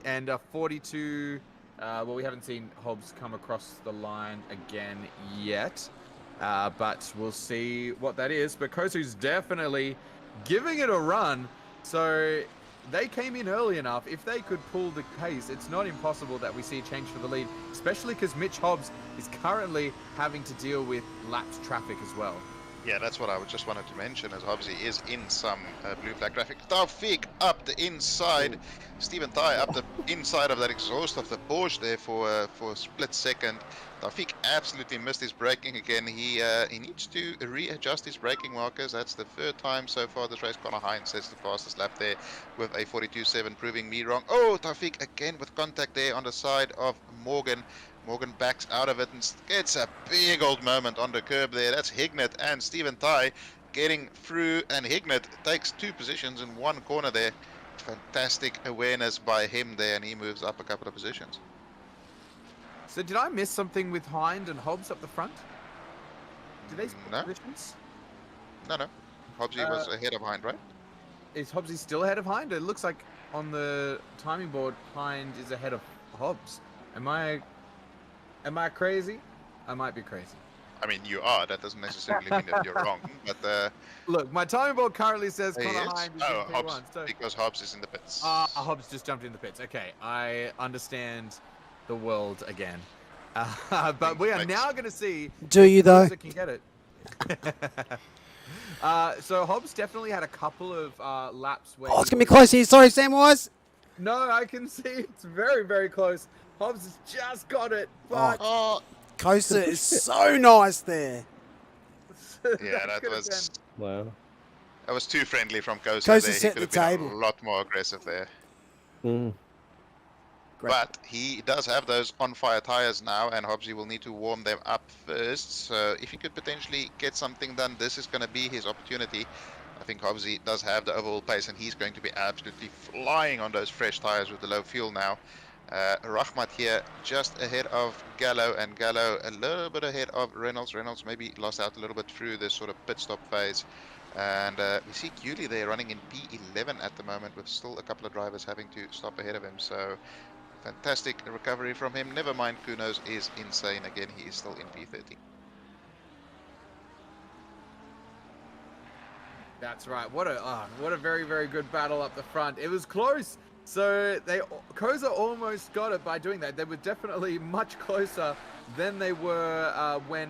and 42. Well, we haven't seen Hobbs come across the line again yet, but we'll see what that is. But Kosu's definitely giving it a run. So they came in early enough. If they could pull the pace, it's not impossible that we see a change for the lead, especially because Mitch Hobbs is currently having to deal with lapped traffic as well. Yeah, that's what I just wanted to mention, as Hobbsy is in some blue flag traffic. Taufik up the inside. Stephen Ty up the inside of that exhaust of the Porsche there for a split second. Taufik absolutely missed his braking again. He needs to readjust his braking markers. That's the third time so far this race. Connor Hines sets the fastest lap there with a 42.7, proving me wrong. Oh, Taufik again with contact there on the side of Morgan. Morgan backs out of it and gets a big old moment on the curb there. That's Hignett and Stephen Ty getting through, and Hignett takes 2 positions in one corner there. Fantastic awareness by him there, and he moves up a couple of positions. So did I miss something with Hind and Hobbs up the front? Did they split No. positions? No. Hobbsy was ahead of Hind, right? Is Hobbsy still ahead of Hind? It looks like on the timing board, Hind is ahead of Hobbs. Am I crazy? I might be crazy. I mean, you are. That doesn't necessarily mean that you're wrong. But Look, my timing board currently says he Connor is. Hind is Oh, in Hobbs, P1. So, because Hobbs is in the pits. Hobbs just jumped in the pits. Okay, I understand the world again. But we are Makes- now going to see Do you though? that can get it. So Hobbs definitely had a couple of laps where. Oh, it's he gonna be was- close here. Sorry, Samwise. No, I can see it's very, very close. Hobbs has just got it, but Oh, Kosa is so nice there. yeah, that could've was Wow. that was too friendly from Kosa Kosa there. He set could have the been table. a lot more aggressive there. Mm. Great. But he does have those on-fire tires now, and Hobbsy will need to warm them up first. So if he could potentially get something done, this is going to be his opportunity. I think Hobbsy does have the overall pace, and he's going to be absolutely flying on those fresh tires with the low fuel now. Rahmat here just ahead of Gallo, and Gallo a little bit ahead of Reynolds. Reynolds maybe lost out a little bit through this sort of pit stop phase. And we see Cooley there running in P11 at the moment, with still a couple of drivers having to stop ahead of him. So fantastic recovery from him. Never mind, Kunos is insane again. He is still in P30. That's right. What a very, very good battle up the front. It was close. So Kosa almost got it by doing that. They were definitely much closer than they were when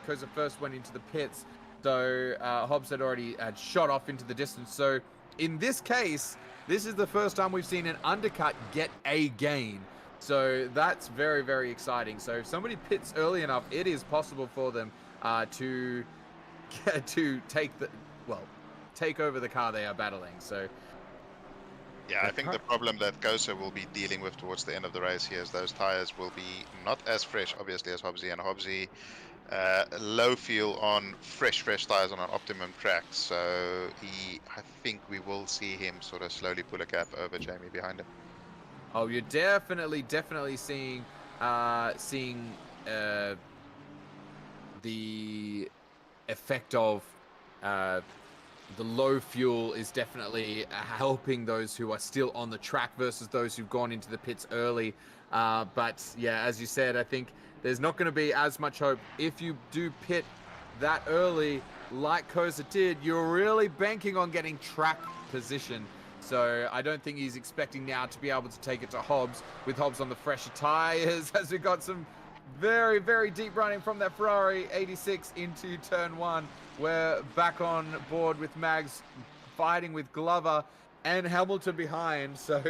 Kosa first went into the pits. So Hobbs had already shot off into the distance. So in this case, this is the first time we've seen an undercut get a gain. So that's very, very exciting. So if somebody pits early enough, it is possible for them to take over the car they are battling. So Yeah, I think the problem that Kosa will be dealing with towards the end of the race here is those tires will be not as fresh, obviously, as Hobbsy, and Hobbsy low fuel on fresh tires on an optimum track. So I think we will see him sort of slowly pull a gap over Jamie behind him. oh, you're definitely seeing the effect of the low fuel is definitely helping those who are still on the track versus those who've gone into the pits early. But yeah, as you said, I think there's not going to be as much hope if you do pit that early, like Kosa did. You're really banking on getting track position. So I don't think he's expecting now to be able to take it to Hobbs with Hobbs on the fresher tires, as we got some very, very deep running from that Ferrari 86 into turn 1. We're back on board with Mags fighting with Glover and Hamilton behind. So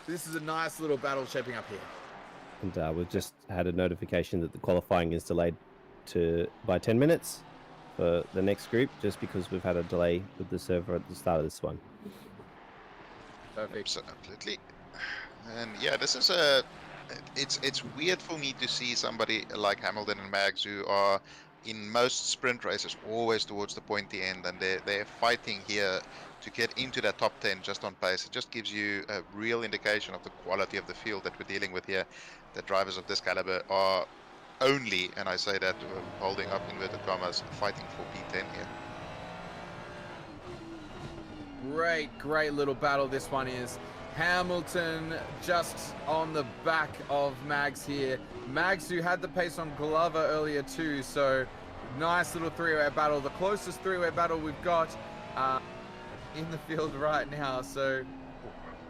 this is a nice little battle shaping up here. And we've just had a notification that the qualifying is delayed by 10 minutes for the next group, just because we've had a delay with the server at the start of this one. Perfect. Absolutely. And yeah, this is it's weird for me to see somebody like Hamilton and Mags, who are in most sprint races always towards the pointy end, and they're fighting here to get into that top 10 just on pace. It just gives you a real indication of the quality of the field that we're dealing with here. The drivers of this caliber are only, and I say that holding up inverted commas, fighting for P10 here. Great little battle this one is. Hamilton just on the back of Mags here. Mags, who had the pace on Glover earlier too, so nice little three-way battle. The closest three-way battle we've got in the field right now. So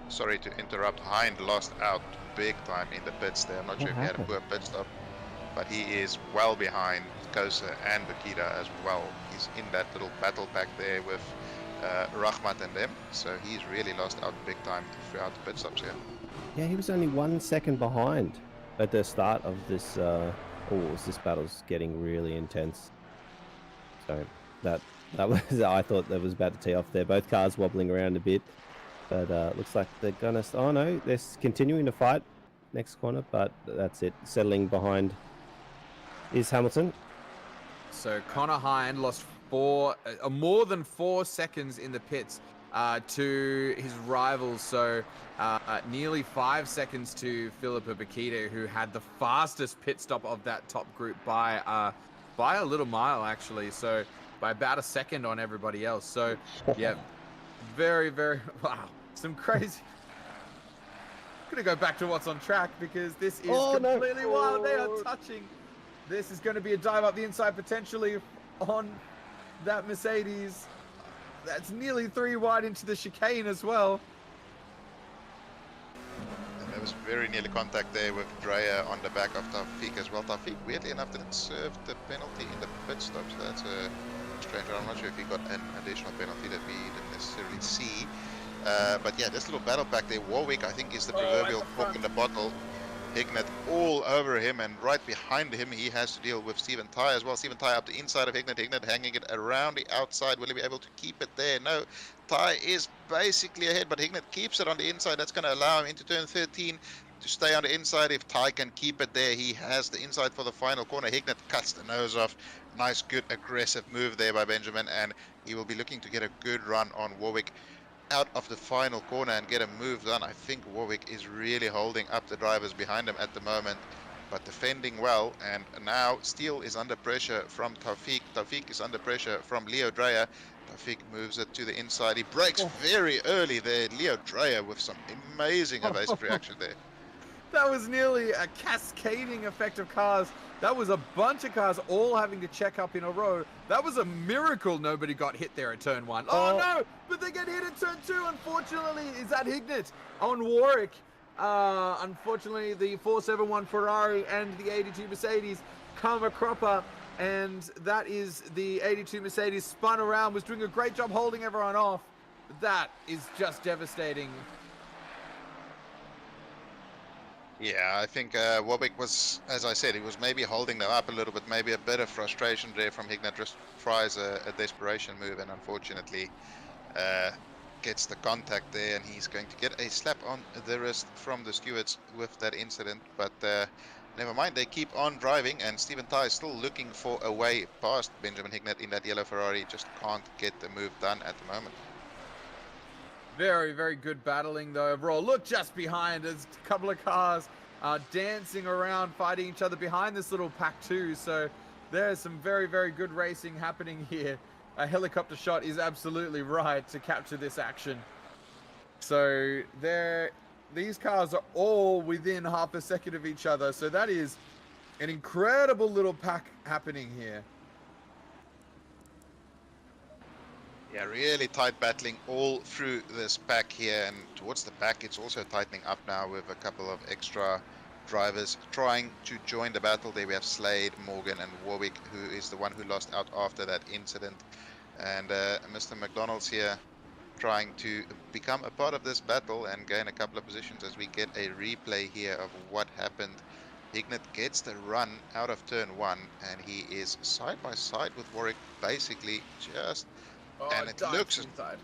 sorry to interrupt, Hind lost out big time in the pits there. I'm not sure if he had a poor pit stop, but he is well behind Kosa and Bakita as well. He's in that little battle pack there with Rahmat and them, so he's really lost out big time throughout the pit stops here. Yeah, he was only 1 second behind at the start of this. This battle's getting really intense. So that was, I thought that was about to tee off there. Both cars wobbling around a bit, but looks like they're gonna. Oh no, they're continuing to fight next corner, but that's it. Settling behind is Hamilton. So Connor Hind lost more than 4 seconds in the pits to his rivals. So nearly 5 seconds to Philippa Bakita, who had the fastest pit stop of that top group by a little mile actually. So by about a second on everybody else. So yeah, very wow, some crazy. Gonna go back to what's on track because this is completely wild. They are touching. This is going to be a dive up the inside potentially on that Mercedes. That's nearly 3 wide into the chicane as well. And there was very nearly contact there with Drea on the back of Taufik as well. Taufik, weirdly enough, didn't serve the penalty in the pit stop, so that's a strange one. I'm not sure if he got an additional penalty that we didn't necessarily see. But yeah, this little battle pack there, Warwick, I think, is the proverbial cork in the bottle. Hignett all over him, and right behind him he has to deal with Steven Ty as well. Steven Ty up the inside of Hignett. Hignett hanging it around the outside. Will he be able to keep it there? No. Ty is basically ahead, but Hignett keeps it on the inside. That's going to allow him into turn 13 to stay on the inside. If Ty can keep it there, he has the inside for the final corner. Hignett cuts the nose off. Nice, good, aggressive move there by Benjamin, and he will be looking to get a good run on Warwick out of the final corner and get a move done. I think Warwick is really holding up the drivers behind him at the moment, but defending well. And now Steele is under pressure from Taufik. Taufik is under pressure from Leo Dreyer. Taufik moves it to the inside. He breaks very early there. Leo Dreyer with some amazing evasive reaction there. That was nearly a cascading effect of cars. That was a bunch of cars all having to check up in a row. That was a miracle nobody got hit there at turn 1. Oh no, but they get hit at turn 2, unfortunately. Is that Hignett on Warwick? Unfortunately, the 471 Ferrari and the 82 Mercedes come a cropper, and that is the 82 Mercedes spun around, was doing a great job holding everyone off. That is just devastating. Yeah, I think Warwick was, as I said, he was maybe holding them up a little bit, maybe a bit of frustration there from Hignett. Just tries a desperation move, and unfortunately uh, gets the contact there, and he's going to get a slap on the wrist from the stewards with that incident. But never mind, they keep on driving, and Stephen Ty is still looking for a way past Benjamin Hignett in that yellow Ferrari. Just can't get the move done at the moment. Very, very good battling though overall. Look just behind us, a couple of cars dancing around, fighting each other behind this little pack too. So there's some very, very good racing happening here. A helicopter shot is absolutely right to capture this action. So these cars are all within half a second of each other. So that is an incredible little pack happening here. Yeah, really tight battling all through this pack here, and towards the back it's also tightening up now with a couple of extra drivers trying to join the battle. There we have Slade, Morgan and Warwick, who is the one who lost out after that incident, and Mr. McDonald's here trying to become a part of this battle and gain a couple of positions as we get a replay here of what happened. Hignett gets the run out of turn 1, and he is side by side with Warwick, basically just... and it looks inside.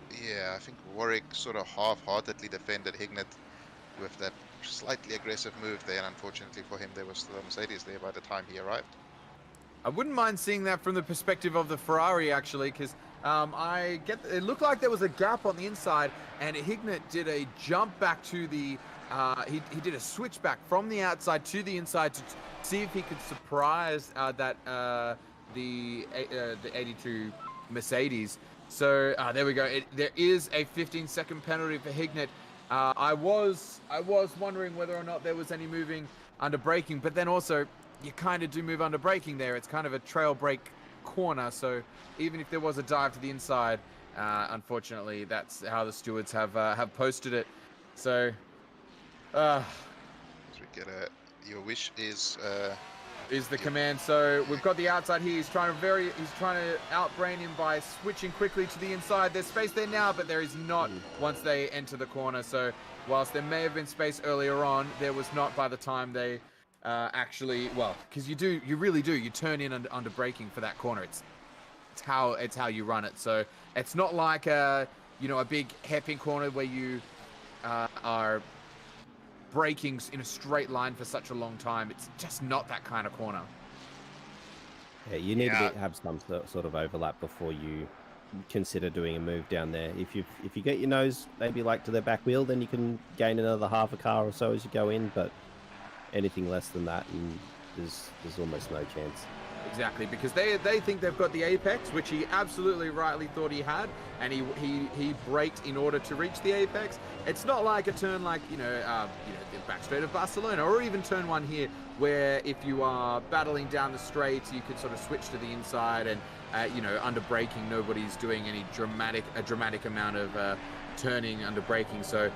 Yeah, I think Warwick sort of half-heartedly defended Hignett with that slightly aggressive move there, and unfortunately for him there was still a Mercedes there by the time he arrived. I wouldn't mind seeing that from the perspective of the Ferrari actually, because it looked like there was a gap on the inside, and Hignett did a jump back to the he did a switch back from the outside to the inside to see if he could surprise the 82 Mercedes. So there we go. There is a 15-second penalty for Hignett. I was wondering whether or not there was any moving under braking, but then also you kind of do move under braking there. It's kind of a trail brake corner, so even if there was a dive to the inside, unfortunately that's how the stewards have posted it. So As we get your wish is the command. So we've got the outside here. He's trying to outbrain him by switching quickly to the inside. There's space there now, but there is not once they enter the corner. So whilst there may have been space earlier on, there was not by the time they actually, well, because you really do. You turn in under braking for that corner. It's how you run it. So it's not like a big hairpin corner where you are braking in a straight line for such a long time. It's just not that kind of corner. Yeah, you need to have some sort of overlap before you consider doing a move down there. If you get your nose maybe like to the back wheel, then you can gain another half a car or so as you go in, but anything less than that, and there's almost no chance. Exactly, because they think they've got the apex, which he absolutely rightly thought he had, and he braked in order to reach the apex. It's not like a turn like the back straight of Barcelona, or even turn 1 here, where if you are battling down the straight, you could sort of switch to the inside, and under braking, nobody's doing any dramatic amount of turning under braking, so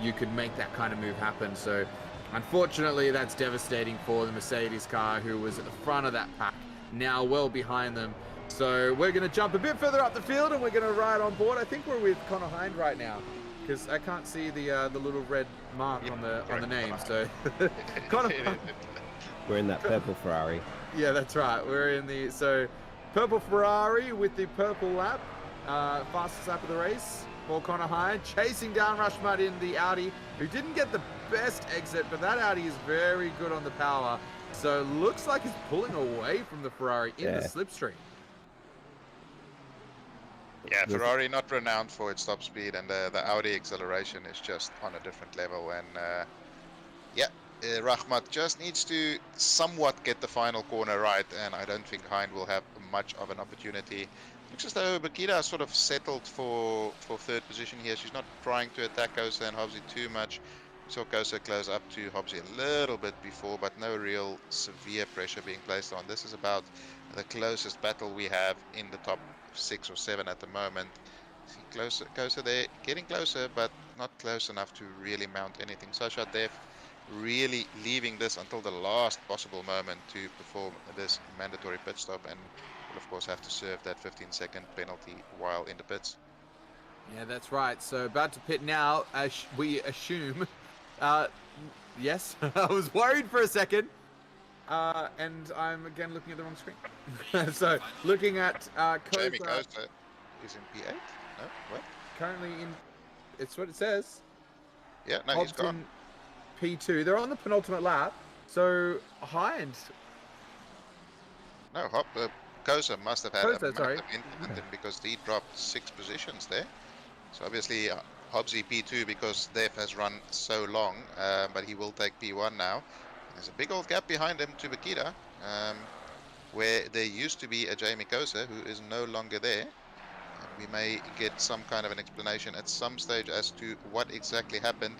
you could make that kind of move happen. So unfortunately, that's devastating for the Mercedes car, who was at the front of that pack, now well behind them. So we're going to jump a bit further up the field, and we're going to ride on board. I think we're with Connor Hind right now, because I can't see the little red mark on the name. So Connor, we're in that purple Ferrari. Yeah, that's right. We're in the purple Ferrari with the purple lap, fastest lap of the race. For Connor Hind, chasing down Rushmud in the Audi, who didn't get the best exit, but that Audi is very good on the power. So looks like he's pulling away from the Ferrari in the slipstream. Yeah, Ferrari not renowned for its top speed, and the Audi acceleration is just on a different level. And Rahmat just needs to somewhat get the final corner right, and I don't think Hind will have much of an opportunity. Looks as though Bakita sort of settled for third position here. She's not trying to attack Kosa and Hobbsy too much. Saw Kosa close up to Hobbsy a little bit before, but no real severe pressure being placed on. This is about the closest battle we have in the top 6 or 7 at the moment. See Kosa there, getting closer, but not close enough to really mount anything. Sasha Dev really leaving this until the last possible moment to perform this mandatory pit stop, and will of course have to serve that 15-second penalty while in the pits. Yeah, that's right. So about to pit now, as we assume. Yes, I was worried for a second. And I'm again looking at the wrong screen. So looking at Jamie Koza Costa is in P8. No, what? currently in. It's what it says. Yeah, no, he's Hobbs gone. in P2. They're on the penultimate lap. So Hind. No, Kosa must have had Kosa, a sorry. massive incident because he dropped 6 positions there. So obviously Hobbsy P2 because Def has run so long, but he will take P1 now. There's a big old gap behind him to Bakita, where there used to be a Jamie Kosa who is no longer there. And we may get some kind of an explanation at some stage as to what exactly happened.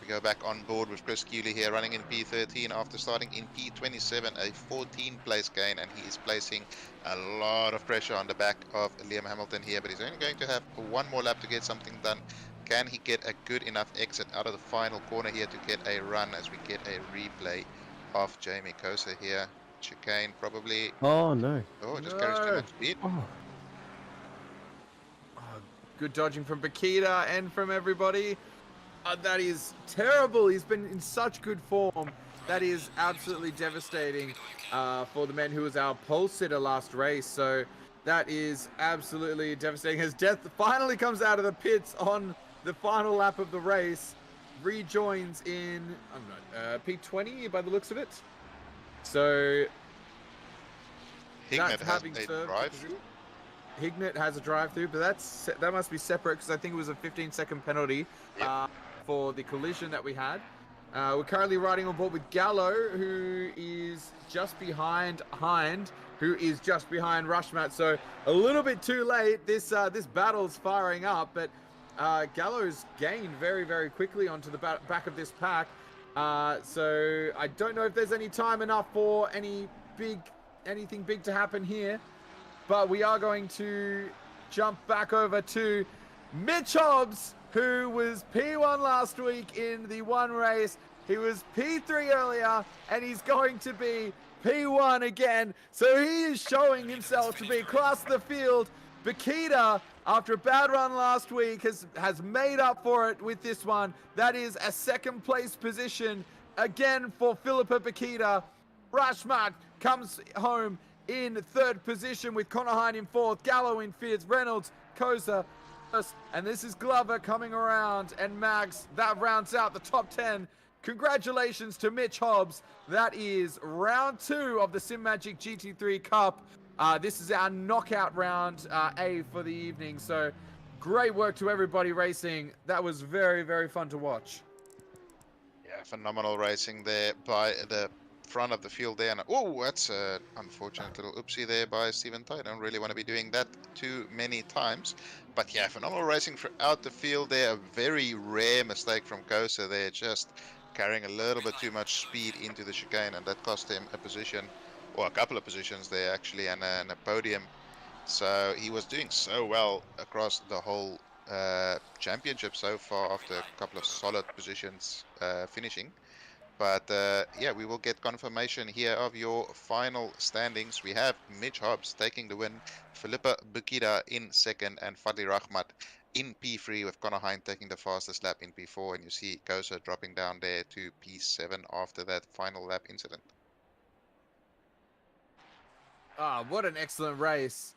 We go back on board with Chris Cooley here, running in P13 after starting in P27, a 14 place gain, and he is placing a lot of pressure on the back of Liam Hamilton here, but he's only going to have one more lap to get something done. Can he get a good enough exit out of the final corner here to get a run as we get a replay of Jamie Kosa here? Chicane probably. Oh no. Oh, it just carries too much speed. Oh. Good dodging from Bakita and from everybody. That is terrible. He's been in such good form. That is absolutely devastating for the man who was our pole sitter last race. So that is absolutely devastating. As Death finally comes out of the pits on the final lap of the race, rejoins in P20 by the looks of it. So Hignett that's has having a served. drive. Hignett has a drive-through, but that must be separate because I think it was a 15-second penalty for the collision that we had. We're currently riding on board with Gallo, who is just behind Hind, who is just behind Rushmat. So a little bit too late. This battle's firing up, but Gallo's gained very, very quickly onto the back of this pack. So I don't know if there's any time enough for anything big to happen here. But we are going to jump back over to Mitch Hobbs, who was P1 last week in the one race. He was P3 earlier, and he's going to be P1 again. So he is showing himself to be class of the field. Bakita, after a bad run last week, has made up for it with this one. That is a second place position again for Philippa Bakita. Rashmat comes home in third position with Connor Hind in fourth, Gallo in fifth, Reynolds, Koza, and this is Glover coming around, and Mags. That rounds out the top 10. Congratulations to Mitch Hobbs. That is round 2 of the Simagic GT3 Cup. This is our knockout round A for the evening. So great work to everybody racing. That was very, very fun to watch. Yeah, phenomenal racing there by the front of the field there. And oh, that's an unfortunate little oopsie there by Stephen Ty. I don't really want to be doing that too many times. But yeah, phenomenal racing throughout the field there. A very rare mistake from Kosa there, just carrying a little bit too much speed into the chicane, and that cost him a position, or a couple of positions there actually, and a podium. So he was doing so well across the whole championship so far after a couple of solid positions finishing. But yeah, we will get confirmation here of your final standings. We have Mitch Hobbs taking the win, Philippa Bakita in second, and Fadli Rahmat in P3, with Connor Hind taking the fastest lap in P4. And you see Kosa dropping down there to P7 after that final lap incident. What an excellent race.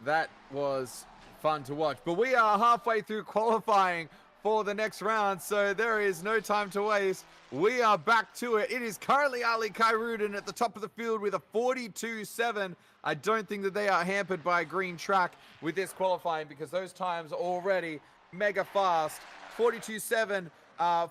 That was fun to watch. But we are halfway through qualifying for the next round, so there is no time to waste. We are back to it. It is currently Ali Kairudan at the top of the field with a 42.7. I don't think that they are hampered by a green track with this qualifying, because those times are already mega fast. 42.7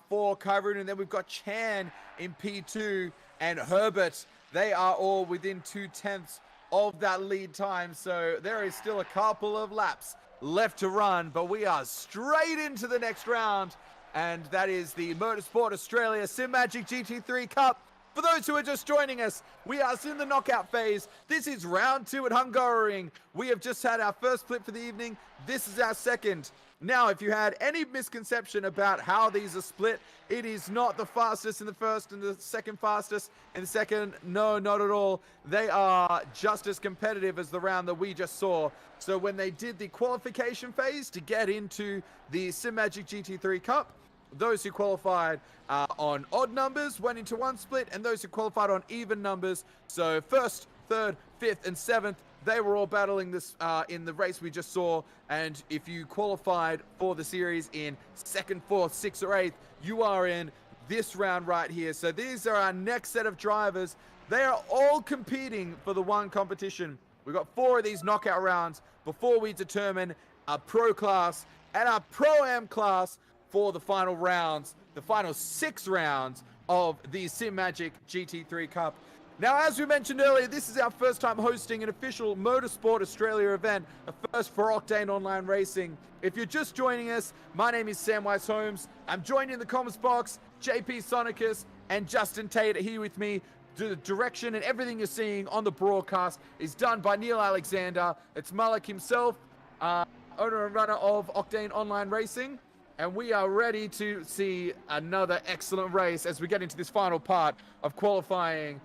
for Kairudan. Then we've got Chan in P2 and Herbert. They are all within 2/10 of that lead time, so there is still a couple of laps left to run, but we are straight into the next round, and that is the Motorsport Australia Simagic GT3 Cup. For those who are just joining us, we are in the knockout phase. This is round 2 at Hungaroring. We have just had our first flip for the evening. This is our second. Now, if you had any misconception about how these are split, it is not the fastest in the first and the second fastest in the second. No, not at all. They are just as competitive as the round that we just saw. So when they did the qualification phase to get into the Simagic GT3 Cup, those who qualified on odd numbers went into one split, and those who qualified on even numbers, so first, third, fifth, and seventh, they were all battling this in the race we just saw. And if you qualified for the series in second, fourth, sixth, or eighth, you are in this round right here. So these are our next set of drivers. They are all competing for the one competition. We've got 4 of these knockout rounds before we determine our pro class and our pro-am class for the final rounds, the final 6 rounds of the Simagic GT3 Cup. Now, as we mentioned earlier, this is our first time hosting an official Motorsport Australia event, a first for Octane Online Racing. If you're just joining us, my name is Sam Weiss-Holmes. I'm joined in the comments box, JP Sonicus and Justin Tate are here with me. The direction and everything you're seeing on the broadcast is done by Neil Alexander. It's Malik himself, owner and runner of Octane Online Racing. And we are ready to see another excellent race as we get into this final part of qualifying.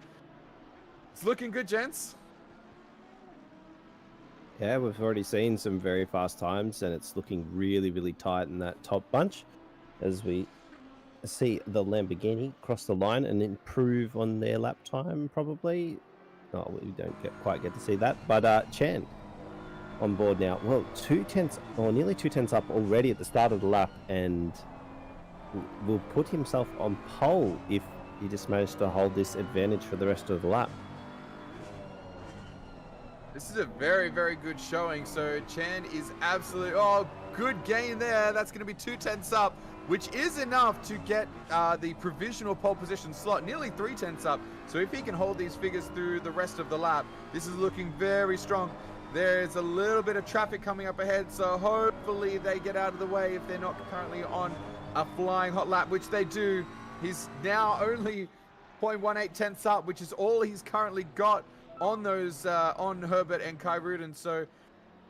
It's looking good, gents. Yeah, we've already seen some very fast times, and it's looking really, really tight in that top bunch as we see the Lamborghini cross the line and improve on their lap time, probably. Oh, we don't quite get to see that, but Chan on board now. Well, 2/10 or nearly 2/10 up already at the start of the lap, and will put himself on pole if he just managed to hold this advantage for the rest of the lap. This is a very, very good showing. So Chan is absolutely, oh, good gain there. That's going to be 2/10 up, which is enough to get the provisional pole position slot, nearly 3/10 up. So if he can hold these figures through the rest of the lap, this is looking very strong. There's a little bit of traffic coming up ahead, so hopefully they get out of the way if they're not currently on a flying hot lap, which they do. He's now only 0.18 tenths up, which is all he's currently got on those on Herbert and Kai Rudin. So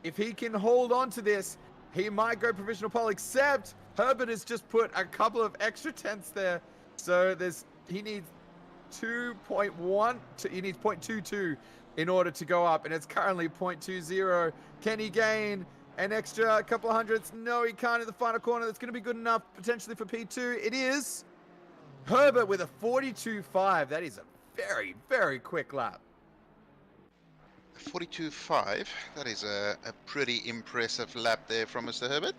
if he can hold on to this, he might go provisional pole, except Herbert has just put a couple of extra tenths there. So he needs 2.1, he needs 0.22 in order to go up, and it's currently 0.20. Can he gain an extra couple of hundredths? No, he can't in the final corner. That's going to be good enough potentially for P2. It is Herbert with a 42.5. That is a very, very quick lap. 42.5. That is a pretty impressive lap there from Mr. Herbert.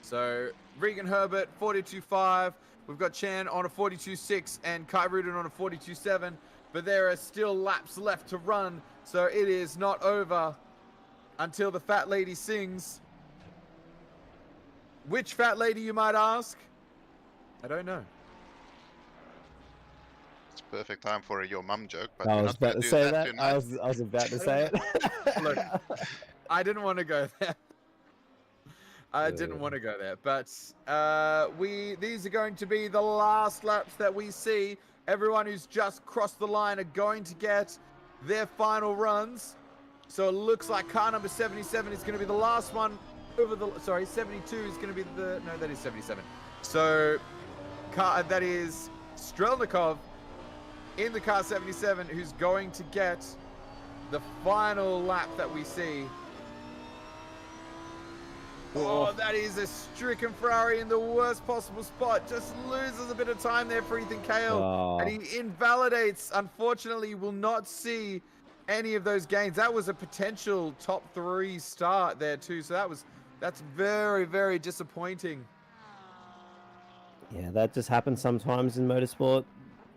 So Regan Herbert, 42.5. We've got Chan on a 42.6 and Kai Rudin on a 42.7. But there are still laps left to run. So it is not over until the fat lady sings. Which fat lady, you might ask? I don't know. It's perfect time for a your mum joke, but I we're was not going about to to do say that that. tonight. I was about to say it. Look, I didn't want to go there. I didn't want to go there, but these are going to be the last laps that we see. Everyone who's just crossed the line are going to get their final runs. So it looks like car number 77 is going to be the last one over the, sorry, 72 is going to be the, no, that is 77. So that is Strelnikov in the car 77 who's going to get the final lap that we see. Oh, that is a stricken Ferrari in the worst possible spot. Just loses a bit of time there for Ethan Cale. Oh. And he invalidates. Unfortunately, will not see any of those gains. That was a potential top 3 start there too. So that's very, very disappointing. Yeah, that just happens sometimes in motorsport.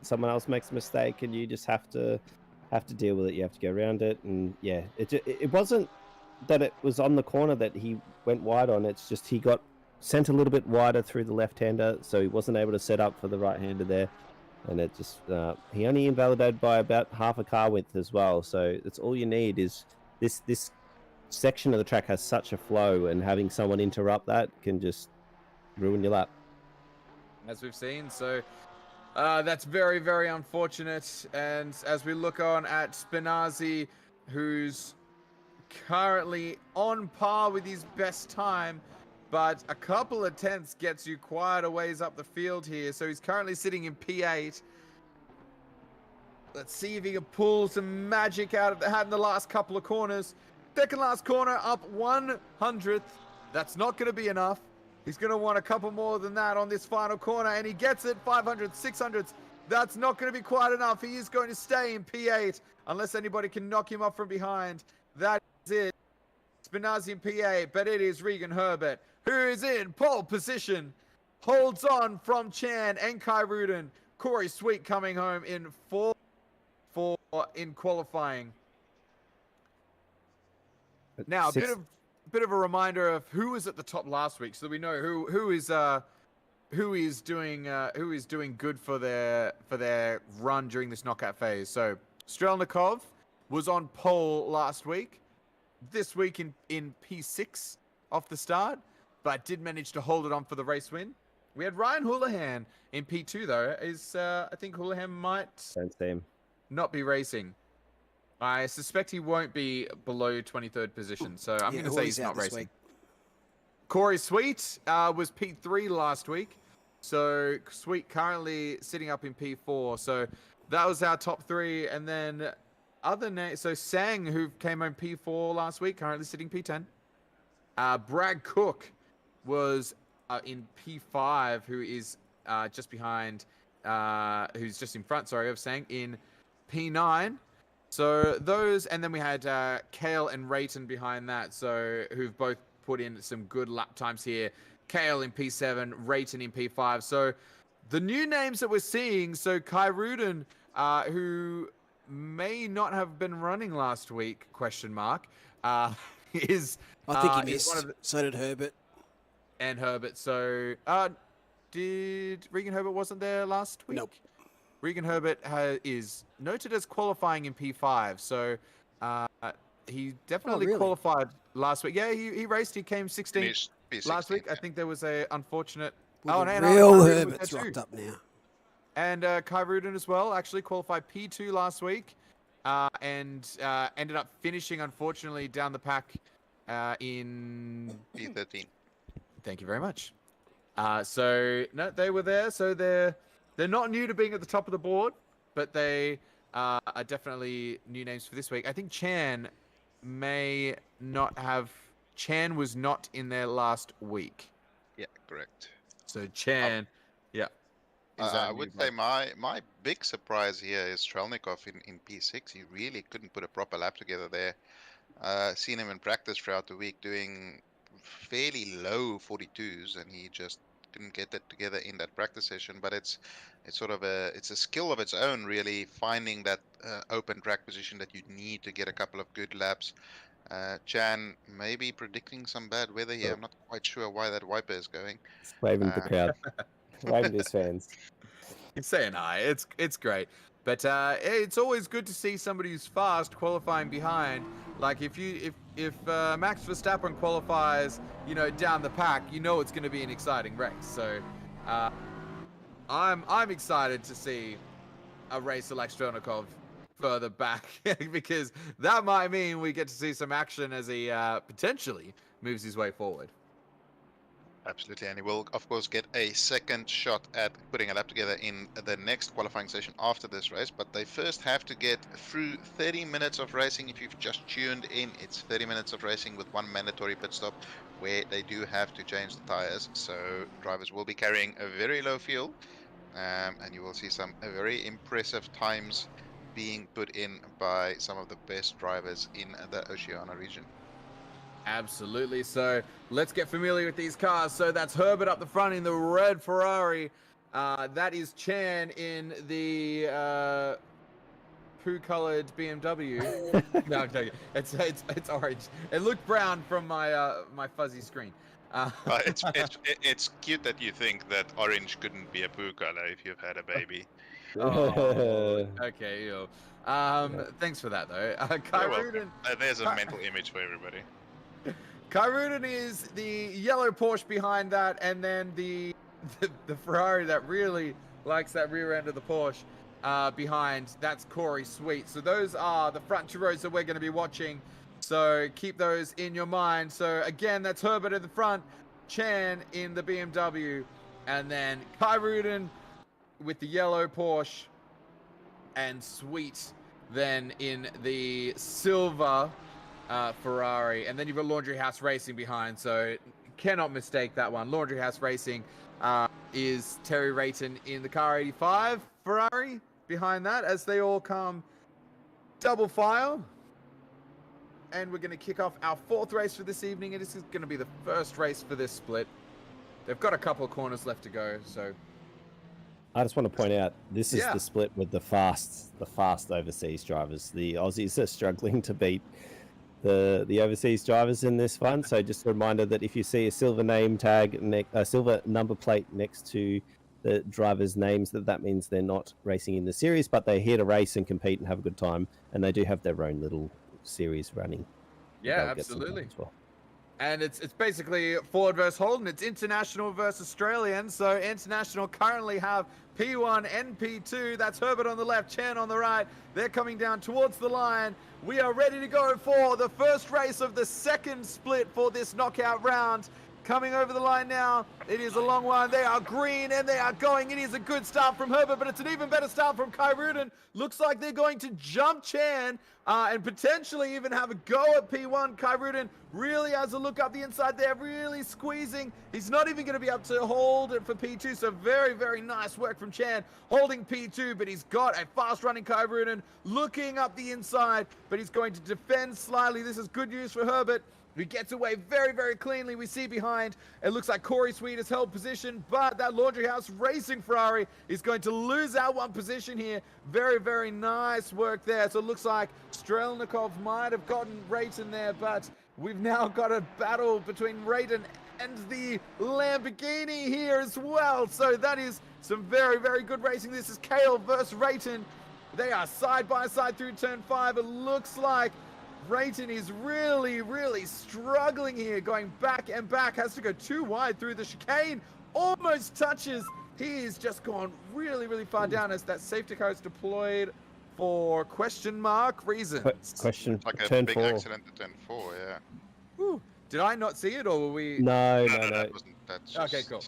Someone else makes a mistake, and you just have to deal with it. You have to go around it, and yeah, it wasn't that it was on the corner that he went wide on. It's just he got sent a little bit wider through the left-hander, so he wasn't able to set up for the right-hander there, and it just he only invalidated by about half a car width as well. So that's all you need is this section of the track has such a flow, and having someone interrupt that can just ruin your lap. As we've seen, so that's very, very unfortunate. And as we look on at Spinazzi, who's currently on par with his best time, but a couple of tenths gets you quite a ways up the field here. So he's currently sitting in P8. Let's see if he can pull some magic out of the hat in the last couple of corners. Second last corner, up 1/100th That's not going to be enough. He's going to want a couple more than that on this final corner, and he gets it. 500s, 600s. That's not going to be quite enough. He is going to stay in P8 unless anybody can knock him off from behind. That is it. Spinazzi in P8, but it is Regan Herbert who is in pole position. Holds on from Chan and Kai Rudin. Corey Sweet coming home in 4 in qualifying. Now, a bit of a reminder of who was at the top last week, so that we know who is doing good for their run during this knockout phase. So Strelnikov was on pole last week. This week in P6 off the start, but did manage to hold it on for the race win. We had Ryan Houlihan in P2 though. I think Houlihan might not be racing. I suspect he won't be below 23rd position, so I'm going to say he's not racing. Week. Corey Sweet was P3 last week, so Sweet currently sitting up in P4. So that was our top 3, and then other names. So Sang, who came home P4 last week, currently sitting P10. Brad Cook was in P5, who is just behind, who's just in front, sorry, of Sang in P9. So those, and then we had Kale and Rayton behind that, so who've both put in some good lap times here. Kale in P7, Rayton in P5. So the new names that we're seeing, so Kai Rudin, who may not have been running last week, is... I think he missed. So did Herbert. And Herbert. So, did Regan Herbert wasn't there last week? Nope. Regan Herbert is noted as qualifying in P5. So, he definitely qualified last week. Yeah, he raced. He came 16th last week. I think there was a unfortunate... Well, real Herbert's rocked up now. And Kai Rudin as well actually qualified P2 last week. And ended up finishing, unfortunately, down the pack in P13. Thank you very much. So no, they were there. So they're not new to being at the top of the board, but they are definitely new names for this week. I think Chan may not have. Chan was not in there last week. Yeah, correct. So Chan, yeah. I would say my big surprise here is Strelnikov in P6. He really couldn't put a proper lap together there. Seen him in practice throughout the week doing fairly low 42s, and he just couldn't get that together in that practice session. But it's sort of a skill of its own, really, finding that open track position that you need to get a couple of good laps. Chan maybe predicting some bad weather here. I'm not quite sure why that wiper is going. Waving to the crowd. Waving to his fans. He's saying hi. It's great. But it's always good to see somebody who's fast qualifying behind. Like if Max Verstappen qualifies, down the pack, it's going to be an exciting race. So I'm excited to see a racer like Strelnikov further back because that might mean we get to see some action as he potentially moves his way forward. Absolutely, and he will, of course, get a second shot at putting a lap together in the next qualifying session after this race, but they first have to get through 30 minutes of racing. If you've just tuned in, it's 30 minutes of racing with one mandatory pit stop where they do have to change the tires, so drivers will be carrying a very low fuel, and you will see some very impressive times being put in by some of the best drivers in the Oceania region. Absolutely. So let's get familiar with these cars. So that's Herbert up the front in the red Ferrari. That is Chan in the poo-colored BMW. No, I'm joking. It's orange. It looked brown from my fuzzy screen. It's cute that you think that orange couldn't be a poo color if you've had a baby. Oh, okay. Thanks for that though. Kai Rudin. There's a mental image for everybody. Kai Rudin is the yellow Porsche behind that, and then the Ferrari that really likes that rear end of the Porsche behind. That's Corey Sweet. So those are the front two rows that we're going to be watching. So keep those in your mind. So again, that's Herbert at the front, Chan in the BMW, and then Kai Rudin with the yellow Porsche, and Sweet then in the silver Ferrari, and then you've got Laundry House Racing behind. So cannot mistake that one. Laundry House Racing is Terry Rayton in the car 85 Ferrari behind that as they all come double file. And we're going to kick off our 4th race for this evening. And this is going to be the first race for this split. They've got a couple of corners left to go, so... I just want to point out, this is the split with the fast overseas drivers. The Aussies are struggling to beat the overseas drivers in this one. So just a reminder that if you see a silver name tag, a silver number plate next to the drivers' names, that means they're not racing in the series, but they're here to race and compete and have a good time. And they do have their own little series running. Yeah, absolutely. As well. And it's basically Ford versus Holden. It's international versus Australian. So international currently have P1 and P2. That's Herbert on the left, Chan on the right. They're coming down towards the line. We are ready to go for the first race of the second split for this knockout round. Coming over the line now. It is a long one. They are green and they are going. It is a good start from Herbert, but it's an even better start from Kai Rudin. Looks like they're going to jump Chan and potentially even have a go at P1. Kai Rudin really has a look up the inside there, really squeezing. He's not even going to be able to hold it for P2, so very, very nice work from Chan holding P2, but he's got a fast-running Kai Rudin looking up the inside, but he's going to defend slightly. This is good news for Herbert, who gets away very, very cleanly. We see behind, it looks like Corey Sweet has held position, but that Laundry House Racing Ferrari is going to lose out one position here. Very, very nice work there. So it looks like Strelnikov might have gotten Rayton there, but we've now got a battle between Rayton and the Lamborghini here as well. So that is some very, very good racing. This is Kale versus Rayton. They are side by side through turn 5. It looks like Rayton is really, really struggling here, going back and back, has to go too wide through the chicane, almost touches. He's just gone really, really far down as that safety car is deployed for question mark reasons. Question, Like a turn big 4. accident at turn 4, yeah. Whew. Did I not see it, or were we? No. That wasn't, that's just... Okay, cool.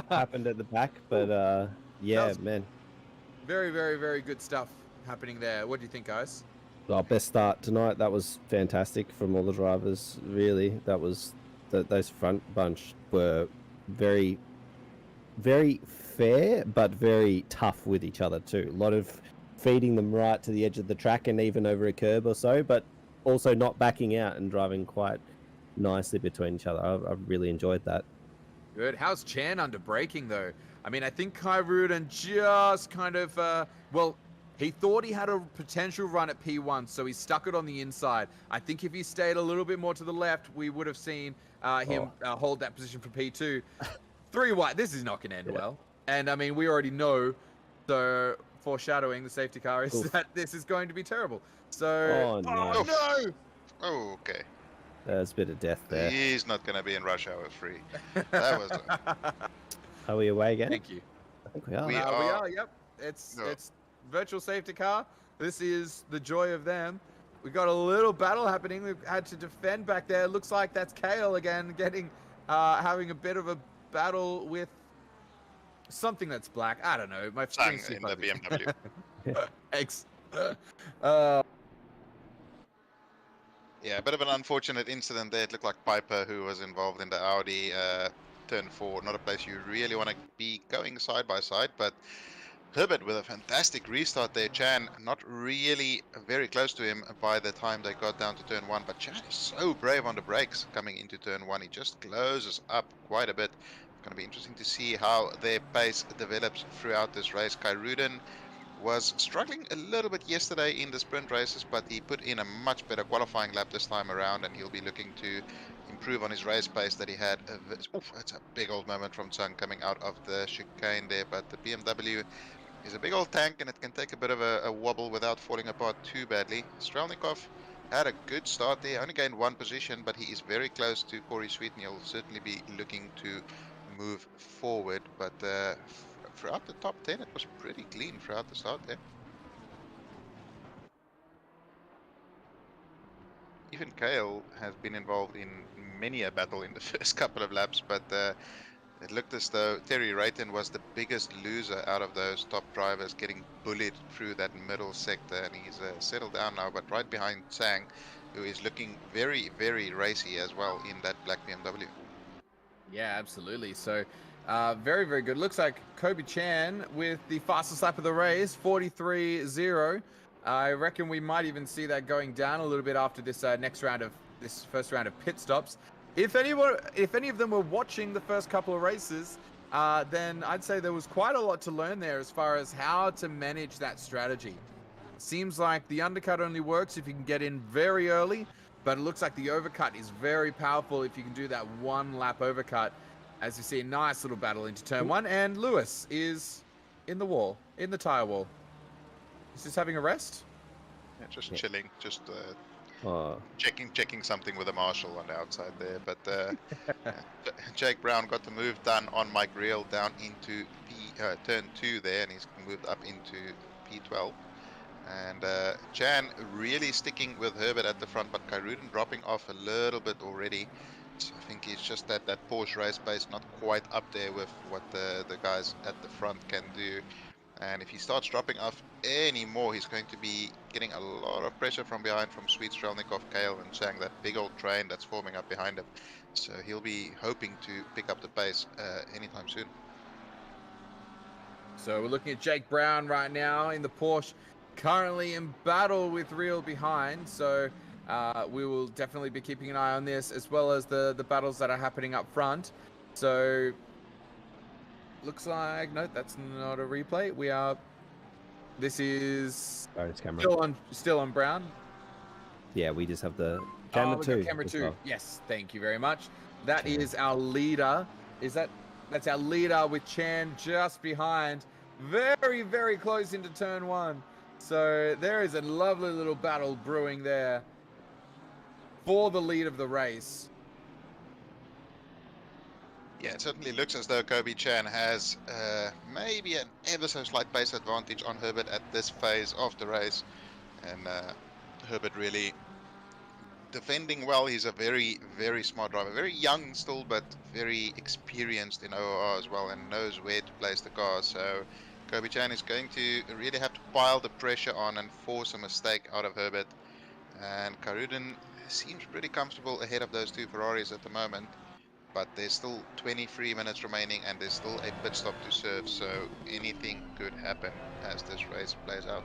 Happened at the back, but yeah, was- man. Very, very, very good stuff happening there. What do you think, guys? Our best start tonight. That was fantastic from all the drivers. Really, that was those front bunch were very, very fair, but very tough with each other too. A lot of feeding them right to the edge of the track and even over a curb or so, but also not backing out and driving quite nicely between each other. I really enjoyed that. Good. How's Chan under braking though? I mean, I think Kai Rudin just kind of, well, he thought he had a potential run at P1, so he stuck it on the inside. I think if he stayed a little bit more to the left, we would have seen him hold that position for P2. 3 wide. This is not going to end well. And, I mean, we already know, so foreshadowing the safety car is that this is going to be terrible. So, no. Oh, okay. There's a bit of death there. He's not going to be in rush hour 3. That was... Are we away again? Thank you. I think we are. We We are. are, yep. It's virtual safety car. This is the joy of them. We got a little battle happening. We've had to defend back there. Looks like that's Kale again, getting having a bit of a battle with something that's black. I don't know. My Sang screen's too in the fuzzy. BMW. X. Yeah, a bit of an unfortunate incident there. It looked like Piper, who was involved in the Audi turn 4, not a place you really want to be going side by side, but Herbert with a fantastic restart there. Chan not really very close to him by the time they got down to turn 1, but Chan is so brave on the brakes coming into turn 1. He just closes up quite a bit. It's going to be interesting to see how their pace develops throughout this race. Kai Rudin was struggling a little bit yesterday in the sprint races, but he put in a much better qualifying lap this time around, and he'll be looking to improve on his race pace that he had. That's a big old moment from Tsang coming out of the chicane there, but the BMW is a big old tank and it can take a bit of a wobble without falling apart too badly. Strelnikov had a good start there, only gained 1 position, but he is very close to Corey Sweet and he'll certainly be looking to move forward. But throughout the top 10 it was pretty clean throughout the start there. Even Kale has been involved in many a battle in the first couple of laps, but it looked as though Terry Rayton was the biggest loser out of those top drivers, getting bullied through that middle sector, and he's settled down now, but right behind Tsang, who is looking very, very racy as well in that black BMW. Yeah, absolutely. So, very, very good. Looks like Kobe Chan with the fastest lap of the race, 43.0. I reckon we might even see that going down a little bit after this this first round of pit stops. If any of them were watching the first couple of races, then I'd say there was quite a lot to learn there as far as how to manage that strategy. Seems like the undercut only works if you can get in very early, but it looks like the overcut is very powerful if you can do that one lap overcut. As you see, a nice little battle into turn one, and Lewis is in the tire wall. Is this having a rest? Yeah, just chilling, just Oh, checking something with a marshal on the outside there. But Jake Brown got the move done on Mike Reel down into turn 2 there, and he's moved up into P12. And Chan really sticking with Herbert at the front, but Kairudin dropping off a little bit already. So I think it's just that Porsche race pace not quite up there with what the guys at the front can do. And if he starts dropping off any more, he's going to be getting a lot of pressure from behind from Sweet Strelnikov, Kale, and Chang, that big old train that's forming up behind him. So he'll be hoping to pick up the pace anytime soon. So we're looking at Jake Brown right now in the Porsche, currently in battle with Real behind. So we will definitely be keeping an eye on this, as well as the battles that are happening up front. So looks like, no, that's not a replay. This is bonus camera. still on Brown. Yeah, we just have the camera we got 2. camera as 2. well. Yes, thank you very much. That Chan. is our leader. That's our leader with Chan just behind, very, very close into turn 1. So there is a lovely little battle brewing there for the lead of the race. Yeah, it certainly looks as though Kobe Chan has maybe an ever so slight pace advantage on Herbert at this phase of the race. And Herbert really defending well. He's a very, very smart driver. Very young still, but very experienced in OR as well, and knows where to place the car. So Kobe Chan is going to really have to pile the pressure on and force a mistake out of Herbert. And Karudin seems pretty comfortable ahead of those two Ferraris at the moment. But there's still 23 minutes remaining, and there's still a pit stop to serve, so anything could happen as this race plays out.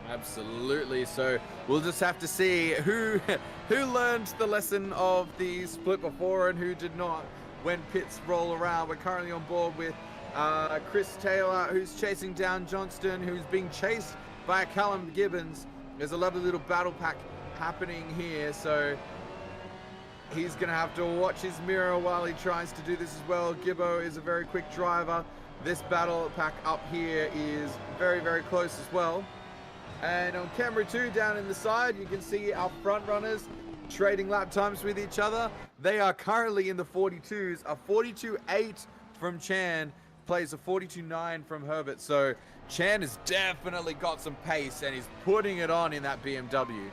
Absolutely. So we'll just have to see who learned the lesson of the split before and who did not when pits roll around. We're currently on board with Chris Taylor, who's chasing down Johnston, who's being chased by Callum Gibbons. There's a lovely little battle pack happening here, so he's going to have to watch his mirror while he tries to do this as well. Gibbo is a very quick driver. This battle pack up here is very, very close as well. And on camera 2 down in the side, you can see our front runners trading lap times with each other. They are currently in the 42s. A 42.8 from Chan plays a 42.9 from Herbert. So Chan has definitely got some pace and he's putting it on in that BMW.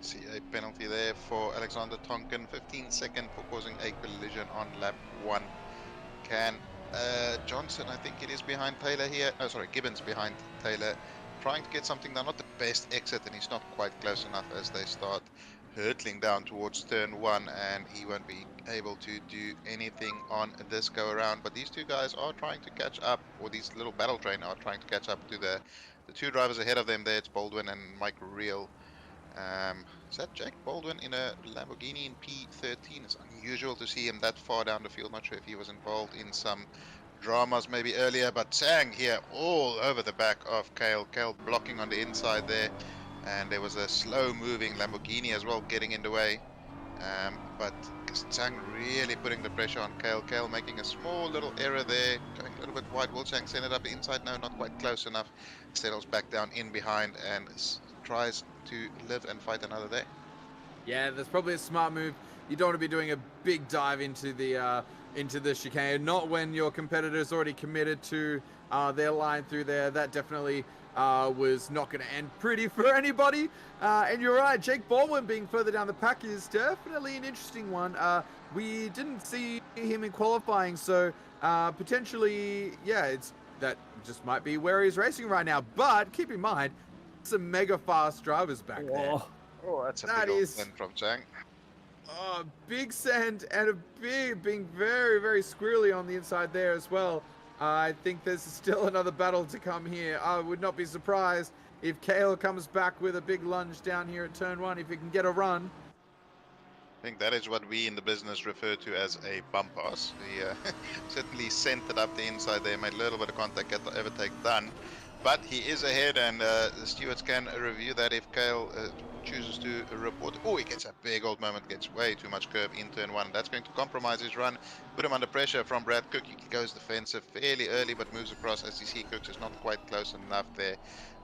See a penalty there for Alexander Tonkin, 15-second for causing a collision on lap 1. Johnson, I think it is behind Taylor here. Oh, sorry, Gibbons behind Taylor, trying to get something done. Not the best exit, and he's not quite close enough as they start hurtling down towards turn 1, and he won't be able to do anything on this go around. But these two guys are trying to catch up, or these little battle train are trying to catch up to the two drivers ahead of them there. It's Baldwin and Mike Reel. Is that Jake Baldwin in a Lamborghini in P13? It's unusual to see him that far down the field. Not sure if he was involved in some dramas maybe earlier, but Sang here all over the back of Kale. Kale blocking on the inside there, and there was a slow moving Lamborghini as well getting in the way. But Sang really putting the pressure on Kale. Kale making a small little error there, going a little bit wide. Will Sang send it up inside? No, not quite close enough. Settles back down in behind and tries to live and fight another day. Yeah, that's probably a smart move. You don't want to be doing a big dive into the chicane, not when your competitor's already committed to their line through there. That definitely was not going to end pretty for anybody. And you're right, Jake Baldwin being further down the pack is definitely an interesting one. We didn't see him in qualifying, so potentially, yeah, that just might be where he's racing right now. But keep in mind, some mega fast drivers back there. Oh, that's a That big old is- win from Chang. Oh, big sand and being very, very squirrely on the inside there as well. I think there's still another battle to come here. I would not be surprised if Kale comes back with a big lunge down here at turn 1 if he can get a run. I think that is what we in the business refer to as a bump pass. He certainly sent it up the inside there, made a little bit of contact, get the overtake done. But he is ahead, and the stewards can review that if Kale chooses to report. Oh, he gets a big old moment, gets way too much curve in turn 1. That's going to compromise his run, put him under pressure from Brad Cook. He goes defensive fairly early, but moves across as you see Cooks is not quite close enough there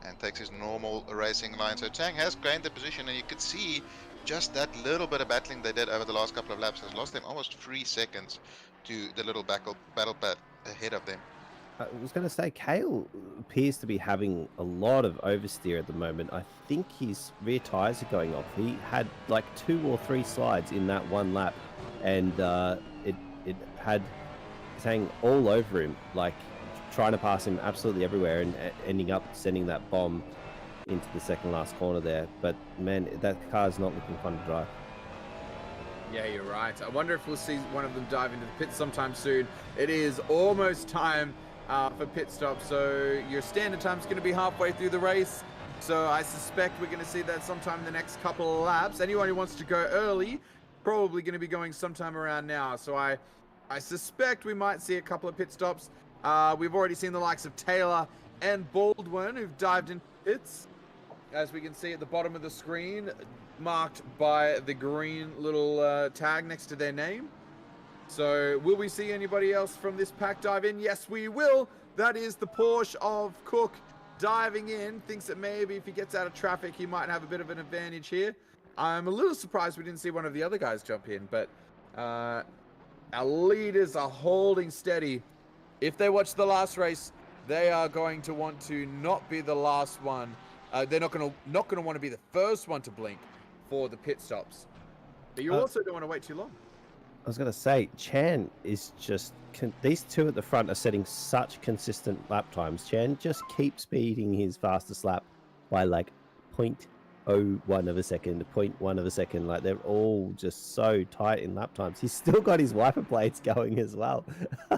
and takes his normal racing line. So Chang has gained the position, and you could see just that little bit of battling they did over the last couple of laps has lost them almost 3 seconds to the little battle path ahead of them. I was going to say, Kale appears to be having a lot of oversteer at the moment. I think his rear tyres are going off. He had like 2 or 3 slides in that one lap, and it had Tang all over him, like trying to pass him absolutely everywhere, and ending up sending that bomb into the second last corner there. But man, that car's not looking fun to drive. Yeah, you're right. I wonder if we'll see one of them dive into the pit sometime soon. It is almost time for pit stop, so your standard time is going to be halfway through the race. So I suspect we're going to see that sometime in the next couple of laps. Anyone who wants to go early, probably going to be going sometime around now. So I suspect we might see a couple of pit stops. We've already seen the likes of Taylor and Baldwin who've dived into pits, as we can see at the bottom of the screen, marked by the green little tag next to their name. So will we see anybody else from this pack dive in? Yes, we will. That is the Porsche of Cook diving in. Thinks that maybe if he gets out of traffic, he might have a bit of an advantage here. I'm a little surprised we didn't see one of the other guys jump in, but our leaders are holding steady. If they watch the last race, they are going to want to not be the last one. They're not going to want to be the first one to blink for the pit stops. But you also don't want to wait too long. I was going to say, Chan is just... these two at the front are setting such consistent lap times. Chan just keeps beating his fastest lap by like 0.01 of a second, 0.1 of a second. Like, they're all just so tight in lap times. He's still got his wiper blades going as well.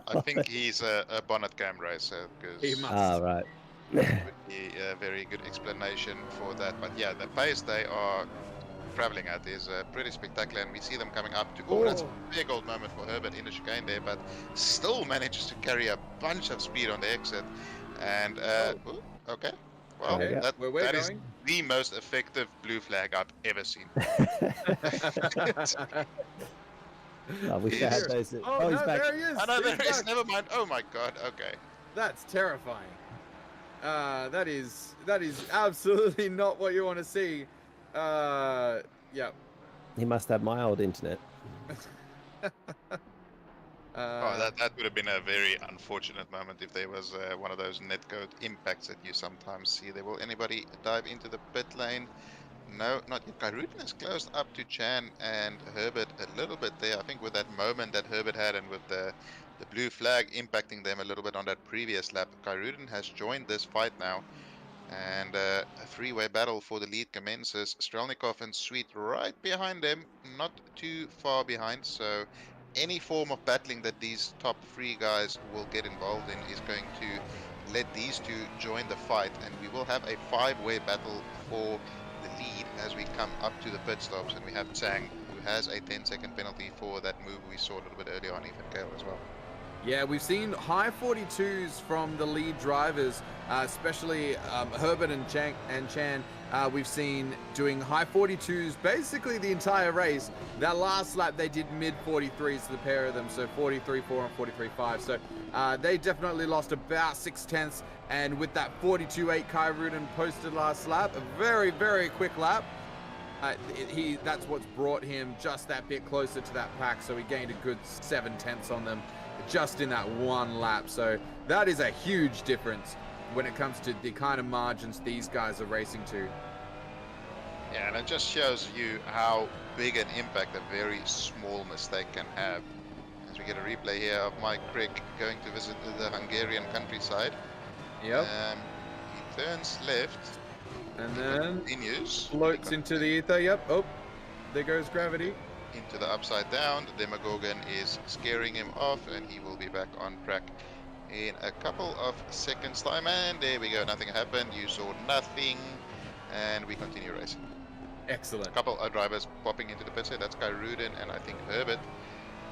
I think he's a bonnet cam racer, because He must. Ah, right. would be a very good explanation for that. But yeah, the pace they are traveling at is pretty spectacular, and we see them coming up to... Oh, that's a big old moment for Herbert in the chicane there, but still manages to carry a bunch of speed on the exit. And ooh, okay, well, Okay. that is the most effective blue flag I've ever seen. I wish I had those. Oh, he's no, back. there he is. Oh no, there He's is. back. Never mind. Oh my god. Okay. That's terrifying. That is absolutely not what you want to see. Yeah. He must have my old internet. Oh, that would have been a very unfortunate moment if there was one of those netcode impacts that you sometimes see. There will anybody dive into the pit lane? No, not yet. Kyrudin has closed up to Chan and Herbert a little bit there. I think with that moment that Herbert had, and with the blue flag impacting them a little bit on that previous lap, Kyrudin has joined this fight now. And a three-way battle for the lead commences. Strelnikov and Sweet right behind them, not too far behind. So any form of battling that these top three guys will get involved in is going to let these two join the fight. And we will have a five-way battle for the lead as we come up to the pit stops. And we have Tsang, who has a 10-second penalty for that move we saw a little bit earlier on, even Kale as well. Yeah, we've seen high 42s from the lead drivers, especially Herbert and Chan. We've seen doing high 42s basically the entire race. That last lap they did mid 43s, the pair of them, so 43.4 and 43.5. So they definitely lost about 6/10. And with that 42.8 Kyrudin posted last lap, a very, very quick lap. That's what's brought him just that bit closer to that pack, so he gained a good 7/10 on them just in that one lap. So that is a huge difference when it comes to the kind of margins these guys are racing to. Yeah, and it just shows you how big an impact a very small mistake can have. As we get a replay here of Mike Crick going to visit the Hungarian countryside. Yep. He turns left And then continues. floats into the ether. Yep. Oh, there goes gravity. into the upside down. The Demogorgon is scaring him off, and he will be back on track in a couple of seconds time. And there we go, nothing happened. You saw nothing, and we continue racing. Excellent. Couple of drivers popping into the pits here. That's Kai Rudin and I think Herbert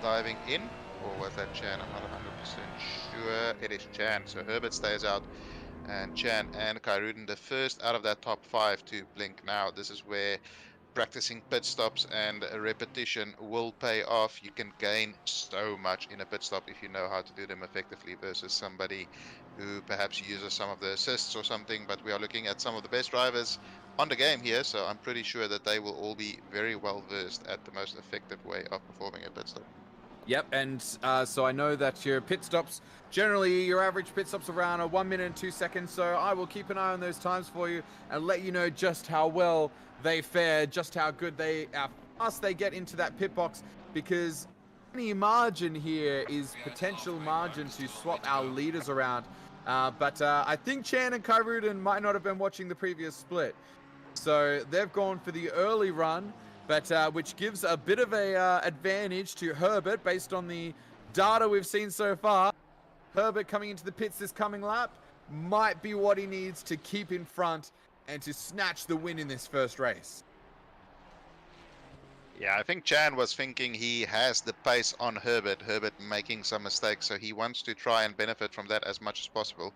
diving in. Or was that Chan? I'm not 100% sure. It is Chan. So Herbert stays out, and Chan and Kai Rudin the first out of that top 5 to blink. Now this is where practicing pit stops and repetition will pay off. You can gain so much in a pit stop if you know how to do them effectively versus somebody who perhaps uses some of the assists or something. But we are looking at some of the best drivers on the game here, so I'm pretty sure that they will all be very well versed at the most effective way of performing a pit stop. Yep, and so I know that your pit stops, generally your average pit stops around 1 minute and 2 seconds, so I will keep an eye on those times for you and let you know just how well they fare, just how good how fast they get into that pit box, because any margin here is potential margin to swap our leaders around. But I think Chan and Kai Rudin might not have been watching the previous split. So they've gone for the early run, but which gives a bit of a advantage to Herbert based on the data we've seen so far. Herbert coming into the pits this coming lap might be what he needs to keep in front and to snatch the win in this first race. Yeah, I think Chan was thinking he has the pace on Herbert. Herbert making some mistakes, so he wants to try and benefit from that as much as possible.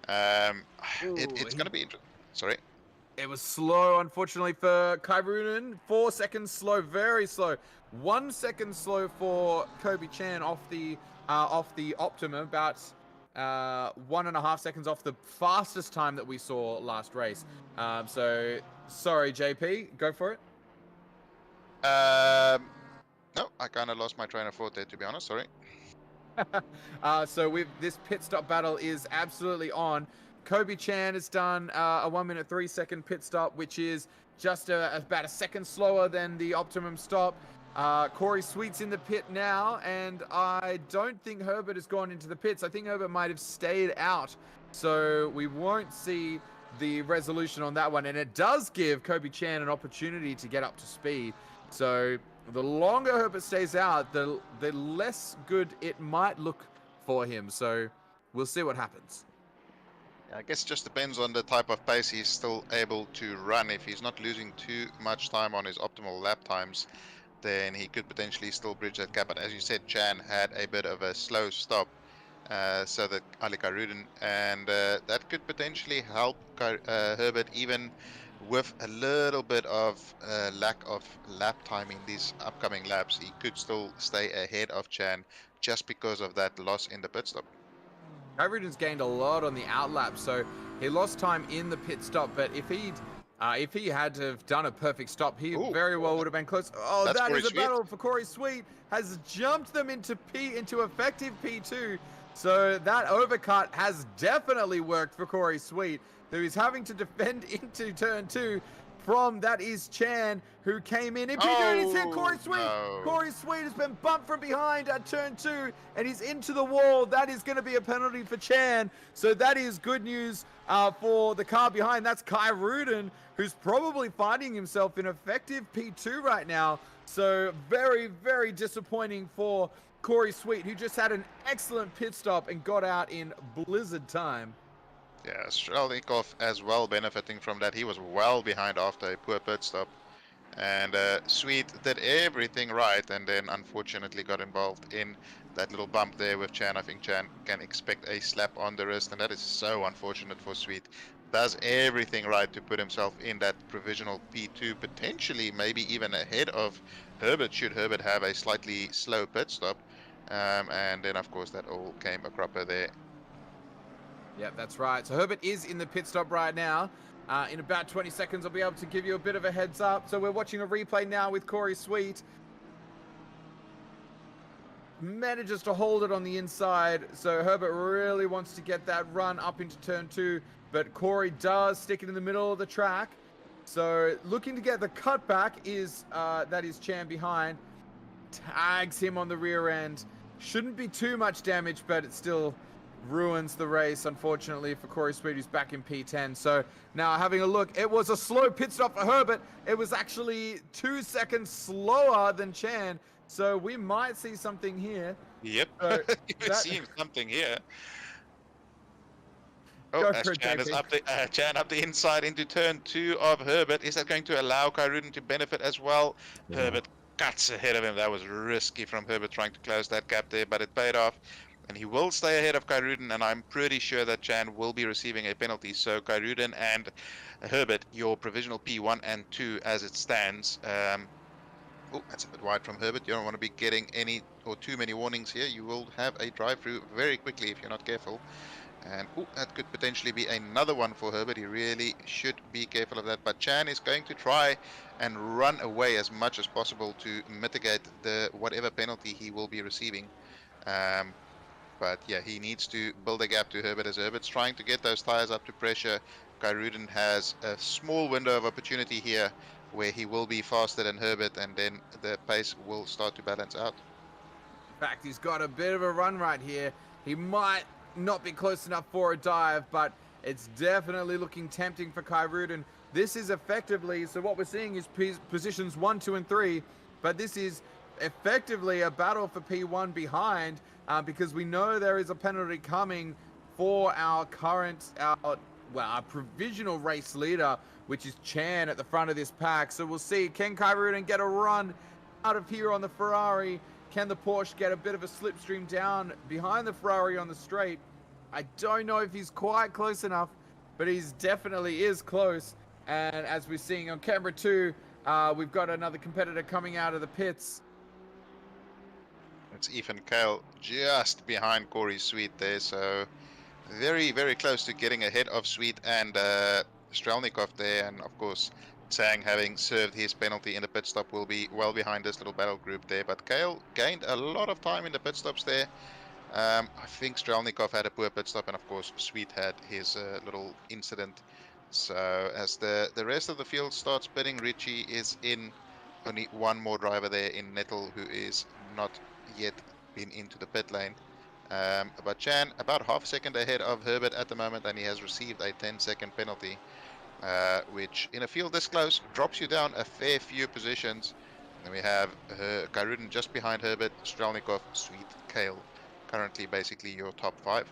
It's going to be interesting. Sorry. It was slow, unfortunately, for Kai Rudin. 4 seconds slow, very slow. 1 second slow for Kobe Chan off the Optimum, about 1.5 seconds off the fastest time that we saw last race. So, sorry, JP, go for it. No, I kind of lost my train of thought there, to be honest. Sorry. So this pit stop battle is absolutely on. Kobe Chan has done a 1 minute 3 second pit stop, which is just about a second slower than the optimum stop. Corey Sweet's in the pit now, and I don't think Herbert has gone into the pits. I think Herbert might have stayed out, so we won't see the resolution on that one. And it does give Kobe Chan an opportunity to get up to speed. So the longer Herbert stays out, the less good it might look for him. So we'll see what happens. I guess it just depends on the type of pace he's still able to run. If he's not losing too much time on his optimal lap times, then he could potentially still bridge that gap. But as you said, Chan had a bit of a slow stop, so that Ali Karudin, and that could potentially help Herbert even with a little bit of lack of lap time in these upcoming laps. He could still stay ahead of Chan just because of that loss in the pit stop. Rudin's gained a lot on the outlap, so he lost time in the pit stop. But if he had to have done a perfect stop, he very well would have been close. Oh, That's that Corey is a Sweet. battle for Corey Sweet. Has jumped them into effective P2. So that overcut has definitely worked for Corey Sweet, who is having to defend into turn 2 from, that is Chan, who came in P2 and he's hit Corey Sweet. No. Corey Sweet has been bumped from behind at turn 2 and he's into the wall. That is going to be a penalty for Chan. So that is good news for the car behind. That's Kai Rudin, who's probably finding himself in effective P2 right now. So very, very disappointing for Corey Sweet, who just had an excellent pit stop and got out in blizzard time. Yeah, Strelnikov as well benefiting from that. He was well behind after a poor pit stop. And Sweet did everything right, and then unfortunately got involved in that little bump there with Chan. I think Chan can expect a slap on the wrist, and that is so unfortunate for Sweet. Does everything right to put himself in that provisional P2, potentially maybe even ahead of Herbert, should Herbert have a slightly slow pit stop. And then, of course, that all came a cropper there. Yep, that's right. So Herbert is in the pit stop right now. In about 20 seconds, I'll be able to give you a bit of a heads up. So we're watching a replay now with Corey Sweet. Manages to hold it on the inside. So Herbert really wants to get that run up into turn 2. But Corey does stick it in the middle of the track. So looking to get the cutback is, that is Chan behind. Tags him on the rear end. Shouldn't be too much damage, but it's still ruins the race, unfortunately, for Corey Sweet, who's back in P10. So now having a look, it was a slow pit stop for Herbert. It was actually 2 seconds slower than Chan. So we might see something here. Yep, So you're seeing something here. Go Oh, as for it, Chan is JP. Chan up the inside into turn 2 of Herbert. Is that going to allow Kyrudin to benefit as well? Herbert cuts ahead of him. That was risky from Herbert trying to close that gap there, but it paid off. And he will stay ahead of Kyrudin, and I'm pretty sure that Chan will be receiving a penalty. So Kyrudin and Herbert, your provisional P1 and 2 as it stands. Oh, that's a bit wide from Herbert. You don't want to be getting any or too many warnings here. You will have a drive-through very quickly if you're not careful. And oh, that could potentially be another one for Herbert. He really should be careful of that. But Chan is going to try and run away as much as possible to mitigate the whatever penalty he will be receiving. But yeah, he needs to build a gap to Herbert as Herbert's trying to get those tires up to pressure. Kyrudin has a small window of opportunity here where he will be faster than Herbert, and then the pace will start to balance out. In fact, he's got a bit of a run right here. He might not be close enough for a dive, but it's definitely looking tempting for Kyrudin. This is effectively, so what we're seeing is positions 1, 2, and 3, but this is effectively a battle for P1 behind, because we know there is a penalty coming for our provisional race leader, which is Chan at the front of this pack. So we'll see, can Kyrudin get a run out of here on the Ferrari? Can the Porsche get a bit of a slipstream down behind the Ferrari on the straight? I don't know if he's quite close enough, but he's definitely is close. And as we're seeing on camera 2, we've got another competitor coming out of the pits. It's Ethan Kale just behind Corey Sweet there, so very, very close to getting ahead of Sweet and Strelnikov there. And of course, Tsang, having served his penalty in the pit stop, will be well behind this little battle group there. But Kale gained a lot of time in the pit stops there. I think Strelnikov had a poor pit stop, and of course Sweet had his little incident. So as the rest of the field starts pitting, Richie is in. Only one more driver there in Nettle who is not yet been into the pit lane. But Chan about half a second ahead of Herbert at the moment, and he has received a 10-second penalty, which in a field this close drops you down a fair few positions. Then we have Kyrudin just behind Herbert, Strelnikov, Sweet, Kale, currently basically your top 5.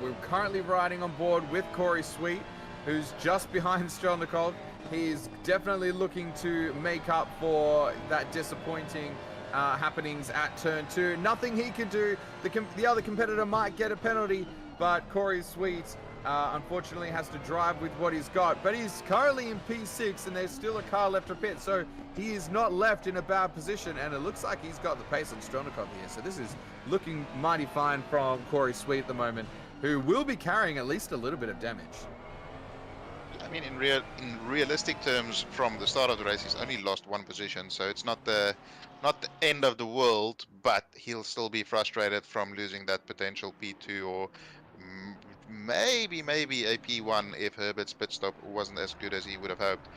We're currently riding on board with Corey Sweet, who's just behind Strelnikov. He's definitely looking to make up for that disappointing happenings at turn 2. Nothing he can do. The other competitor might get a penalty, but Corey Sweet unfortunately has to drive with what he's got. But he's currently in P6, and there's still a car left to pit, so he is not left in a bad position, and it looks like he's got the pace on Strelnikov here. So this is looking mighty fine from Corey Sweet at the moment, who will be carrying at least a little bit of damage. I mean, in realistic terms, from the start of the race, he's only lost 1 position, so it's not the end of the world. But he'll still be frustrated from losing that potential P2 or maybe a P1 if Herbert's pit stop wasn't as good as he would have hoped.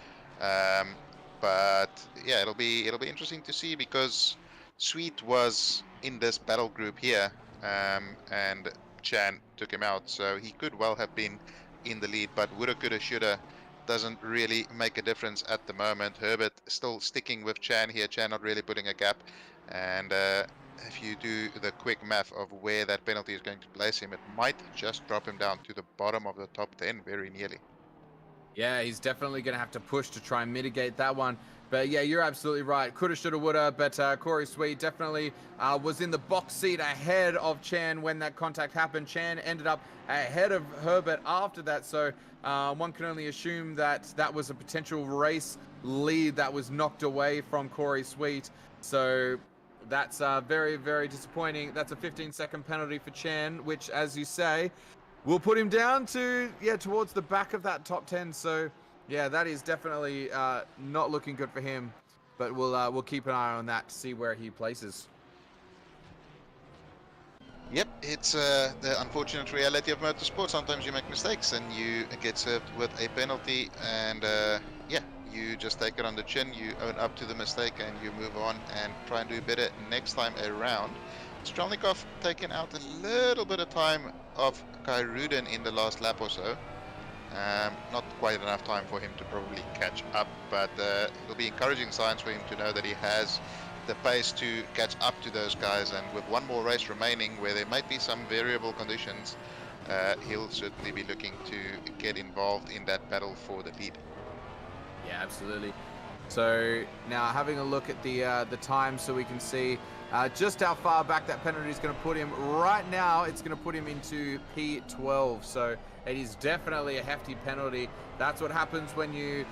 But yeah, it'll be interesting to see, because Sweet was in this battle group here, and Chan took him out, so he could well have been in the lead, but woulda, coulda, shoulda doesn't really make a difference at the moment. Herbert still sticking with Chan here, Chan not really putting a gap, and if you do the quick math of where that penalty is going to place him, it might just drop him down to the bottom of the top 10 very nearly. Yeah, he's definitely going to have to push to try and mitigate that one. But yeah, you're absolutely right. Coulda, shoulda, woulda. But Corey Sweet definitely was in the box seat ahead of Chan when that contact happened. Chan ended up ahead of Herbert after that. So one can only assume that that was a potential race lead that was knocked away from Corey Sweet. So that's very, very disappointing. That's a 15-second penalty for Chan, which, as you say, will put him down to, towards the back of that top 10. So yeah, that is definitely not looking good for him, but we'll keep an eye on that to see where he places. Yep, it's the unfortunate reality of motorsport. Sometimes you make mistakes and you get served with a penalty, and yeah, you just take it on the chin, you own up to the mistake, and you move on and try and do better next time around. Strelnikov taking out a little bit of time of Kai Ruden in the last lap or so. Not quite enough time for him to probably catch up, but it'll be encouraging signs for him to know that he has the pace to catch up to those guys, and with one more race remaining where there might be some variable conditions, he'll certainly be looking to get involved in that battle for the lead. Yeah, absolutely. So now having a look at the time so we can see just how far back that penalty is going to put him. Right now, it's going to put him into P12. So it is definitely a hefty penalty. That's what happens when you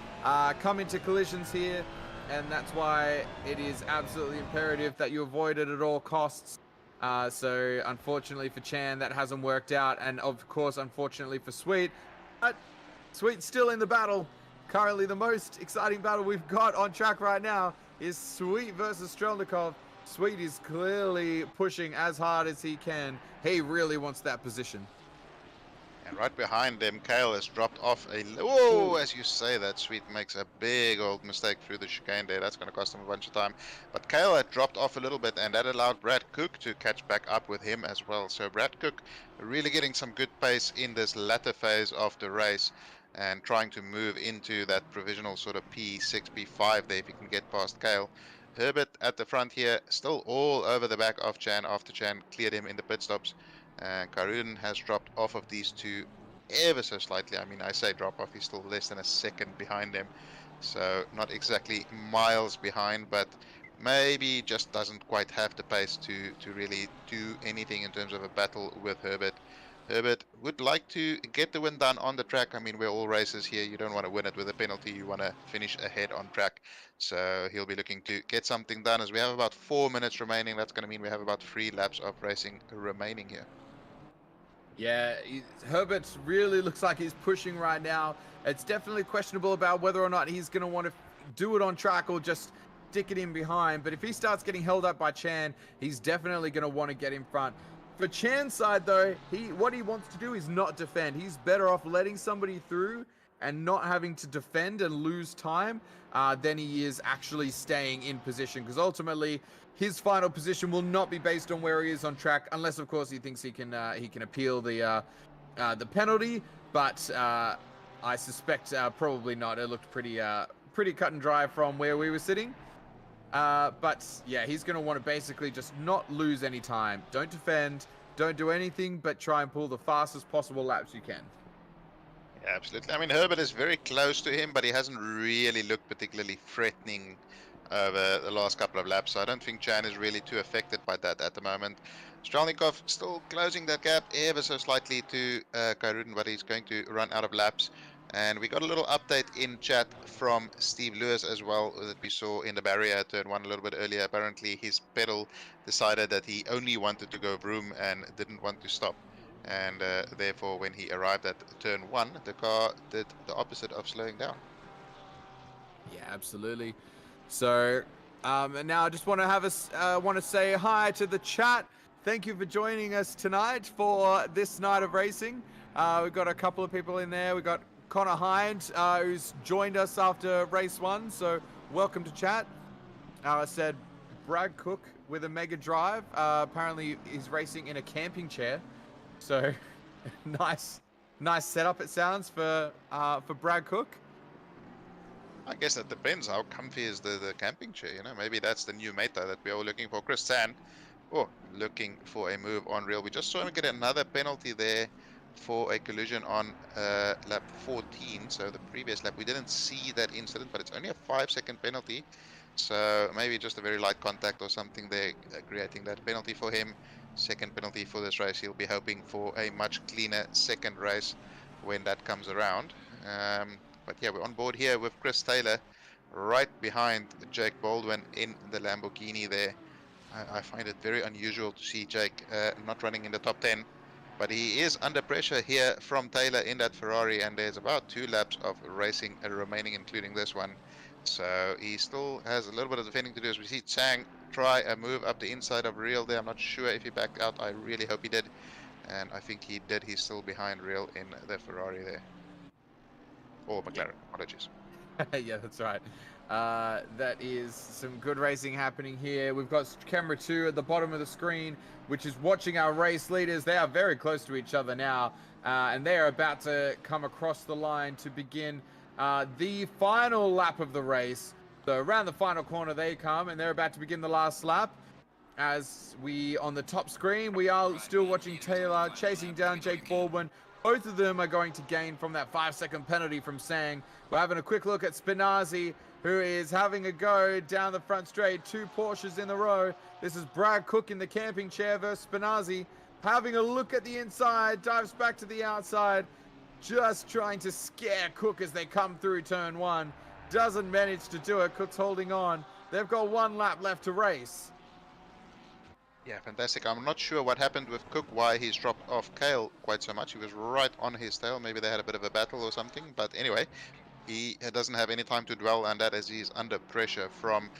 come into collisions here. And that's why it is absolutely imperative that you avoid it at all costs. So unfortunately for Chan, that hasn't worked out. And of course, unfortunately for Sweet, but Sweet's still in the battle. Currently, the most exciting battle we've got on track right now is Sweet versus Strelnikov. Sweet is clearly pushing as hard as he can. He really wants that position. And right behind them, Kale has dropped off a... Whoa, as you say that, Sweet makes a big old mistake through the chicane there. That's going to cost him a bunch of time. But Kale had dropped off a little bit, and that allowed Brad Cook to catch back up with him as well. So Brad Cook really getting some good pace in this latter phase of the race, and trying to move into that provisional sort of P6, P5 there if he can get past Kale. Herbert at the front here, still all over the back of Chan after Chan cleared him in the pit stops. And Karun has dropped off of these two ever so slightly. I mean, I say drop off, he's still less than a second behind them. So not exactly miles behind, but maybe just doesn't quite have the pace to really do anything in terms of a battle with Herbert. Herbert would like to get the win done on the track. I mean, we're all racers here. You don't want to win it with a penalty. You want to finish ahead on track. So he'll be looking to get something done, as we have about 4 minutes remaining. That's going to mean we have about 3 laps of racing remaining here. Yeah, Herbert really looks like he's pushing right now. It's definitely questionable about whether or not he's going to want to do it on track or just stick it in behind. But if he starts getting held up by Chan, he's definitely going to want to get in front. For Chan's side, though, what he wants to do is not defend. He's better off letting somebody through and not having to defend and lose time than he is actually staying in position. Because ultimately, his final position will not be based on where he is on track, unless, of course, he thinks he can appeal the penalty. But I suspect probably not. It looked pretty cut and dry from where we were sitting. But yeah, he's going to want to basically just not lose any time. Don't defend. Don't do anything but try and pull the fastest possible laps you can. Yeah, absolutely. I mean, Herbert is very close to him, but he hasn't really looked particularly threatening over the last couple of laps. So I don't think Chan is really too affected by that at the moment. Strelnikov still closing that gap ever so slightly to Kairudin, but he's going to run out of laps. And we got a little update in chat from Steve Lewis as well that we saw in the barrier at turn 1 a little bit earlier. Apparently his pedal decided that he only wanted to go vroom and didn't want to stop. And therefore when he arrived at turn 1, the car did the opposite of slowing down. Yeah, absolutely. So and now I just want to say hi to the chat. Thank you for joining us tonight for this night of racing. We've got a couple of people in there. We've got Connor Hind, who's joined us after race 1. So welcome to chat. I said Brad Cook with a Mega Drive. Apparently he's racing in a camping chair. So nice setup it sounds for Brad Cook. I guess that depends how comfy is the camping chair, you know. Maybe that's the new meta that we're all looking for. Chris San, looking for a move on rail. We just saw him get another penalty there for a collision on lap 14. So the previous lap, we didn't see that incident, but it's only a 5-second penalty. So maybe just a very light contact or something there, creating that penalty for him. Second penalty for this race. He'll be hoping for a much cleaner second race when that comes around. But yeah, we're on board here with Chris Taylor right behind Jake Baldwin in the Lamborghini there. I find it very unusual to see Jake not running in the top 10. But he is under pressure here from Taylor in that Ferrari, and there's about 2 laps of racing remaining, including this one. So he still has a little bit of defending to do, as we see Chang try a move up the inside of Real there. I'm not sure if he backed out. I really hope he did. And I think he did. He's still behind Real in the Ferrari there. Or McLaren, apologies. Yeah, that's right. That is some good racing happening here. We've got camera 2 at the bottom of the screen, which is watching our race leaders. They are very close to each other now, and they are about to come across the line to begin the final lap of the race. So around the final corner they come, and they're about to begin the last lap. As we, on the top screen, we are still watching Taylor chasing down Jake Baldwin. Both of them are going to gain from that 5-second penalty from Sang. We're having a quick look at Spinazzi, who is having a go down the front straight. 2 Porsches in the row. This is Brad Cook in the camping chair versus Spinazzi. Having a look at the inside, dives back to the outside. Just trying to scare Cook as they come through turn 1. Doesn't manage to do it. Cook's holding on. They've got 1 lap left to race. Yeah, fantastic. I'm not sure what happened with Cook, why he's dropped off Kale quite so much. He was right on his tail. Maybe they had a bit of a battle or something. But anyway, he doesn't have any time to dwell on that as he's under pressure from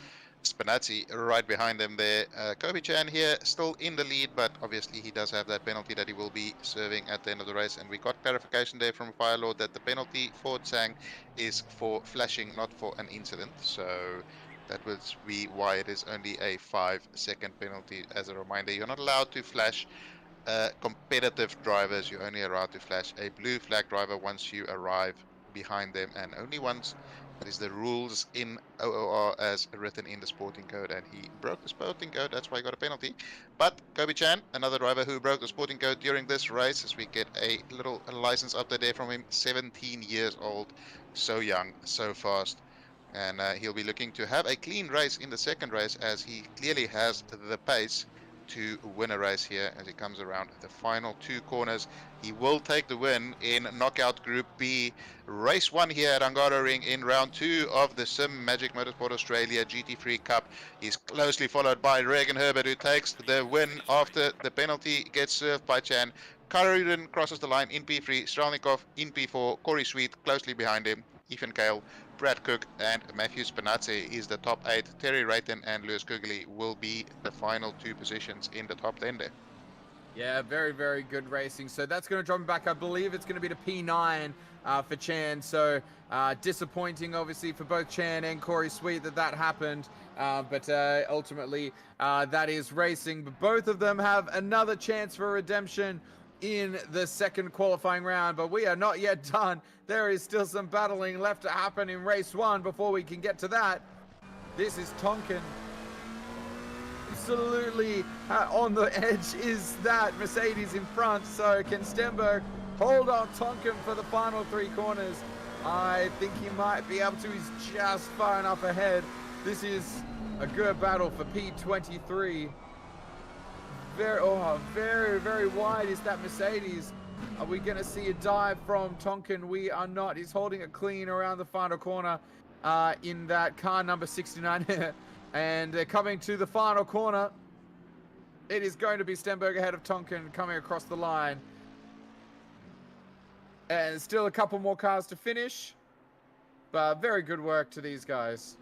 Spinazzi right behind him there. Kobe Chan here still in the lead, but obviously he does have that penalty that he will be serving at the end of the race. And we got clarification there from Firelord that the penalty for Tsang is for flashing, not for an incident. So that would be why it is only a 5-second penalty. As a reminder, you're not allowed to flash competitive drivers. You're only allowed to flash a blue flag driver once you arrive behind them, and only once. That is the rules in OOR as written in the sporting code, and he broke the sporting code. That's why he got a penalty. But Kobe Chan, another driver who broke the sporting code during this race, as we get a little license update there from him. 17 years old, so young, so fast. And he'll be looking to have a clean race in the second race, as he clearly has the pace to win a race here as he comes around the final 2 corners. He will take the win in Knockout Group B. Race 1 here at Hungaroring in round 2 of the Simagic Motorsport Australia GT3 Cup. He's closely followed by Regan Herbert, who takes the win after the penalty gets served by Chan. Karudin crosses the line in P3, Strelnikov in P4, Corey Sweet closely behind him, Ethan Kale, Brad Cook, and Matthew Spinazzi is the top 8. Terry Rayton and Lewis Kugli will be the final 2 positions in the top 10 there. Yeah, very, very good racing. So that's going to drop him back. I believe it's going to be to P9 for Chan. So disappointing, obviously, for both Chan and Corey Sweet that happened. But ultimately, that is racing. But both of them have another chance for redemption in the second qualifying round. But we are not yet done. There is still some battling left to happen in race 1 before we can get to that. This is Tonkin. Absolutely on the edge is that Mercedes in front. So can Stenberg hold on Tonkin for the final 3 corners? I think he might be able to. He's just far enough ahead. This is a good battle for P23. Very, very wide is that Mercedes. Are we going to see a dive from Tonkin? We are not. He's holding it clean around the final corner in that car number 69. And coming to the final corner, it is going to be Stenberg ahead of Tonkin coming across the line. And still a couple more cars to finish. But very good work to these guys.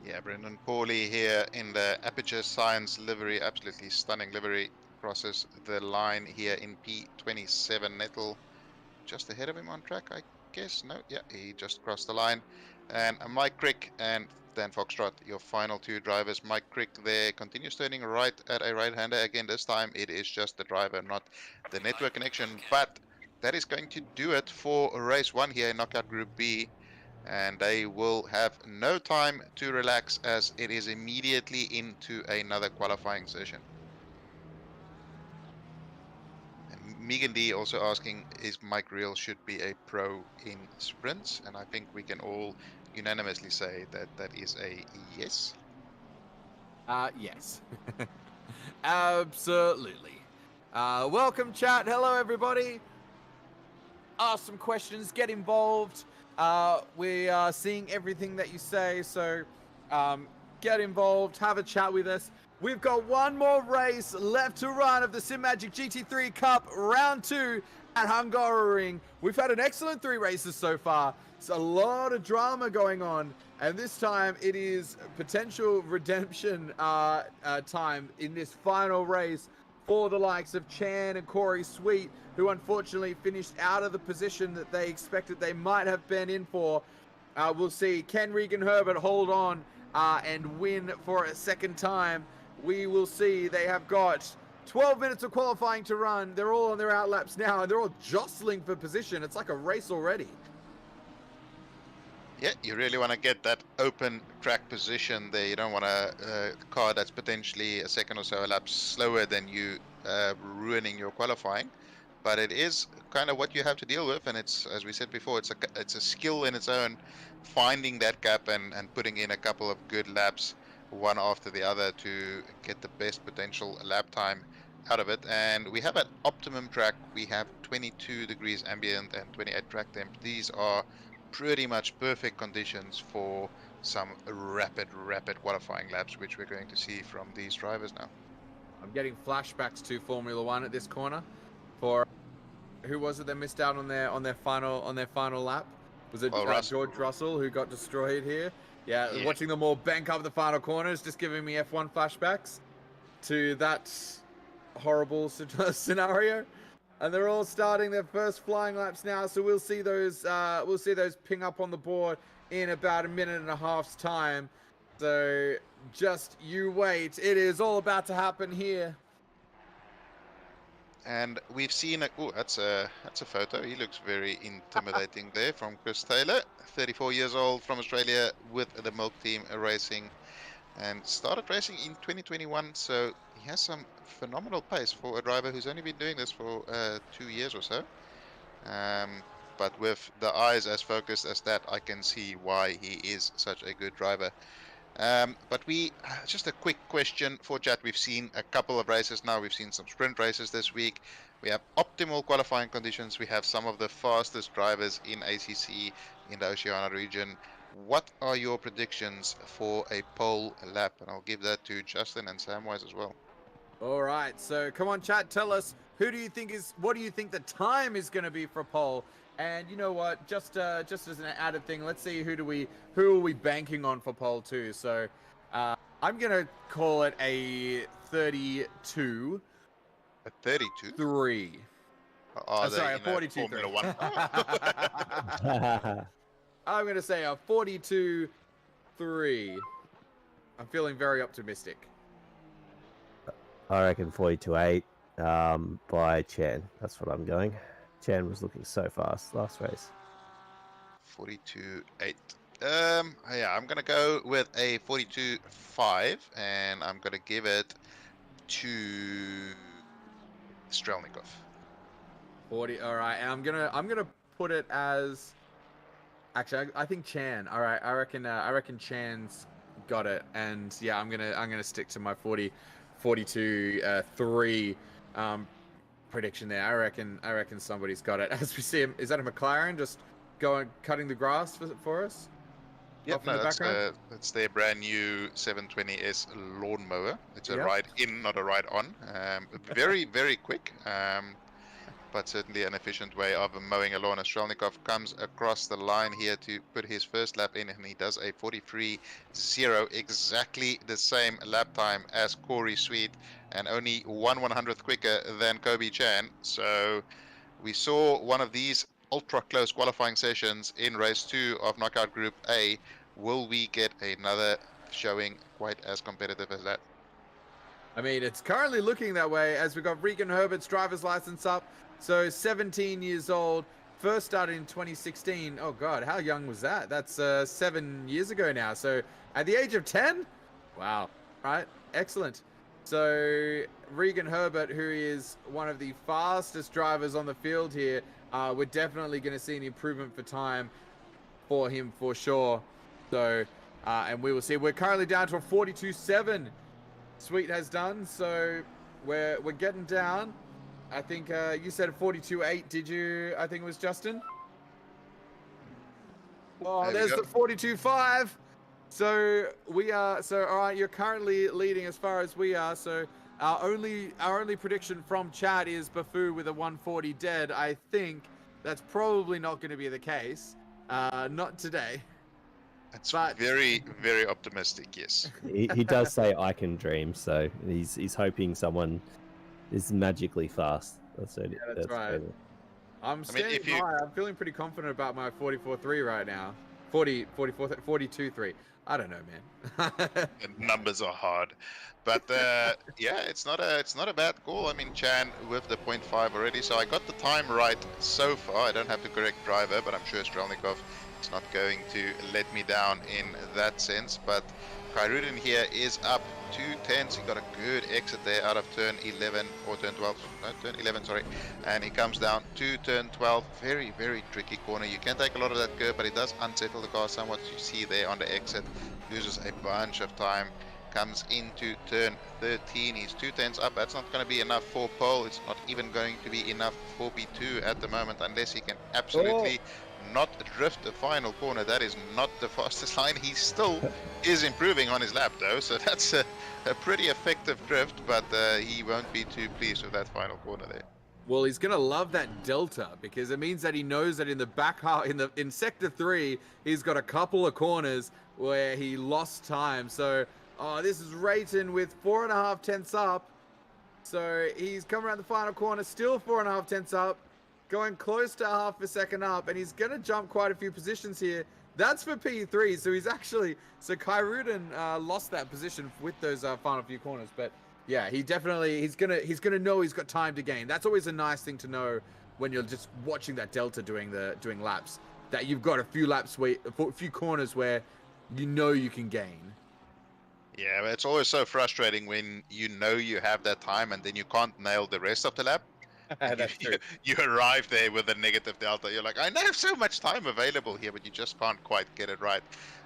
Yeah, Brendan Pauly here in the Aperture Science livery, absolutely stunning livery, crosses the line here in P27. Nettle just ahead of him on track, I guess. No, yeah, he just crossed the line. And Mike Crick and Dan Foxtrot, your final 2 drivers. Mike Crick there continues turning right at a right-hander. Again, this time it is just the driver, not the network connection. But that is going to do it for race 1 here in Knockout Group B. And they will have no time to relax, as it is immediately into another qualifying session. And Megan D also asking, is Mike Reel should be a pro in sprints? And I think we can all unanimously say that that is a yes. Yes. Absolutely. Welcome, chat. Hello, everybody. Ask some questions. Get involved. We are seeing everything that you say, so get involved, have a chat with us. We've got 1 more race left to run of the Simagic GT3 Cup round 2 at Hungaroring. We've had an excellent 3 races so far. It's a lot of drama going on, and this time it is potential redemption time in this final race for the likes of Chan and Corey Sweet, who unfortunately finished out of the position that they expected they might have been in for. We'll see. Can Regan Herbert hold on and win for a second time? We will see. They have got 12 minutes of qualifying to run. They're all on their outlaps now, and they're all jostling for position. It's like a race already. Yeah, you really want to get that open track position there. You don't want a car that's potentially a second or so a lap slower than you, ruining your qualifying. But it is kind of what you have to deal with, and it's, as we said before, it's a skill in its own, finding that gap and putting in a couple of good laps, one after the other, to get the best potential lap time out of it. And we have at optimum track, we have 22 degrees ambient and 28 track temp. These are pretty much perfect conditions for some rapid qualifying laps, which we're going to see from these drivers now. I'm getting flashbacks to Formula One at this corner. For who was it that missed out on their final lap? Was it George Russell who got destroyed here? Yeah, watching them all bank up the final corners, just giving me F1 flashbacks to that horrible scenario. And they're all starting their first flying laps now, so we'll see those ping up on the board in about a minute and a half's time. So just you wait. It is all about to happen here. And we've seen that's a photo. He looks very intimidating there, from Chris Taylor, 34 years old, from Australia, with the Milk Team Racing, and started racing in 2021. So he has some phenomenal pace for a driver who's only been doing this for 2 years or so. But with the eyes as focused as that, I can see why he is such a good driver. But just a quick question for chat. We've seen a couple of races now. We've seen some sprint races this week. We have optimal qualifying conditions. We have some of the fastest drivers in ACC in the Oceania region. What are your predictions for a pole lap? And I'll give that to Justin and Samwise as well. All right, so come on, chat. Tell us what do you think the time is going to be for pole? And you know what? Just as an added thing, let's see who are we banking on for pole too. So I'm gonna call it a 32. A 32? 3. Sorry, a 42. Formula 1. I'm gonna say a 42-3. I'm feeling very optimistic. I reckon 42-8 by Chan. That's what I'm going. Chan was looking so fast last race. 42-8. Yeah, I'm gonna go with a 42-5, and I'm gonna give it to Strelnikov. 40. All right, and I'm gonna put it as. Actually, I think Chan. All right, I reckon Chan's got it, and yeah, I'm gonna stick to my 42-3 prediction there. I reckon somebody's got it. As we see him, is that a McLaren just cutting the grass for us? Yep, no, that's their brand new 720S lawnmower. It's a ride in, not a ride on. Very, very quick, but certainly an efficient way of mowing a lawn. As Strelnikov comes across the line here to put his first lap in, and he does a 43.0, exactly the same lap time as Corey Sweet, and only 1/100th quicker than Kobe Chan. So we saw one of these ultra close qualifying sessions in race 2 of Knockout Group A. Will we get another showing quite as competitive as that? I mean, it's currently looking that way, as we've got Regan Herbert's driver's license up. So 17 years old, first started in 2016. Oh God, how young was that? That's 7 years ago now. So at the age of 10? Wow. Right, excellent. So Regan Herbert, who is one of the fastest drivers on the field here, we're definitely going to see an improvement for time for him for sure. So, and we will see. We're currently down to a 42.7. Sweet has done. So we're getting down. I think you said a 42.8. Did you? I think it was Justin. Oh, there's the 42.5. So we are. So all right, you're currently leading as far as we are. So our only prediction from chat is Bafu with a 140 dead. I think that's probably not going to be the case. Not today. That's very, very optimistic. Yes. he does say I can dream, so he's hoping someone is magically fast. That's right. I'm standing high. I'm feeling pretty confident about my 44.3 right now. 42.3. I don't know, man. The numbers are hard, but yeah, it's not a bad call. I mean, Chan with the 0.5 already, so I got the time right so far. I don't have the correct driver, but I'm sure Strelnikov is not going to let me down in that sense. But Kyrudin here is up 2 tenths. He got a good exit there out of turn 11 or turn 12, no, turn 11, sorry, and he comes down to turn 12. Very, very tricky corner. You can take a lot of that curve, but it does unsettle the car somewhat. You see there on the exit. Loses a bunch of time, comes into turn 13. He's 2 tenths up. That's not going to be enough for pole. It's not even going to be enough for B2 at the moment, unless he can absolutely not drift the final corner. That is not the fastest line. He still is improving on his lap though, so that's a pretty effective drift, but he won't be too pleased with that final corner there. Well, he's gonna love that delta because it means that he knows that in the back half, in sector 3, he's got a couple of corners where he lost time. So, this is Rayton with 4.5 tenths up. So he's come around the final corner, still 4.5 tenths up, going close to half a second up, and he's gonna jump quite a few positions here. That's for P3. So he's actually Kyrudin lost that position with those final few corners, but. Yeah, he's gonna know he's got time to gain. That's always a nice thing to know when you're just watching that delta doing laps. That you've got a few corners where you know you can gain. Yeah, but it's always so frustrating when you know you have that time and then you can't nail the rest of the lap. That's true. You arrive there with a negative delta. You're like, I have so much time available here, but you just can't quite get it right.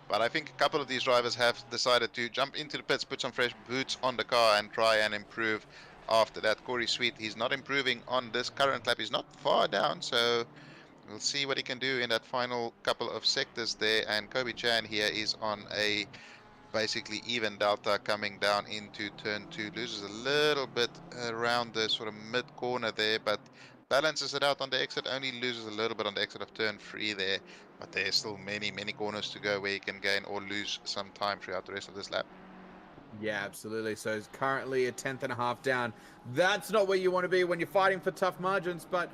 But I think a couple of these drivers have decided to jump into the pits, put some fresh boots on the car, and try and improve after that. Corey Sweet, he's not improving on this current lap. He's not far down, so we'll see what he can do in that final couple of sectors there. And Kobe Chan here is on a basically even delta coming down into turn 2. Loses a little bit around the sort of mid corner there, but balances it out on the exit. Only loses a little bit on the exit of turn 3 there, but there's still many corners to go where you can gain or lose some time throughout the rest of this lap. Yeah, absolutely. So he's currently a 10.5 down. That's not where you want to be when you're fighting for tough margins, but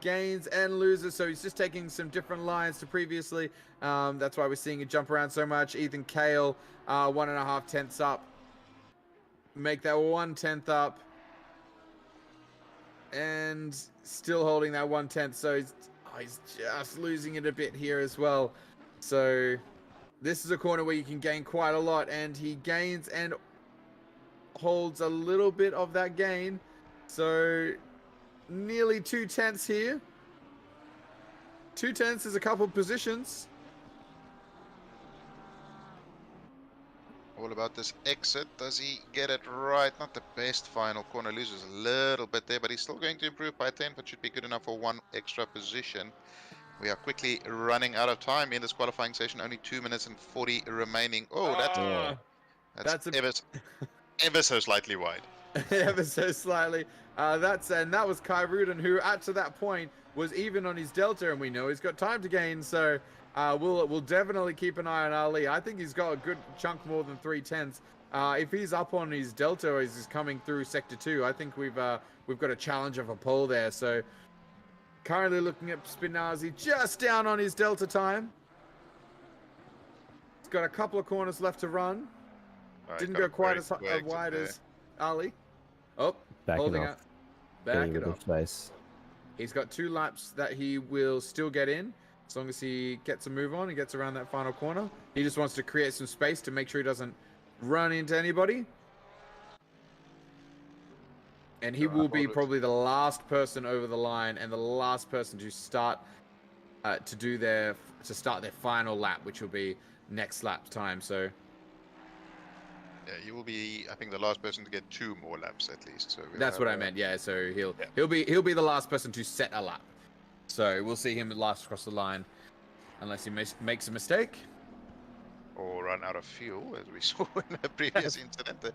gains and loses. So he's just taking some different lines to previously. That's why we're seeing it jump around so much. Ethan Kale, 1.5 tenths up. Make that 1 tenth up. And still holding that 1 tenth. So he's just losing it a bit here as well. So this is a corner where you can gain quite a lot, and he gains and holds a little bit of that gain. So nearly 2 tenths here. 2 tenths is a couple of positions. All about this exit. Does he get it right? Not the best final corner. Loses a little bit there, but he's still going to improve by 10, but should be good enough for 1 extra position. We are quickly running out of time in this qualifying session. Only 2 minutes and 40 remaining. Oh, that's ever so slightly wide. Ever so slightly. That was Kyrudin, who up to that point was even on his delta, and we know he's got time to gain. So we'll definitely keep an eye on Ali. I think he's got a good chunk more than 3 tenths. If he's up on his delta as he's coming through sector 2, I think we've got a challenge of a pole there. So currently looking at Spinazzi just down on his delta time. He's got a couple of corners left to run. Didn't go quite as wide as Ali. Oh, holding up. Back it up. Space. He's got 2 laps that he will still get in. As long as he gets a move on and gets around that final corner. He just wants to create some space to make sure he doesn't run into anybody. And he will be probably the last person over the line and the last person to start to start their final lap, which will be next lap time. So yeah, you will be, I think, the last person to get 2 more laps at least. So that's what I meant. Yeah, so he'll be the last person to set a lap. So we'll see him last across the line, unless he makes a mistake. Or run out of fuel, as we saw in the previous incident.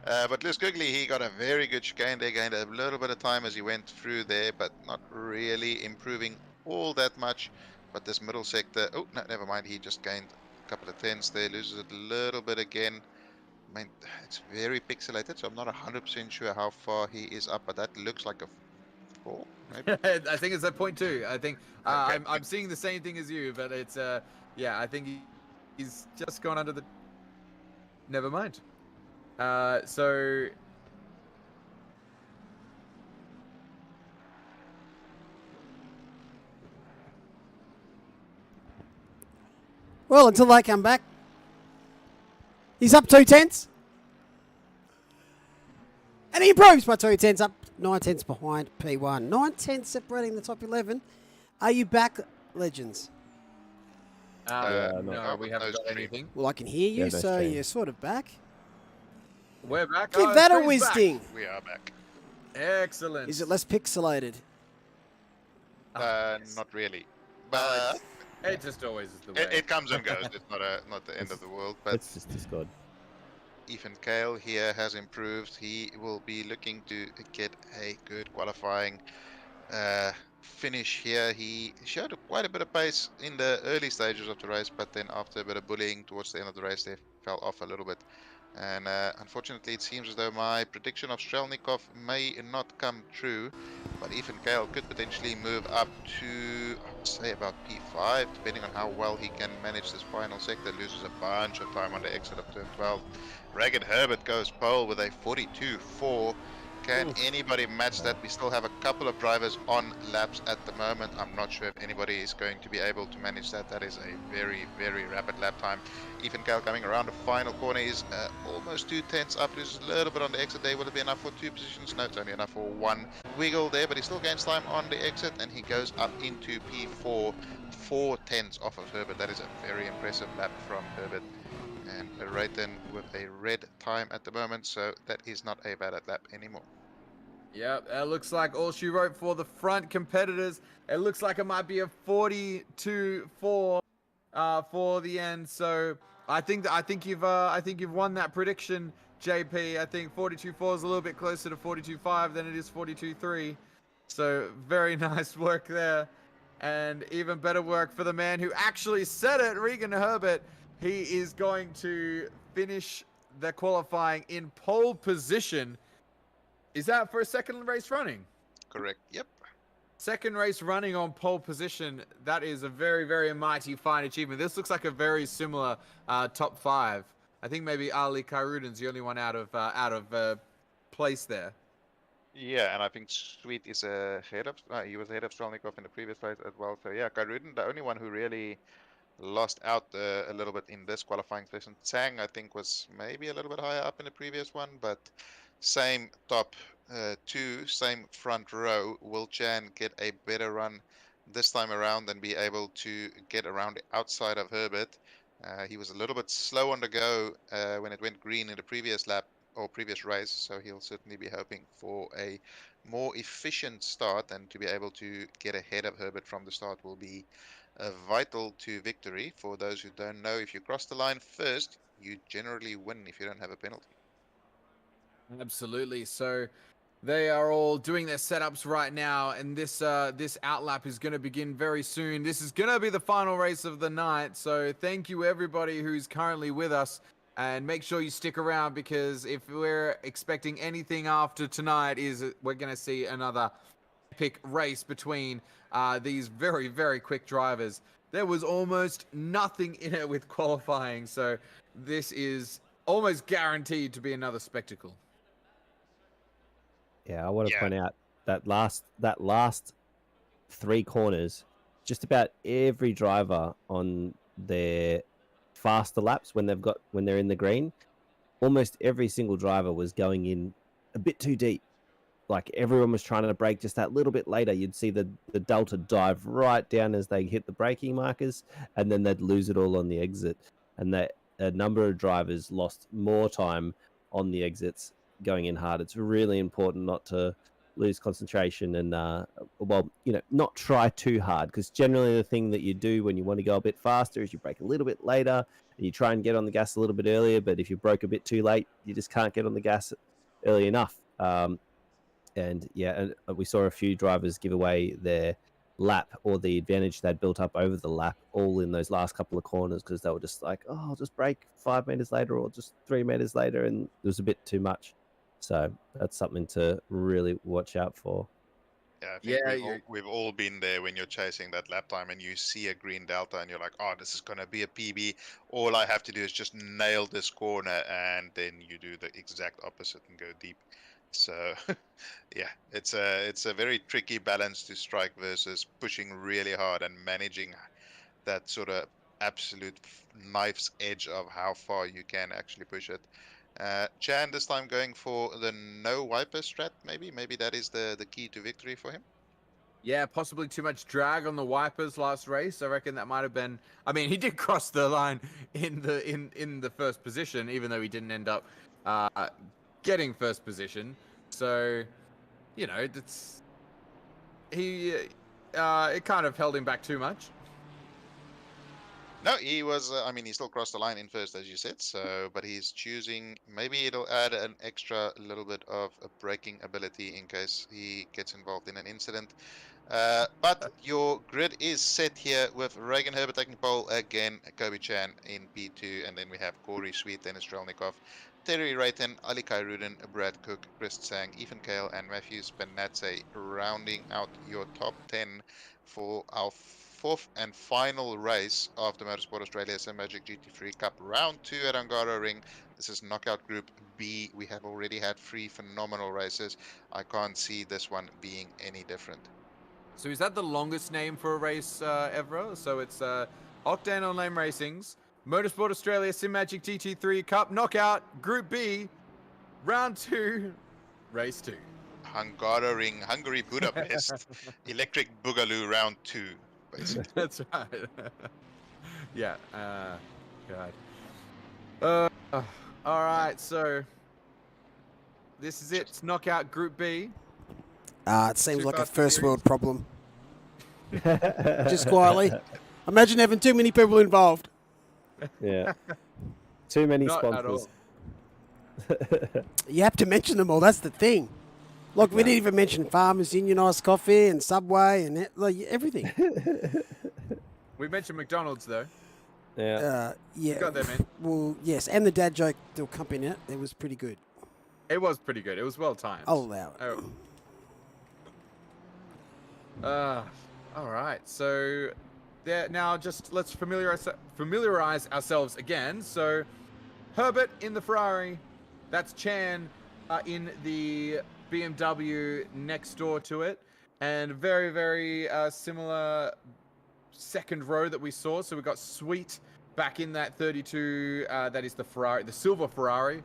But Lewis Quigley, he got a very good chicane there, gained a little bit of time as he went through there, but not really improving all that much. But this middle sector, oh, no, never mind, he just gained a couple of tenths there, loses it a little bit again. I mean, it's very pixelated, so I'm not 100% sure how far he is up, but that looks like a 4. maybe. I think it's at point 2. I think Okay. I'm seeing the same thing as you, but it's yeah, I think he's just gone under the. Never mind. So Well, until they come back, he's up 2/10. And he improves by 2/10, up 9/10 behind P1. 9/10 separating the top 11. Are you back, legends? no, we haven't no got stream. anything. Well, I can hear you, Yeah, no so stream. you're sort of back. We're back. Give Oh, that a stream's back. whizzing. We are back. Excellent. Is it less pixelated? Not really, but It just always is the way. it comes and goes. It's not the end of the world. But It's just Discord. Ethan Kale here has improved. He will be looking to get a good qualifying finish here. He showed quite a bit of pace in the early stages of the race, but then after a bit of bullying towards the end of the race, they fell off a little bit. And unfortunately, it seems as though my prediction of Strelnikov may not come true, but Ethan Kale could potentially move up to, I would say, about P5, depending on how well he can manage this final sector. Loses a bunch of time on the exit of turn 12. Ragged Herbert goes pole with a 42.4. Can anybody match that? We still have a couple of drivers on laps at the moment. I'm not sure if anybody is going to be able to manage that. That is a very, very rapid lap time. Ethan Kale coming around the final corner is almost 2/10 up. Loses a little bit on the exit there. Will it be enough for 2 positions? No, it's only enough for 1 wiggle there, but he still gains time on the exit and he goes up into P4, 4/10 off of Herbert. That is a very impressive lap from Herbert. And Rayton with a red time at the moment, so that is not a bad lap anymore. Yep, it looks like all she wrote for the front competitors. It looks like it might be a 42-4 for the end. So I think you've won that prediction, JP. I think 42-4 is a little bit closer to 42-5 than it is 42-3. So very nice work there, and even better work for the man who actually said it, Regan Herbert. He is going to finish the qualifying in pole position. Is that for a second race running? Correct. Yep. Second race running on pole position. That is a very, very mighty fine achievement. This looks like a very similar top 5. I think maybe Ali Kairuden's the only one out of place there. Yeah, and I think Sweet is ahead of. He was ahead of Strelnikov in the previous race as well. So yeah, Kairuden, the only one who really lost out a little bit in this qualifying session. Tsang, I think, was maybe a little bit higher up in the previous one, but same top 2, same front row. Will Chan get a better run this time around and be able to get around the outside of Herbert? He was a little bit slow on the go when it went green in the previous lap or previous race, so he'll certainly be hoping for a more efficient start, and to be able to get ahead of Herbert from the start will be vital to victory. For those who don't know, if you cross the line first, you generally win if you don't have a penalty. Absolutely. So they are all doing their setups right now, and this outlap is going to begin very soon. This is going to be the final race of the night. So thank you everybody who's currently with us, and make sure you stick around, because if we're expecting anything after tonight, is we're going to see another epic race between these very, very quick drivers. There was almost nothing in it with qualifying, so this is almost guaranteed to be another spectacle. Yeah, I want to Yeah. point out that last 3 corners, just about every driver on their faster laps when they're in the green, almost every single driver was going in a bit too deep. Like everyone was trying to brake just that little bit later. You'd see the Delta dive right down as they hit the braking markers, and then they'd lose it all on the exit. And that a number of drivers lost more time on the exits going in hard. It's really important not to lose concentration and not try too hard, because generally the thing that you do when you want to go a bit faster is you brake a little bit later and you try and get on the gas a little bit earlier. But if you broke a bit too late, you just can't get on the gas early enough. And we saw a few drivers give away their lap or the advantage they'd built up over the lap all in those last couple of corners, because they were just like, oh, I'll just brake 5 meters later or just 3 meters later, and it was a bit too much. So that's something to really watch out for. Yeah, I think Yeah, we've all been there when you're chasing that lap time and you see a green delta and you're like, oh, this is gonna be a PB. All I have to do is just nail this corner, and then you do the exact opposite and go deep. So yeah, it's a very tricky balance to strike versus pushing really hard and managing that sort of absolute knife's edge of how far you can actually push it. Chan this time going for the no wiper strat, maybe that is the key to victory for him. yeah, possibly too much drag on the wipers last race. I reckon that might have been. I mean, he did cross the line in the first position, even though he didn't end up getting first position. So, you know, it's it kind of held him back too much. No, he was. I mean, he still crossed the line in first, as you said. So, but he's choosing. Maybe it'll add an extra little bit of a braking ability in case he gets involved in an incident. But your grid is set here with Reagan Herbert taking pole again, Kobe Chan in P2, and then we have Corey Sweet, Dennis Strelnikov, Terry Rayton, Ali Kairudan, Brad Cook, Chris Tsang, Ethan Kale, and Matthews Benatze rounding out your top 10 for our fourth and final race of the Motorsport Australia Simagic GT3 Cup Round 2 at Hungaroring. This is Knockout Group B. We have already had 3 phenomenal races. I can't see this one being any different. So is that the longest name for a race ever? So it's Octane Online Racing's Motorsport Australia Simagic GT3 Cup Knockout Group B, Round 2, Race 2. Hungaroring, Hungary, Budapest, Electric Boogaloo Round 2, basically. That's right. Yeah. God. All right. So this is it. It's Knockout Group B. It seems Too like a fast for first series. world problem. Just quietly. Imagine having too many people involved. Yeah. Too many Not at sponsors. all. You have to mention them all. That's the thing. Look, we didn't even mention Farmers Unionised Coffee and Subway and everything. We mentioned McDonald's though. Yeah. Yeah. Got there, man. Well, yes, and the dad joke to accompany it. It was pretty good. It was pretty good. It was well timed. I'll allow it. All right. So there now, just let's familiarize ourselves again. So Herbert in the Ferrari, that's Chan in the BMW next door to it, and very, very similar second row that we saw. So we got Sweet back in that 32. That is the Ferrari, the silver Ferrari,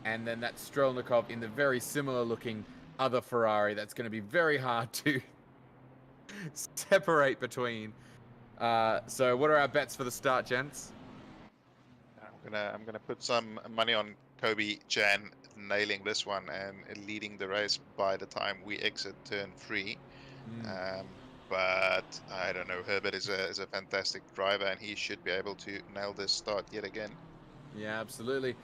and then that Strelnikov in the very similar looking other Ferrari. That's going to be very hard to separate between. So what are our bets for the start, gents? I'm gonna put some money on Kobe Chan nailing this one and leading the race by the time we exit turn 3. But I don't know. Herbert is a fantastic driver, and he should be able to nail this start yet again. Yeah, absolutely.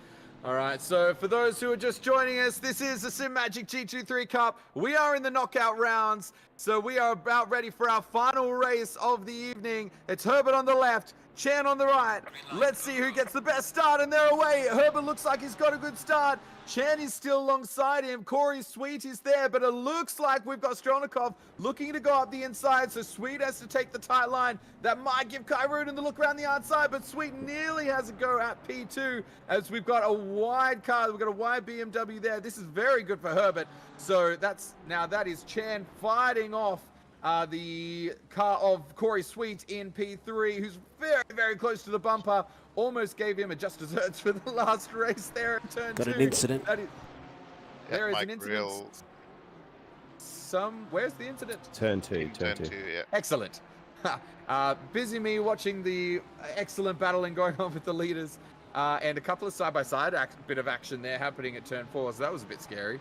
All right, so for those who are just joining us, this is the Simagic GT3 Cup. We are in the knockout rounds, so we are about ready for our final race of the evening. It's Herbert on the left, Chan on the right. Let's see who gets the best start, and they're away. Herbert looks like he's got a good start. Chan is still alongside him. Corey Sweet is there, but it looks like we've got Strelnikov looking to go up the inside, so Sweet has to take the tight line. That might give Kairudan the look around the outside, but Sweet nearly has a go at P2 as we've got a wide car. We've got a wide BMW there. This is very good for Herbert. So that is Chan fighting off the car of Corey Sweet in P3, who's very, very close to the bumper. Almost gave him a just desserts for the last race there in turn 2. Got an incident. There is Mike an incident. Where's the incident? Turn 2. In turn 2, yeah. Excellent. Busy me watching the excellent battling going on with the leaders, and a couple of side-by-side bit of action there happening at turn 4, so that was a bit scary.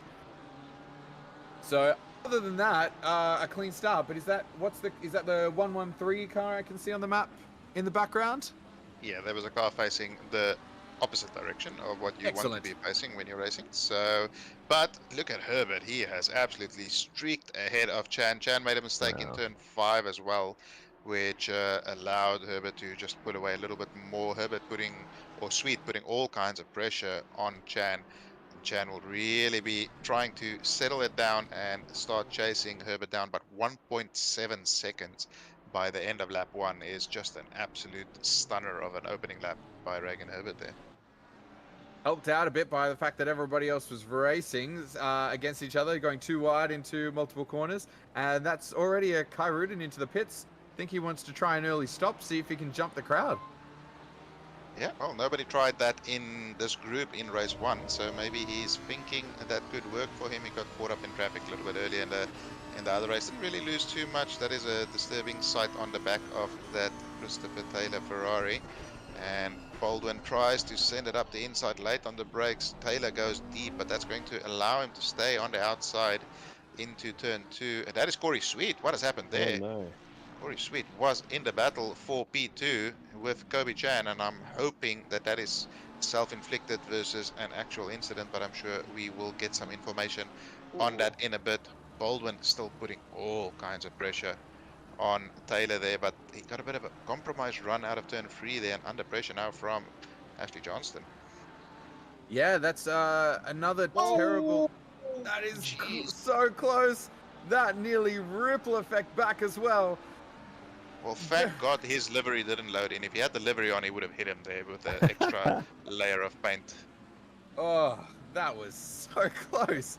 So other than that, a clean start. But is that the 113 car I can see on the map in the background? Yeah, there was a car facing the opposite direction of what you want to be facing when you're racing. So, but look at Herbert. He has absolutely streaked ahead of Chan. Chan made a mistake in turn 5 as well, which allowed Herbert to just put away a little bit more. Sweet putting all kinds of pressure on Chan. Chan will really be trying to settle it down and start chasing Herbert down, but 1.7 seconds by the end of lap 1 is just an absolute stunner of an opening lap by Reagan Herbert there. Helped out a bit by the fact that everybody else was racing against each other, going too wide into multiple corners. And that's already a Kai Rudin into the pits. I think he wants to try an early stop, see if he can jump the crowd. Yeah, well, nobody tried that in this group in race 1, so maybe he's thinking that could work for him. He got caught up in traffic a little bit earlier in the other race. Didn't really lose too much. That is a disturbing sight on the back of that Christopher Taylor Ferrari. And Baldwin tries to send it up the inside late on the brakes. Taylor goes deep, but that's going to allow him to stay on the outside into turn 2. And that is Corey Sweet. What has happened there? Oh, no. Corey Sweet was in the battle for P2 with Kobe Chan, and I'm hoping that that is self-inflicted versus an actual incident, but I'm sure we will get some information on that in a bit. Baldwin still putting all kinds of pressure on Taylor there, but he got a bit of a compromised run out of turn 3 there, and under pressure now from Ashley Johnston. Yeah, that's another terrible... That is so close. That nearly ripple effect back as well. Well, thank God his livery didn't load in. If he had the livery on, he would have hit him there with an extra layer of paint. Oh, that was so close.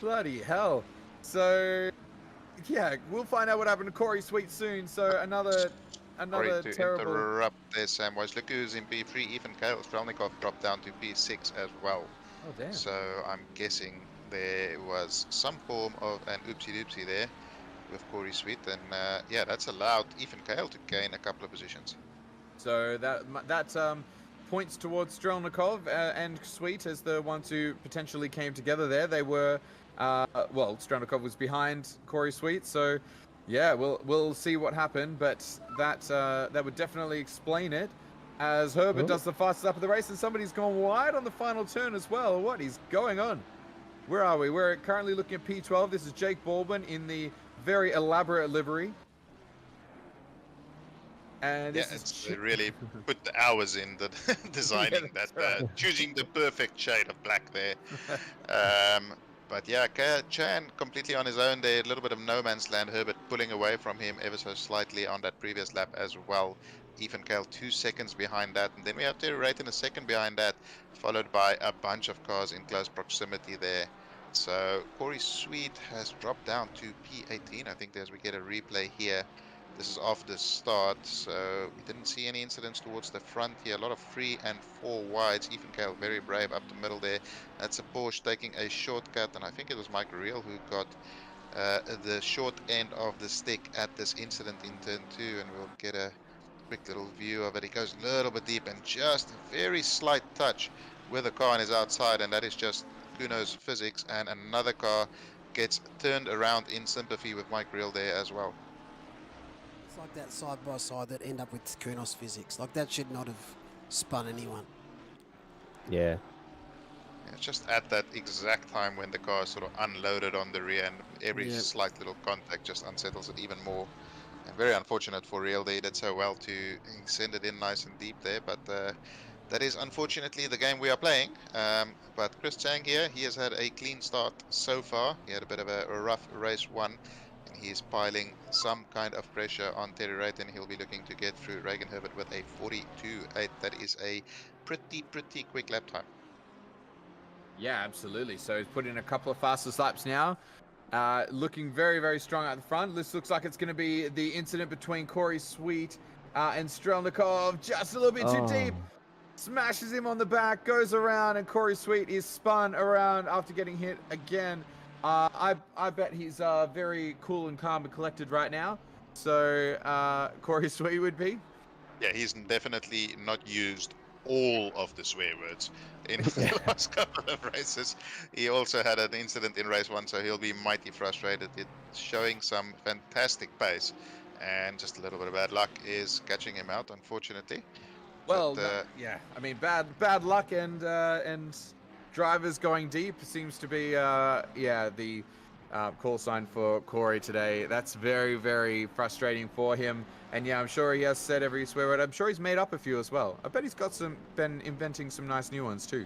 Bloody hell. So, yeah, we'll find out what happened to Corey Sweet soon. So another Sorry to terrible... interrupt there, Samwise. Look who's in P3. Ethan Kale Strelnikov dropped down to P6 as well. Oh, damn. So I'm guessing there was some form of an oopsie-doopsie there with Corey Sweet, and yeah, that's allowed Ethan Kale to gain a couple of positions. So that points towards Strelnikov and Sweet as the ones who potentially came together there. They were, well, Strelnikov was behind Corey Sweet, so yeah, we'll see what happened, but that would definitely explain it. As Herbert does the fastest lap of the race, and somebody's gone wide on the final turn as well. What is going on? Where are we? We're currently looking at P12. This is Jake Baldwin in the very elaborate livery. And Yeah, they really put the hours in the designing Yeah, that, choosing the perfect shade of black there. But yeah, Chan completely on his own there, a little bit of no man's land. Herbert pulling away from him ever so slightly on that previous lap as well. Ethan Kale 2 seconds behind that, and then we have Terry Wright in a second behind that, followed by a bunch of cars in close proximity there. So Corey Sweet has dropped down to P18, I think, as we get a replay here. This is off the start, so we didn't see any incidents towards the front here. A lot of 3 and 4 wides. Ethan Kale very brave up the middle there. That's a Porsche taking a shortcut, and I think it was Mike Reel who got the short end of the stick at this incident in turn 2, and we'll get a quick little view of it. He goes a little bit deep and just a very slight touch with the car on his outside, and that is just Kuno's physics, and another car gets turned around in sympathy with Mike Reel there as well. It's like that side by side that end up with Kunos physics. Like that should not have spun anyone. Yeah. It's just at that exact time when the car is sort of unloaded on the rear, and every slight little contact just unsettles it even more. And very unfortunate for Real. They did so well to send it in nice and deep there, but that is unfortunately the game we are playing. But Chris Chang here, he has had a clean start so far. He had a bit of a rough race 1, and he is piling some kind of pressure on Terry Wright, and he'll be looking to get through Reagan Herbert with a 42.8. That is a pretty quick lap time. Yeah, absolutely. So he's put in a couple of fastest laps now. Looking very strong at the front. This looks like it's going to be the incident between Corey Sweet and Strelnikov. Just a little bit too deep. Smashes him on the back, goes around, and Corey Sweet is spun around after getting hit again. I bet he's very cool and calm and collected right now. So Corey Sweet would be. Yeah, he's definitely not used all of the swear words in the last couple of races. He also had an incident in race 1, so he'll be mighty frustrated. It's showing some fantastic pace, and just a little bit of bad luck is catching him out, unfortunately. Well, yeah, I mean, bad luck and drivers going deep seems to be the call sign for Corey today. That's very frustrating for him. And yeah, I'm sure he has said every swear word. I'm sure he's made up a few as well. I bet he's been inventing some nice new ones too.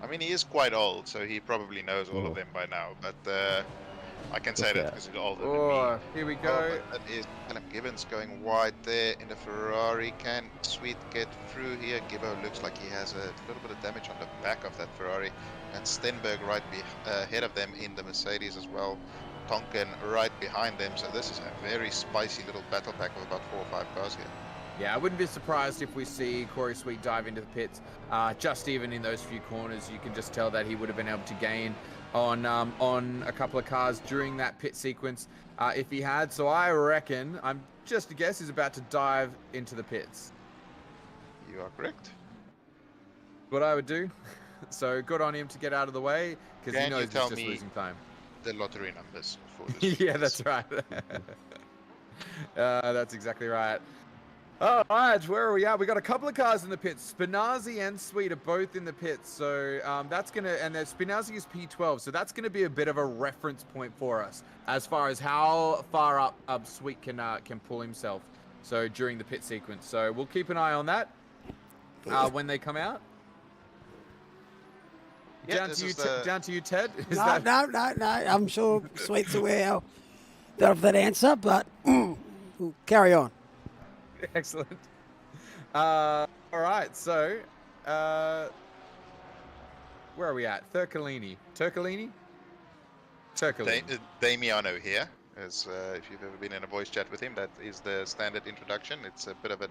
I mean, he is quite old, so he probably knows all of them by now. But I can say that Yeah. because he's older than me. Oh, here we Oh, go. but that is Callum Gibbons going wide there in the Ferrari. Can Sweet get through here? Gibbo looks like he has a little bit of damage on the back of that Ferrari. And Stenberg right ahead of them in the Mercedes as well. Tonkin right behind them. So this is a very spicy little battle pack of about 4 or 5 cars here. Yeah, I wouldn't be surprised if we see Corey Sweet dive into the pits. Just even in those few corners, you can just tell that he would have been able to gain on a couple of cars during that pit sequence if he had. So I reckon, I'm just a guess, he's about to dive into the pits. You are correct. What I would do. So good on him to get out of the way because he Can you knows he's tell just me losing time. the lottery numbers for this? Yeah, that's right. That's exactly right. All right, where are we at? We got a couple of cars in the pits. Spinazzi and Sweet are both in the pits, so that's gonna. And then Spinazzi is P12, so that's gonna be a bit of a reference point for us as far as how far up Sweet can pull himself. So during the pit sequence, so we'll keep an eye on that when they come out. Yeah, Down to you, Ted. Is No, that... no. I'm sure Sweet's aware of that answer, but we'll carry on. Excellent. All right, so where are we at? Turcolini. Damiano here, as if you've ever been in a voice chat with him, that is the standard introduction. It's a bit of an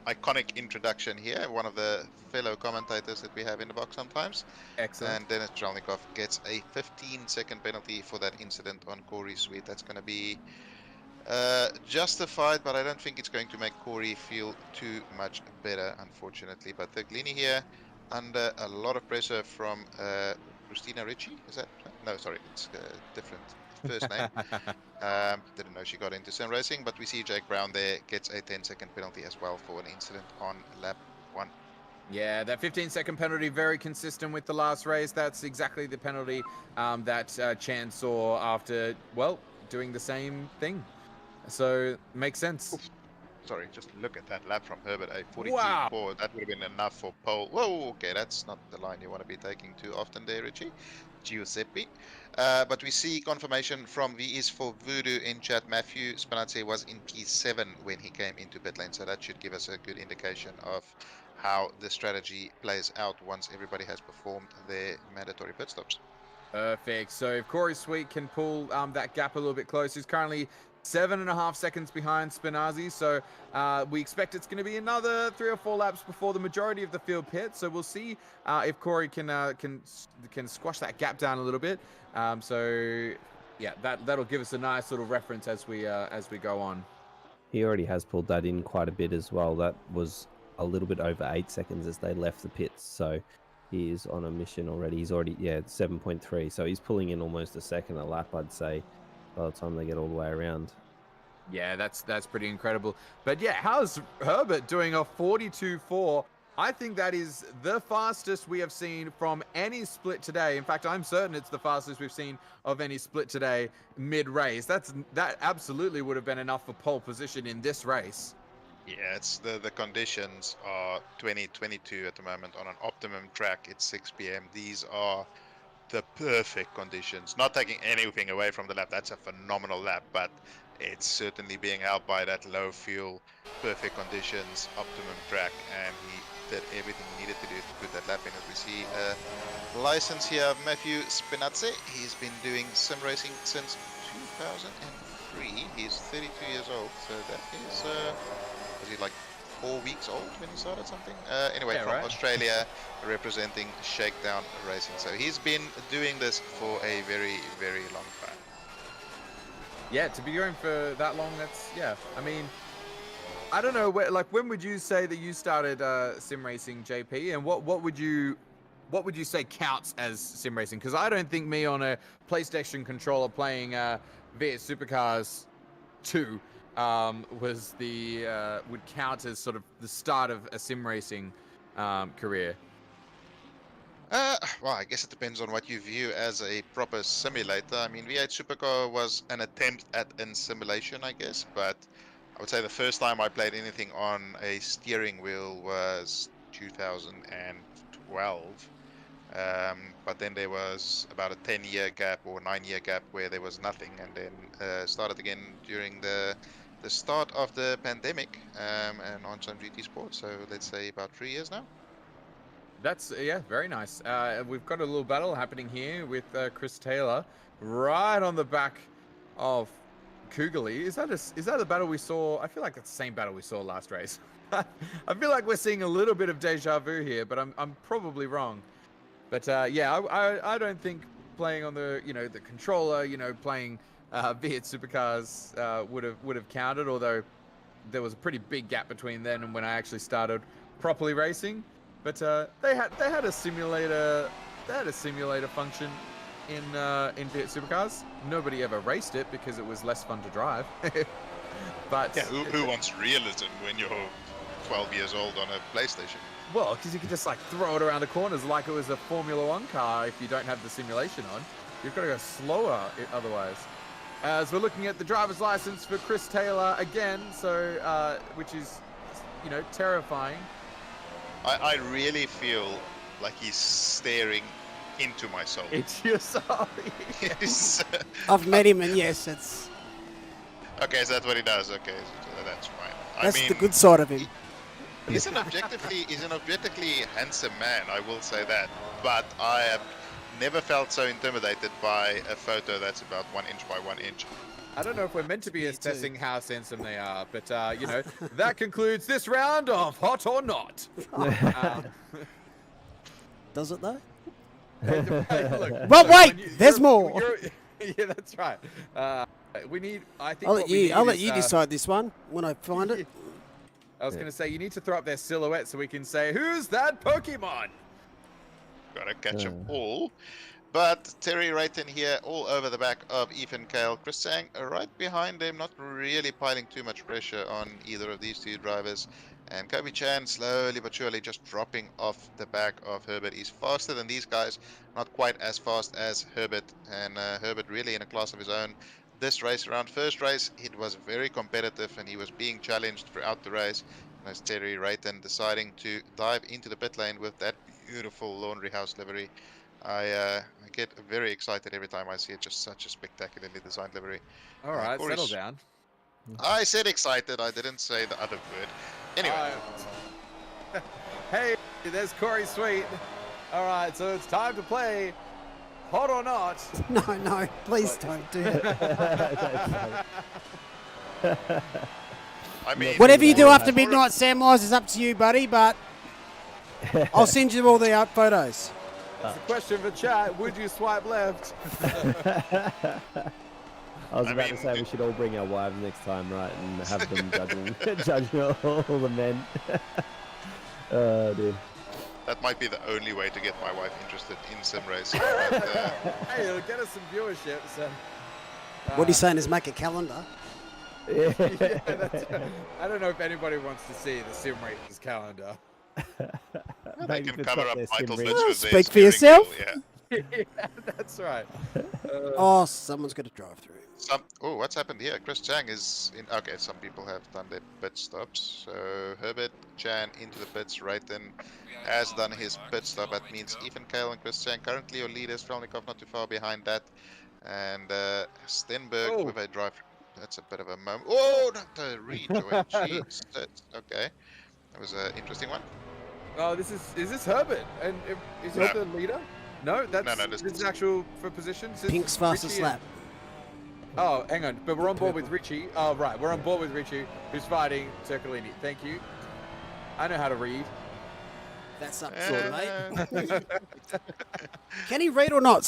iconic introduction here. One of the fellow commentators that we have in the box sometimes. Excellent. And Dennis Tralnikov gets a 15-second penalty for that incident on Corey Sweet. That's going to be justified, but I don't think it's going to make Corey feel too much better, unfortunately. But Turcolini here under a lot of pressure from Christina Ricci. Is that? No, sorry, it's a different first name. Didn't know she got into sim racing, but we see Jake Brown there gets a 10-second penalty as well for an incident on lap 1. Yeah, that 15-second penalty, very consistent with the last race. That's exactly the penalty that Chan saw after, well, doing the same thing. So, makes sense. Oof. Sorry, just look at that lap from Herbert, a 42.4. Wow. That would have been enough for pole. Whoa, okay, that's not the line you want to be taking too often there, Richie. Giuseppe. But we see confirmation from V is for Voodoo in chat. Matthew Spinazzi was in P7 when he came into pit lane, so that should give us a good indication of how the strategy plays out once everybody has performed their mandatory pit stops. Perfect. So if Corey Sweet can pull that gap a little bit close, he's currently 7.5 seconds behind Spinazzi. So we expect it's going to be another 3 or 4 laps before the majority of the field pits. So we'll see if Corey can squash that gap down a little bit. So yeah, that'll give us a nice little reference as we go on. He already has pulled that in quite a bit as well. That was a little bit over 8 seconds as they left the pits. So he is on a mission already. He's already, 7.3. So he's pulling in almost a second a lap, I'd say, by the time they get all the way around. Yeah, that's pretty incredible. But yeah, how's Herbert doing a 42.4? I think that is the fastest we have seen from any split today. In fact, I'm certain it's the fastest we've seen of any split today mid-race. That absolutely would have been enough for pole position in this race. Yeah, it's the conditions are 2022 at the moment on an optimum track. It's 6 p.m. These are the perfect conditions. Not taking anything away from the lap. That's a phenomenal lap, but it's certainly being helped by that low fuel, perfect conditions, optimum track, and he did everything he needed to do to put that lap in. As we see a license here of Matthew Spinazzi. He's been doing sim racing since 2003. He's 32 years old, so that is was he like 4 weeks old when he started something? Anyway, Yeah, from right. Australia, representing Shakedown Racing. So he's been doing this for a very, very long time. Yeah, to be going for that long, that's, yeah. I mean, I don't know, when would you say that you started sim racing, JP? And what would you say counts as sim racing? Because I don't think me on a PlayStation controller playing V8 Supercars 2 would count as sort of the start of a sim racing career. Well, I guess it depends on what you view as a proper simulator. I mean, V8 Supercar was an attempt at an simulation, I guess, but I would say the first time I played anything on a steering wheel was 2012. But then there was about a 10-year gap or 9-year gap where there was nothing, and then started again during the start of the pandemic, and on some GT Sports. So let's say about 3 years now. That's yeah, very nice. We've got a little battle happening here with Chris Taylor right on the back of Kugali. Is that a battle we saw? I feel like that's the same battle we saw last race. I feel like we're seeing a little bit of deja vu here, but I'm probably wrong. But yeah, I don't think playing on the the controller, playing V8 Supercars would have counted. Although there was a pretty big gap between then and when I actually started properly racing. But they had a simulator function in V8 Supercars. Nobody ever raced it because it was less fun to drive. But Yeah, who wants realism when you're 12 years old on a PlayStation? well, because you could just like throw it around the corners like it was a Formula One car. If you don't have the simulation on, you've got to go slower otherwise. As we're looking at the driver's license for Chris Taylor again, so which is terrifying. I really feel like he's staring into my soul. It's yourself. Yes. I've met him, and yes, it's Okay, so that's what he does. Okay, so that's fine. that's I mean, the good side of him. he's an objectively handsome man. I will say that. But I have never felt so intimidated by a photo that's about 1 inch by 1 inch. I don't know if we're meant to be Me assessing how handsome they are, but that concludes this round of Hot or Not. Does it though? Look, But wait, when there's more. Yeah, that's right. We need. I think I'll what let we you. need I'll let is, you decide this one when I find it. I was going to say you need to throw up their silhouette so we can say, "Who's that Pokemon?" Gotta catch them all. But Terry Wrighton here, all over the back of Ethan Kale. Chris Sang right behind him, not really piling too much pressure on either of these two drivers. And Kobe Chan slowly but surely just dropping off the back of Herbert. He's faster than these guys, not quite as fast as Herbert. And Herbert really in a class of his own. This race around, first race, it was very competitive and he was being challenged throughout the race. And as Terry Wrighton deciding to dive into the pit lane with that beautiful laundry house livery. I get very excited every time I see it. Just such a spectacularly designed livery. All right, Corey settle S- down. I said excited. I didn't say the other word. Anyway, Hey, there's Corey Sweet. All right, so it's time to play Hot or Not. No, please don't do it. I mean, Whatever you do after for a- midnight, Samwise, is up to you, buddy. But I'll send you all the photos. It's a question for chat. Would you swipe left? I was I about to mean, say we should all bring our wives next time, right, and have them judging all the men. Oh dear. That might be the only way to get my wife interested in sim racing. But, Hey, it'll get us some viewership. So. What he's saying is make a calendar. Yeah, I don't know if anybody wants to see the sim racers calendar. they Maybe can just cover up up their title sim bits race. with their Speak for steering yourself. wheel, Yeah. Yeah, that's right. Oh, someone's got to drive through. Oh, what's happened here? Chris Chang is in. Okay, some people have done their pit stops. So Herbert Chan into the pits. Wrighton has done his pit stop. That means Ethan Kale and Chris Chang currently your leaders. Frelnikov not too far behind that. And Stenberg Oh. with a drive. That's a bit of a moment. Oh, not a rejoin. Jeez. Okay. That was an interesting one. Oh, is this Herbert? And is he No. the leader? No, that's No, this is actual for positions. This Pink's is fastest Richie and- lap. Oh, hang on, but we're on board with Richie. Oh, right, we're on board with Richie, who's fighting Turcolini. Thank you. I know how to read. That's up to you, mate. Uh, Can he read or not?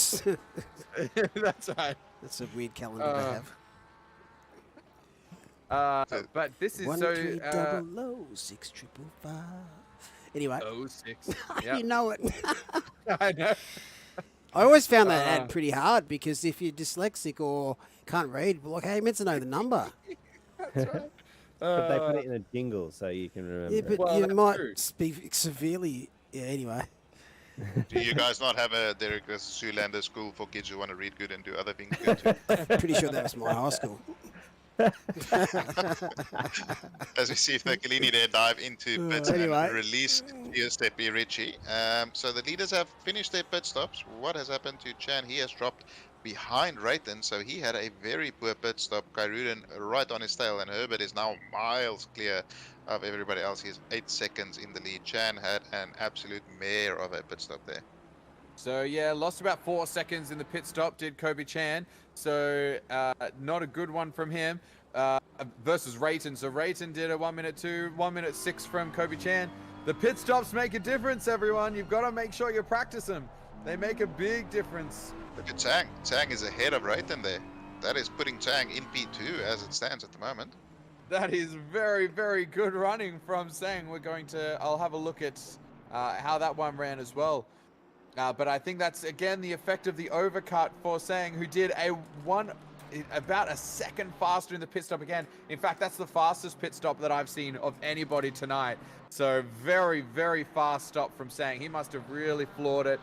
That's right. That's a weird calendar to have. But this is One so. 300 Anyway, 06. Yeah, you know it. I know. I always found that ad pretty hard because if you're dyslexic or can't read, well, like, hey, meant to know the number. But they put it in a jingle so you can remember. Yeah, but Well, you that's might true. be severely. Yeah, anyway. do you guys not have a Derek Zoolander school for kids who want to read good and do other things good too? Pretty sure that was my high school. As we see Fercolini there dive into pits Anyway. and release Giuseppe Ricci. So the leaders have finished their pit stops. What has happened to Chan? He has dropped behind Rayton, so he had a very poor pit stop. Kairudan right on his tail, and Herbert is now miles clear of everybody else. He's 8 seconds in the lead. Chan had an absolute mare of a pit stop there. So yeah, lost about 4 seconds in the pit stop, did Kobe Chan. So not a good one from him versus Rayton. So Rayton did a 1 minute 2, 1 minute 6 from Kobe Chan. The pit stops make a difference, everyone. You've got to make sure you practice them. They make a big difference. Look at Tang. Tang is ahead of Rayton there. That is putting Tang in P2 as it stands at the moment. That is very, very good running from Sang. I'll have a look at how that one ran as well. But I think that's, again, the effect of the overcut for Sang, who did about a second faster in the pit stop again. In fact, that's the fastest pit stop that I've seen of anybody tonight. So very, very fast stop from Sang. He must have really floored it,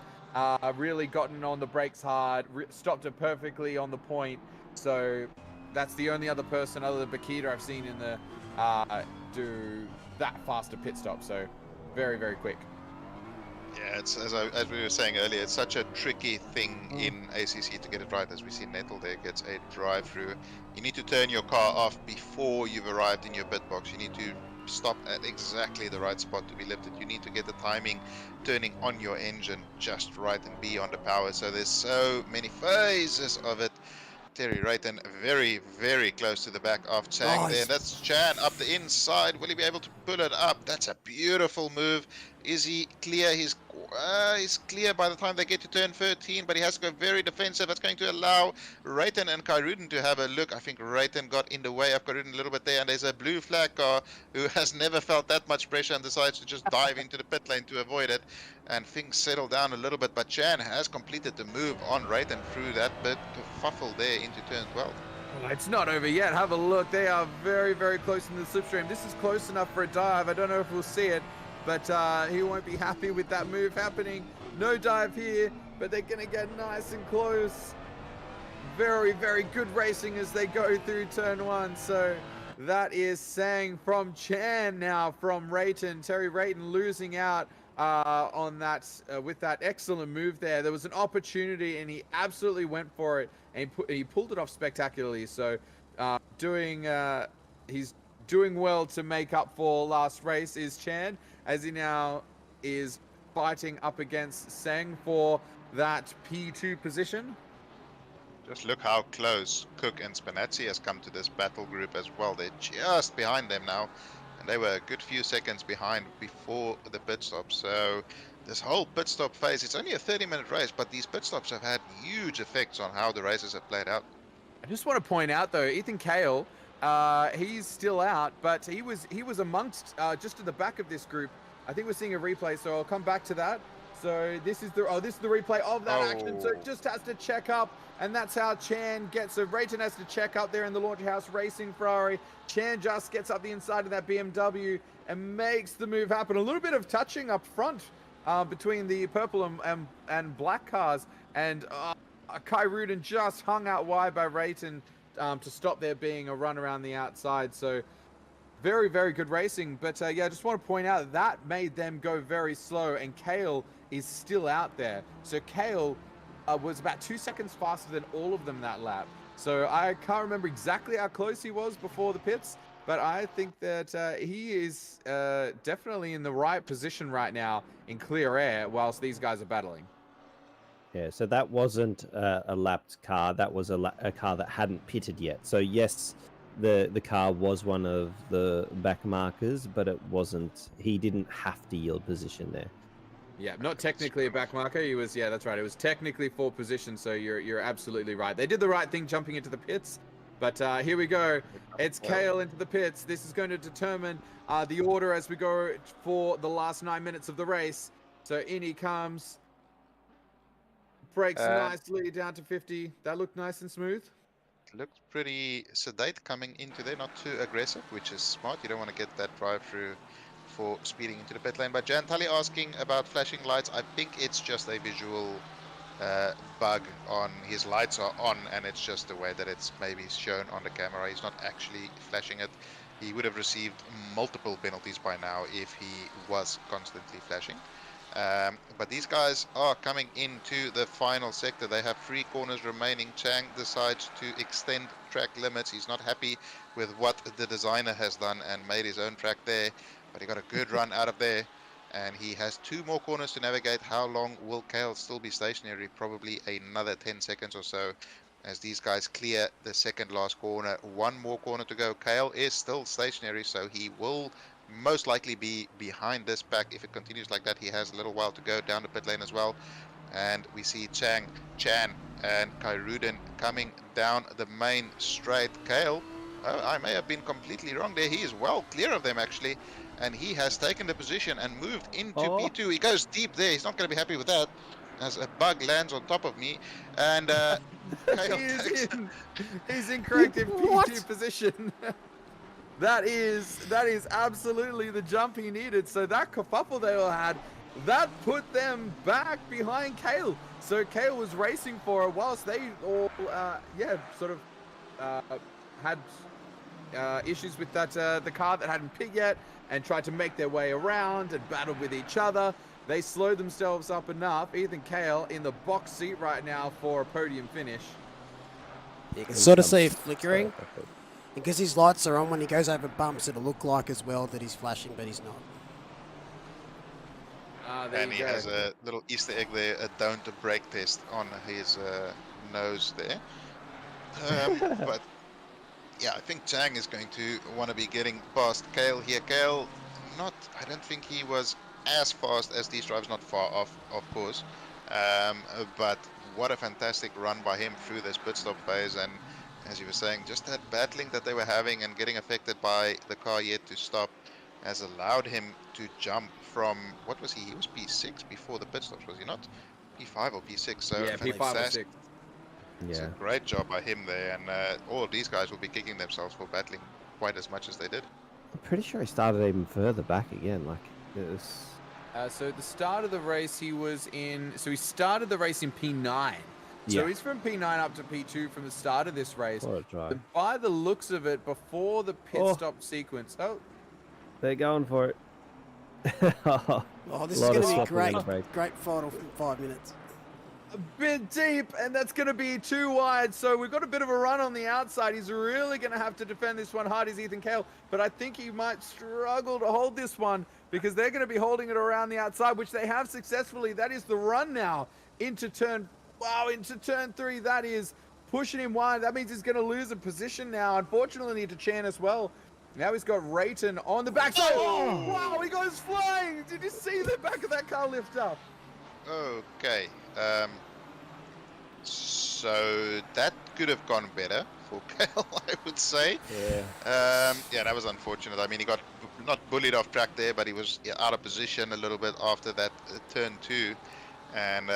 really gotten on the brakes hard, stopped it perfectly on the point. So that's the only other person other than Bakita I've seen in the do that faster pit stop. So very, very quick. Yeah, it's as we were saying earlier, it's such a tricky thing in ACC to get it right. As we see Nettle there gets a drive-through. You need to turn your car off before you've arrived in your pit box. You need to stop at exactly the right spot to be lifted. You need to get the timing turning on your engine just right and be on the power. So there's so many phases of it. Terry Rayton very, very close to the back of Chang there. That's Chan up the inside. Will he be able to pull it up? That's a beautiful move. Is he clear? He's clear by the time they get to turn 13, but he has to go very defensive. That's going to allow Rayton and Kairudan to have a look. I think Rayton got in the way of Kairudan a little bit there, and there's a blue flag car who has never felt that much pressure and decides to just dive into the pit lane to avoid it, and things settle down a little bit, but Chan has completed the move on Rayton through that bit of fuffle there into turn 12. Well, it's not over yet. Have a look. They are very, very close in the slipstream. This is close enough for a dive. I don't know if we'll see it, but he won't be happy with that move happening. No dive here, but they're going to get nice and close. Very, very good racing as they go through turn 1. So that is Sang from Chan now from Rayton. Terry Rayton losing out on that with that excellent move there. There was an opportunity and he absolutely went for it, and he pulled it off spectacularly. So he's doing well to make up for last race is Chan, as he now is fighting up against Sang for that P2 position. Just look how close Cook and Spinazzi has come to this battle group as well. They're just behind them now, and they were a good few seconds behind before the pit stop. So this whole pit stop phase, it's only a 30-minute race, but these pit stops have had huge effects on how the races have played out. I just want to point out though, Ethan Cale, he's still out, but he was amongst just at the back of this group. I think we're seeing a replay, so I'll come back to that. So this is the replay of that action. So it just has to check up, and that's how Chan gets. So Rayton has to check up there in the launch house racing Ferrari. Chan just gets up the inside of that BMW and makes the move happen. A little bit of touching up front between the purple and black cars, and Kairudan just hung out wide by Rayton to stop there being a run around the outside. So very, very good racing. But yeah, I just want to point out that made them go very slow, and Cale is still out there. So Cale was about 2 seconds faster than all of them that lap. So I can't remember exactly how close he was before the pits, but I think that he is definitely in the right position right now in clear air whilst these guys are battling. Yeah, so that wasn't a lapped car. That was a car that hadn't pitted yet. So yes, the car was one of the back markers, but it wasn't. He didn't have to yield position there. Yeah, not technically a back marker. He was, yeah, that's right. It was technically for position, so you're absolutely right. They did the right thing jumping into the pits, but here we go. It's Cale into the pits. This is going to determine the order as we go for the last 9 minutes of the race. So in he comes. Brakes nicely down to 50. That looked nice and smooth. Looked pretty sedate coming into there, not too aggressive, which is smart. You don't want to get that drive through for speeding into the pit lane. But Jan Tully asking about flashing lights. I think it's just a visual bug on his lights are on, and it's just the way that it's maybe shown on the camera. He's not actually flashing it. He would have received multiple penalties by now if he was constantly flashing. But these guys are coming into the final sector. They have 3 corners remaining. Chang decides to extend track limits. He's not happy with what the designer has done and made his own track there, but he got a good run out of there. And he has 2 more corners to navigate. How long will Kale still be stationary? Probably another 10 seconds or so as these guys clear the second last corner. 1 more corner to go. Kale is still stationary, so he will most likely be behind this pack if it continues like that. He has a little while to go down the pit lane as well. And we see Chan, and Kairuden coming down the main straight. Kale, I may have been completely wrong there. He is well clear of them actually. And he has taken the position and moved into P2. He goes deep there. He's not going to be happy with that, as a bug lands on top of me. And Kale He's incorrect in What? P2 position. That is absolutely the jump he needed. So that kerfuffle they all had, that put them back behind Kale. So Kale was racing for it whilst they all, had issues with that the car that hadn't pit yet, and tried to make their way around and battled with each other. They slowed themselves up enough. Ethan Kale in the box seat right now for a podium finish. You can sort of see it flickering. Because his lights are on, when he goes over bumps, it'll look like as well that he's flashing, but he's not. There and you he go. has a little Easter egg there, a don't brake test on his nose there. But yeah, I think Chang is going to want to be getting past Kale here. Kale, I don't think he was as fast as these drivers, not far off, of course. But what a fantastic run by him through this pit stop phase. And as you were saying, just that battling that they were having and getting affected by the car yet to stop has allowed him to jump from, what was he? He was P6 before the pit stops, was he not? P5 or P6. So Yeah, P5 or fantastic. 6. It's Yeah. a great job by him there, and all of these guys will be kicking themselves for battling quite as much as they did. I'm pretty sure he started even further back again. Like, it was... So at the start of the race, he was in. So he started the race in P9. So Yeah. he's from P9 up to P2 from the start of this race. What a drive. And by the looks of it, before the pit stop sequence. Oh, They're going for it. Oh, this is Lot going of to be swapping great. in the break. Great final 5 minutes. a bit deep, and that's going to be too wide. So we've got a bit of a run on the outside. He's really going to have to defend this one hard, is Ethan Kale. But I think he might struggle to hold this one because they're going to be holding it around the outside, which they have successfully. That is the run now into turn 3. That is pushing him wide. That means he's going to lose a position now. Unfortunately to Chan as well. Now he's got Rayton on the backside. Oh, wow, he goes flying. Did you see the back of that car lift up? Okay, so that could have gone better for Kale, I would say. Yeah. Yeah, that was unfortunate. I mean, he got not bullied off track there, but he was out of position a little bit after that turn 2, and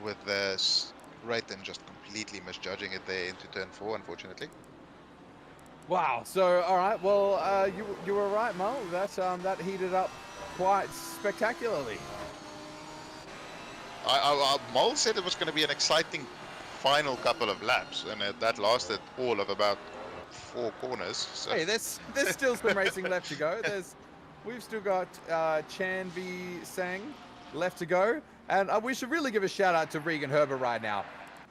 with Rayton just completely misjudging it there into turn 4, unfortunately. Wow. So, all right. Well, you were right, Mo. That heated up quite spectacularly. Mole said it was going to be an exciting final couple of laps, and that lasted all of about 4 corners. So. Hey, there's still some racing left to go. We've still got Chan v Sang left to go, and we should really give a shout out to Regan Herber right now.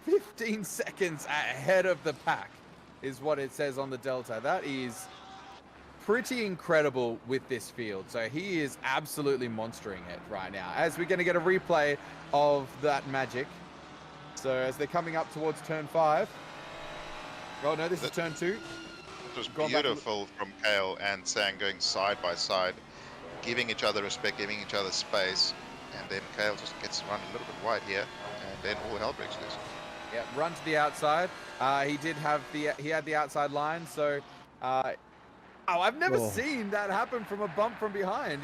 15 seconds ahead of the pack is what it says on the Delta. That is pretty incredible with this field. So he is absolutely monstering it right now. As we're going to get a replay of that magic. So as they're coming up towards turn 5. Oh no, this is turn 2. It was beautiful from Kale and Sang going side by side, giving each other respect, giving each other space, and then Kale just gets run a little bit wide here, and then all hell breaks loose. Yeah, run to the outside. He had the outside line. So, I've never seen that happen from a bump from behind.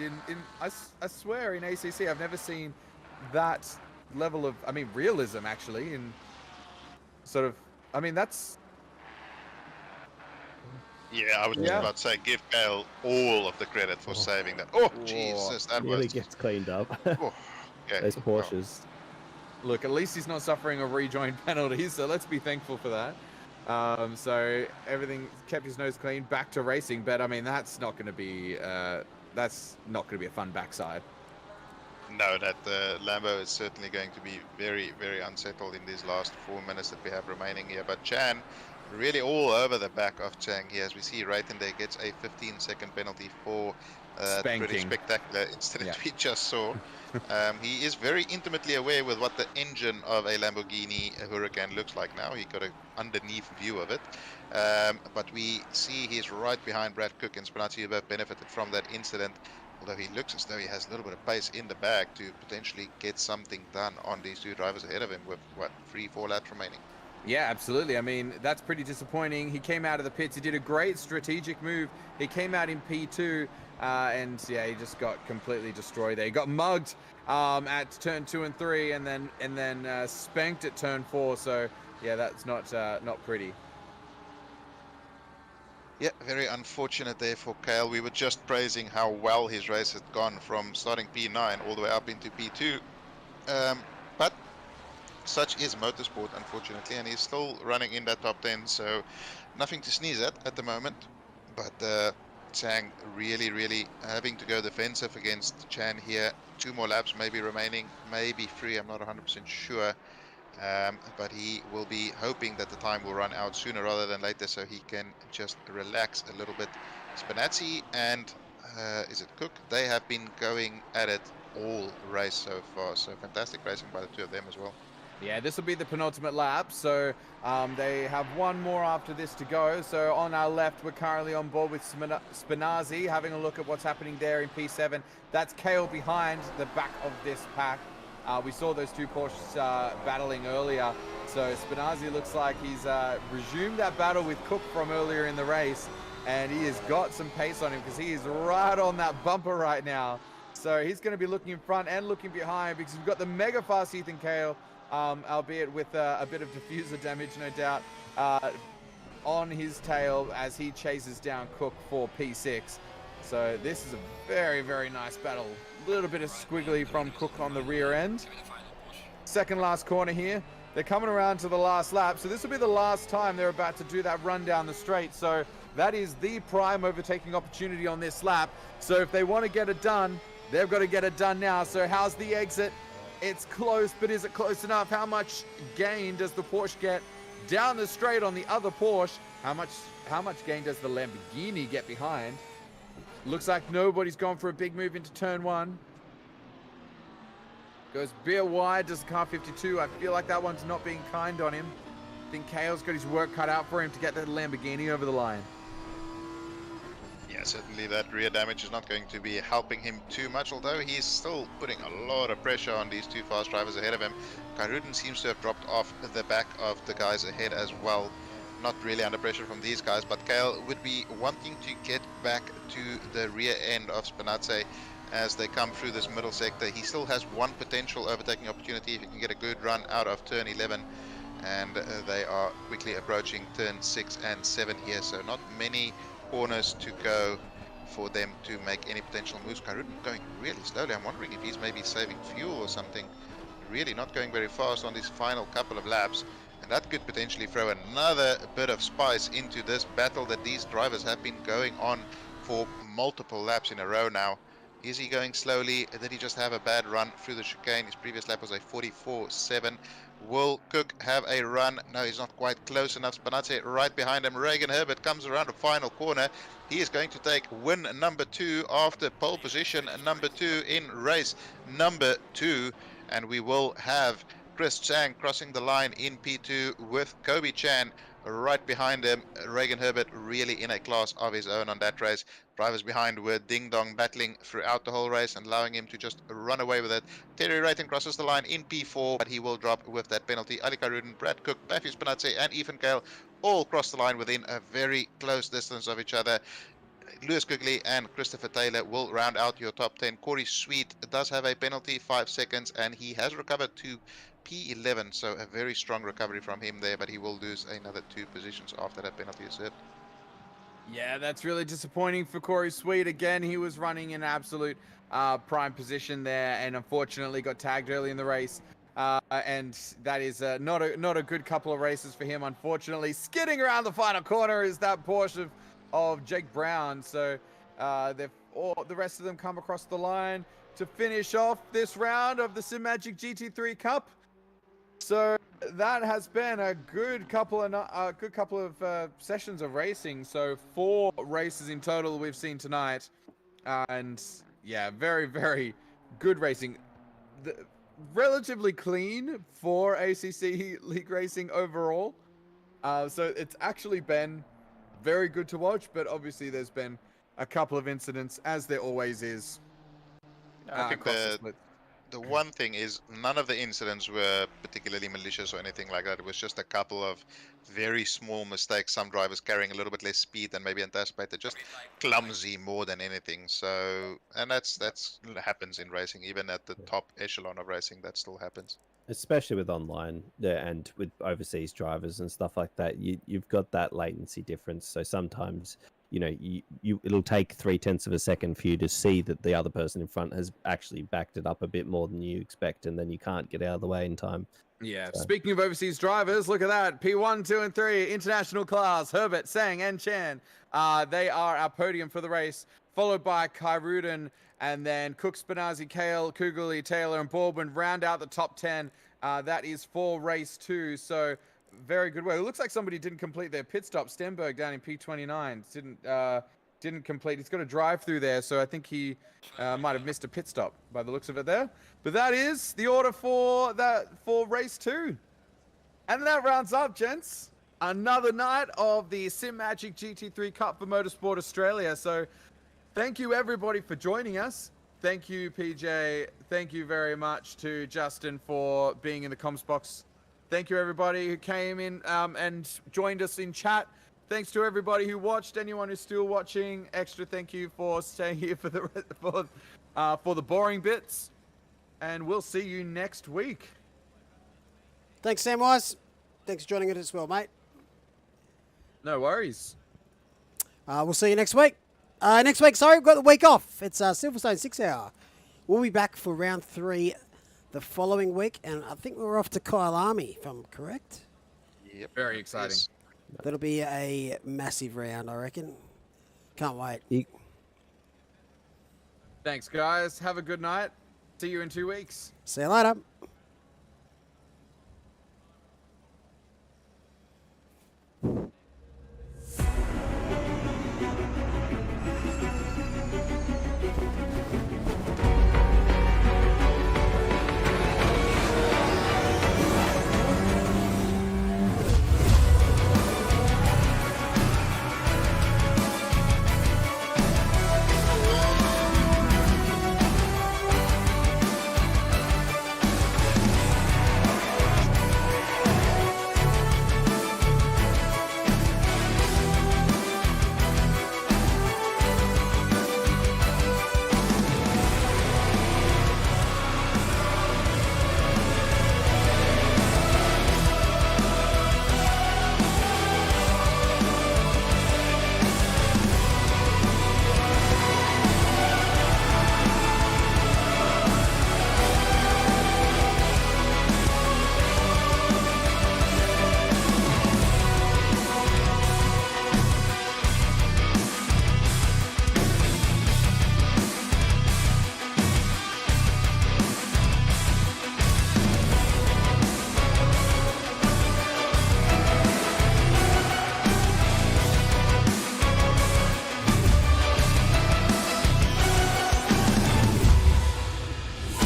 I swear in ACC, I've never seen that level of, realism actually. In sort of, that's. Yeah, I was just about to say, give Kale all of the credit for saving that. Oh, Jesus, that Really was. gets cleaned up. Oh, okay. Those Porsches. look, at least he's not suffering a rejoin penalty, so let's be thankful for that. So everything kept his nose clean, back to racing. But I mean, that's not going to be a fun backside. No, that Lambo is certainly going to be very, very unsettled in these last 4 minutes that we have remaining here. But Chan really all over the back of Chang here. As we see right in there, gets a 15-second penalty for that pretty Spanking. spectacular incident Yeah. we just saw. He is very intimately aware with what the engine of a Lamborghini Huracan looks like now. He got an underneath view of it. But we see he's right behind Brad Cook, and Spinazzi who both benefited from that incident. Although he looks as though he has a little bit of pace in the back to potentially get something done on these two drivers ahead of him with, what, 3-4 laps remaining. Yeah, absolutely. I mean, that's pretty disappointing. He came out of the pits. He did a great strategic move. He came out in P2, and yeah, he just got completely destroyed there. He got mugged at turn 2 and 3, and then spanked at turn 4. So yeah, that's not pretty. Yeah, very unfortunate there for Kale. We were just praising how well his race had gone from starting P9 all the way up into P2. But such is motorsport, unfortunately, and he's still running in that top 10, so nothing to sneeze at the moment. But Chang really, really having to go defensive against Chan here. 2 more laps maybe remaining, maybe 3, I'm not 100% sure. But he will be hoping that the time will run out sooner rather than later, so he can just relax a little bit. Spinazzi and is it Cook? They have been going at it all race so far, so fantastic racing by the two of them as well. Yeah, this will be the penultimate lap, so they have one more after this to go. So on our left, we're currently on board with Spinazzi, having a look at what's happening there in P7. That's Kale behind the back of this pack. We saw those two Porsches battling earlier, so Spinazzi looks like he's resumed that battle with Cook from earlier in the race, and he has got some pace on him because he is right on that bumper right now. So he's going to be looking in front and looking behind because we've got the mega fast Ethan Kale, albeit with a bit of diffuser damage, no doubt, on his tail as he chases down Cook for P6. So this is a very, very nice battle. A little bit of squiggly from Cook on the rear end. Second last corner here. They're coming around to the last lap. So this will be the last time they're about to do that run down the straight. So that is the prime overtaking opportunity on this lap. So if they want to get it done, they've got to get it done now. So how's the exit? It's close, but is it close enough? How much gain does the Porsche get down the straight on the other Porsche? How much gain does the Lamborghini get behind? Looks like nobody's gone for a big move into turn 1. Goes beer wide, does car 52. I feel like that one's not being kind on him. I think Kale's got his work cut out for him to get that Lamborghini over the line. Yeah, certainly that rear damage is not going to be helping him too much, although he's still putting a lot of pressure on these two fast drivers ahead of him. Karuden seems to have dropped off the back of the guys ahead as well. Not really under pressure from these guys, but Kale would be wanting to get back to the rear end of Spinazzi as they come through this middle sector. He still has one potential overtaking opportunity if he can get a good run out of turn 11, and they are quickly approaching turn 6 and 7 here, so not many corners to go for them to make any potential moves. Karuden going really slowly. I'm wondering if he's maybe saving fuel or something. Really not going very fast on these final couple of laps. And that could potentially throw another bit of spice into this battle that these drivers have been going on for multiple laps in a row now. Is he going slowly? Did he just have a bad run through the chicane? His previous lap was a 44.7. Will Cook have a run? No, he's not quite close enough. Spinazzi right behind him. Regan Herbert comes around the final corner. He is going to take win number 2 after pole position number 2 in race number 2. And we will have Chris Chang crossing the line in P2 with Kobe Chan right behind him. Regan Herbert really in a class of his own on that race. Drivers behind were Ding Dong battling throughout the whole race and allowing him to just run away with it. Terry Wrighton crosses the line in P4, but he will drop with that penalty. Ali Karuden, Brad Cook, Matthew Spinazzi and Ethan Kale all cross the line within a very close distance of each other. Lewis Quigley and Christopher Taylor will round out your top 10. Corey Sweet does have a penalty, 5 seconds, and he has recovered to P11, so a very strong recovery from him there, but he will lose another 2 positions after that penalty is hit. Yeah, that's really disappointing for Corey Sweet. Again, he was running in absolute prime position there and unfortunately got tagged early in the race. and that is not a good couple of races for him, unfortunately. Skidding around the final corner is that Porsche of Jake Brown. So the rest of them come across the line to finish off this round of the Simagic GT3 Cup. So that has been a good couple of sessions of racing. So 4 races in total we've seen tonight, and yeah, very, very good racing. Relatively clean for ACC League Racing overall. So it's actually been very good to watch, but obviously there's been a couple of incidents, as there always is. I think across the split. the one thing is none of the incidents were particularly malicious or anything like that. It was just a couple of very small mistakes. Some drivers carrying a little bit less speed than maybe anticipated, just clumsy more than anything. So, and that's happens in racing, even at the top echelon of racing, that still happens. Especially with online and with overseas drivers and stuff like that, you've got that latency difference. So sometimes, it'll take 0.3 of a second for you to see that the other person in front has actually backed it up a bit more than you expect, and then you can't get out of the way in time. Yeah, So. Speaking of overseas drivers, look at that. P1, 2, and 3, international class. Herbert, Sang, and Chan. They are our podium for the race, followed by Kai Rudin, and then Cook, Spinazzi, Kale, Kugli, Taylor, and Baldwin round out the top 10. That is for race 2. So very good way. It looks like somebody didn't complete their pit stop. Stenberg down in P29 didn't complete. He's got a drive through there, so I think he might have missed a pit stop by the looks of it there. But that is the order for race 2. And that rounds up, gents, another night of the Simagic GT3 Cup for Motorsport Australia. So thank you everybody for joining us. Thank you, PJ. Thank you very much to Justin for being in the comms box. Thank you everybody who came in and joined us in chat. Thanks to everybody who watched. Anyone who's still watching, extra thank you for staying here for the boring bits. And we'll see you next week. Thanks, Samwise. Thanks for joining us as well, mate. No worries. We'll see you next week. Next week, sorry, we've got the week off. It's Silverstone 6 Hour. We'll be back for round 3 the following week, and I think we're off to Kyalami, if I'm correct. Yep. Very exciting. Yes. That'll be a massive round, I reckon. Can't wait. Thanks, guys. Have a good night. See you in 2 weeks. See you later.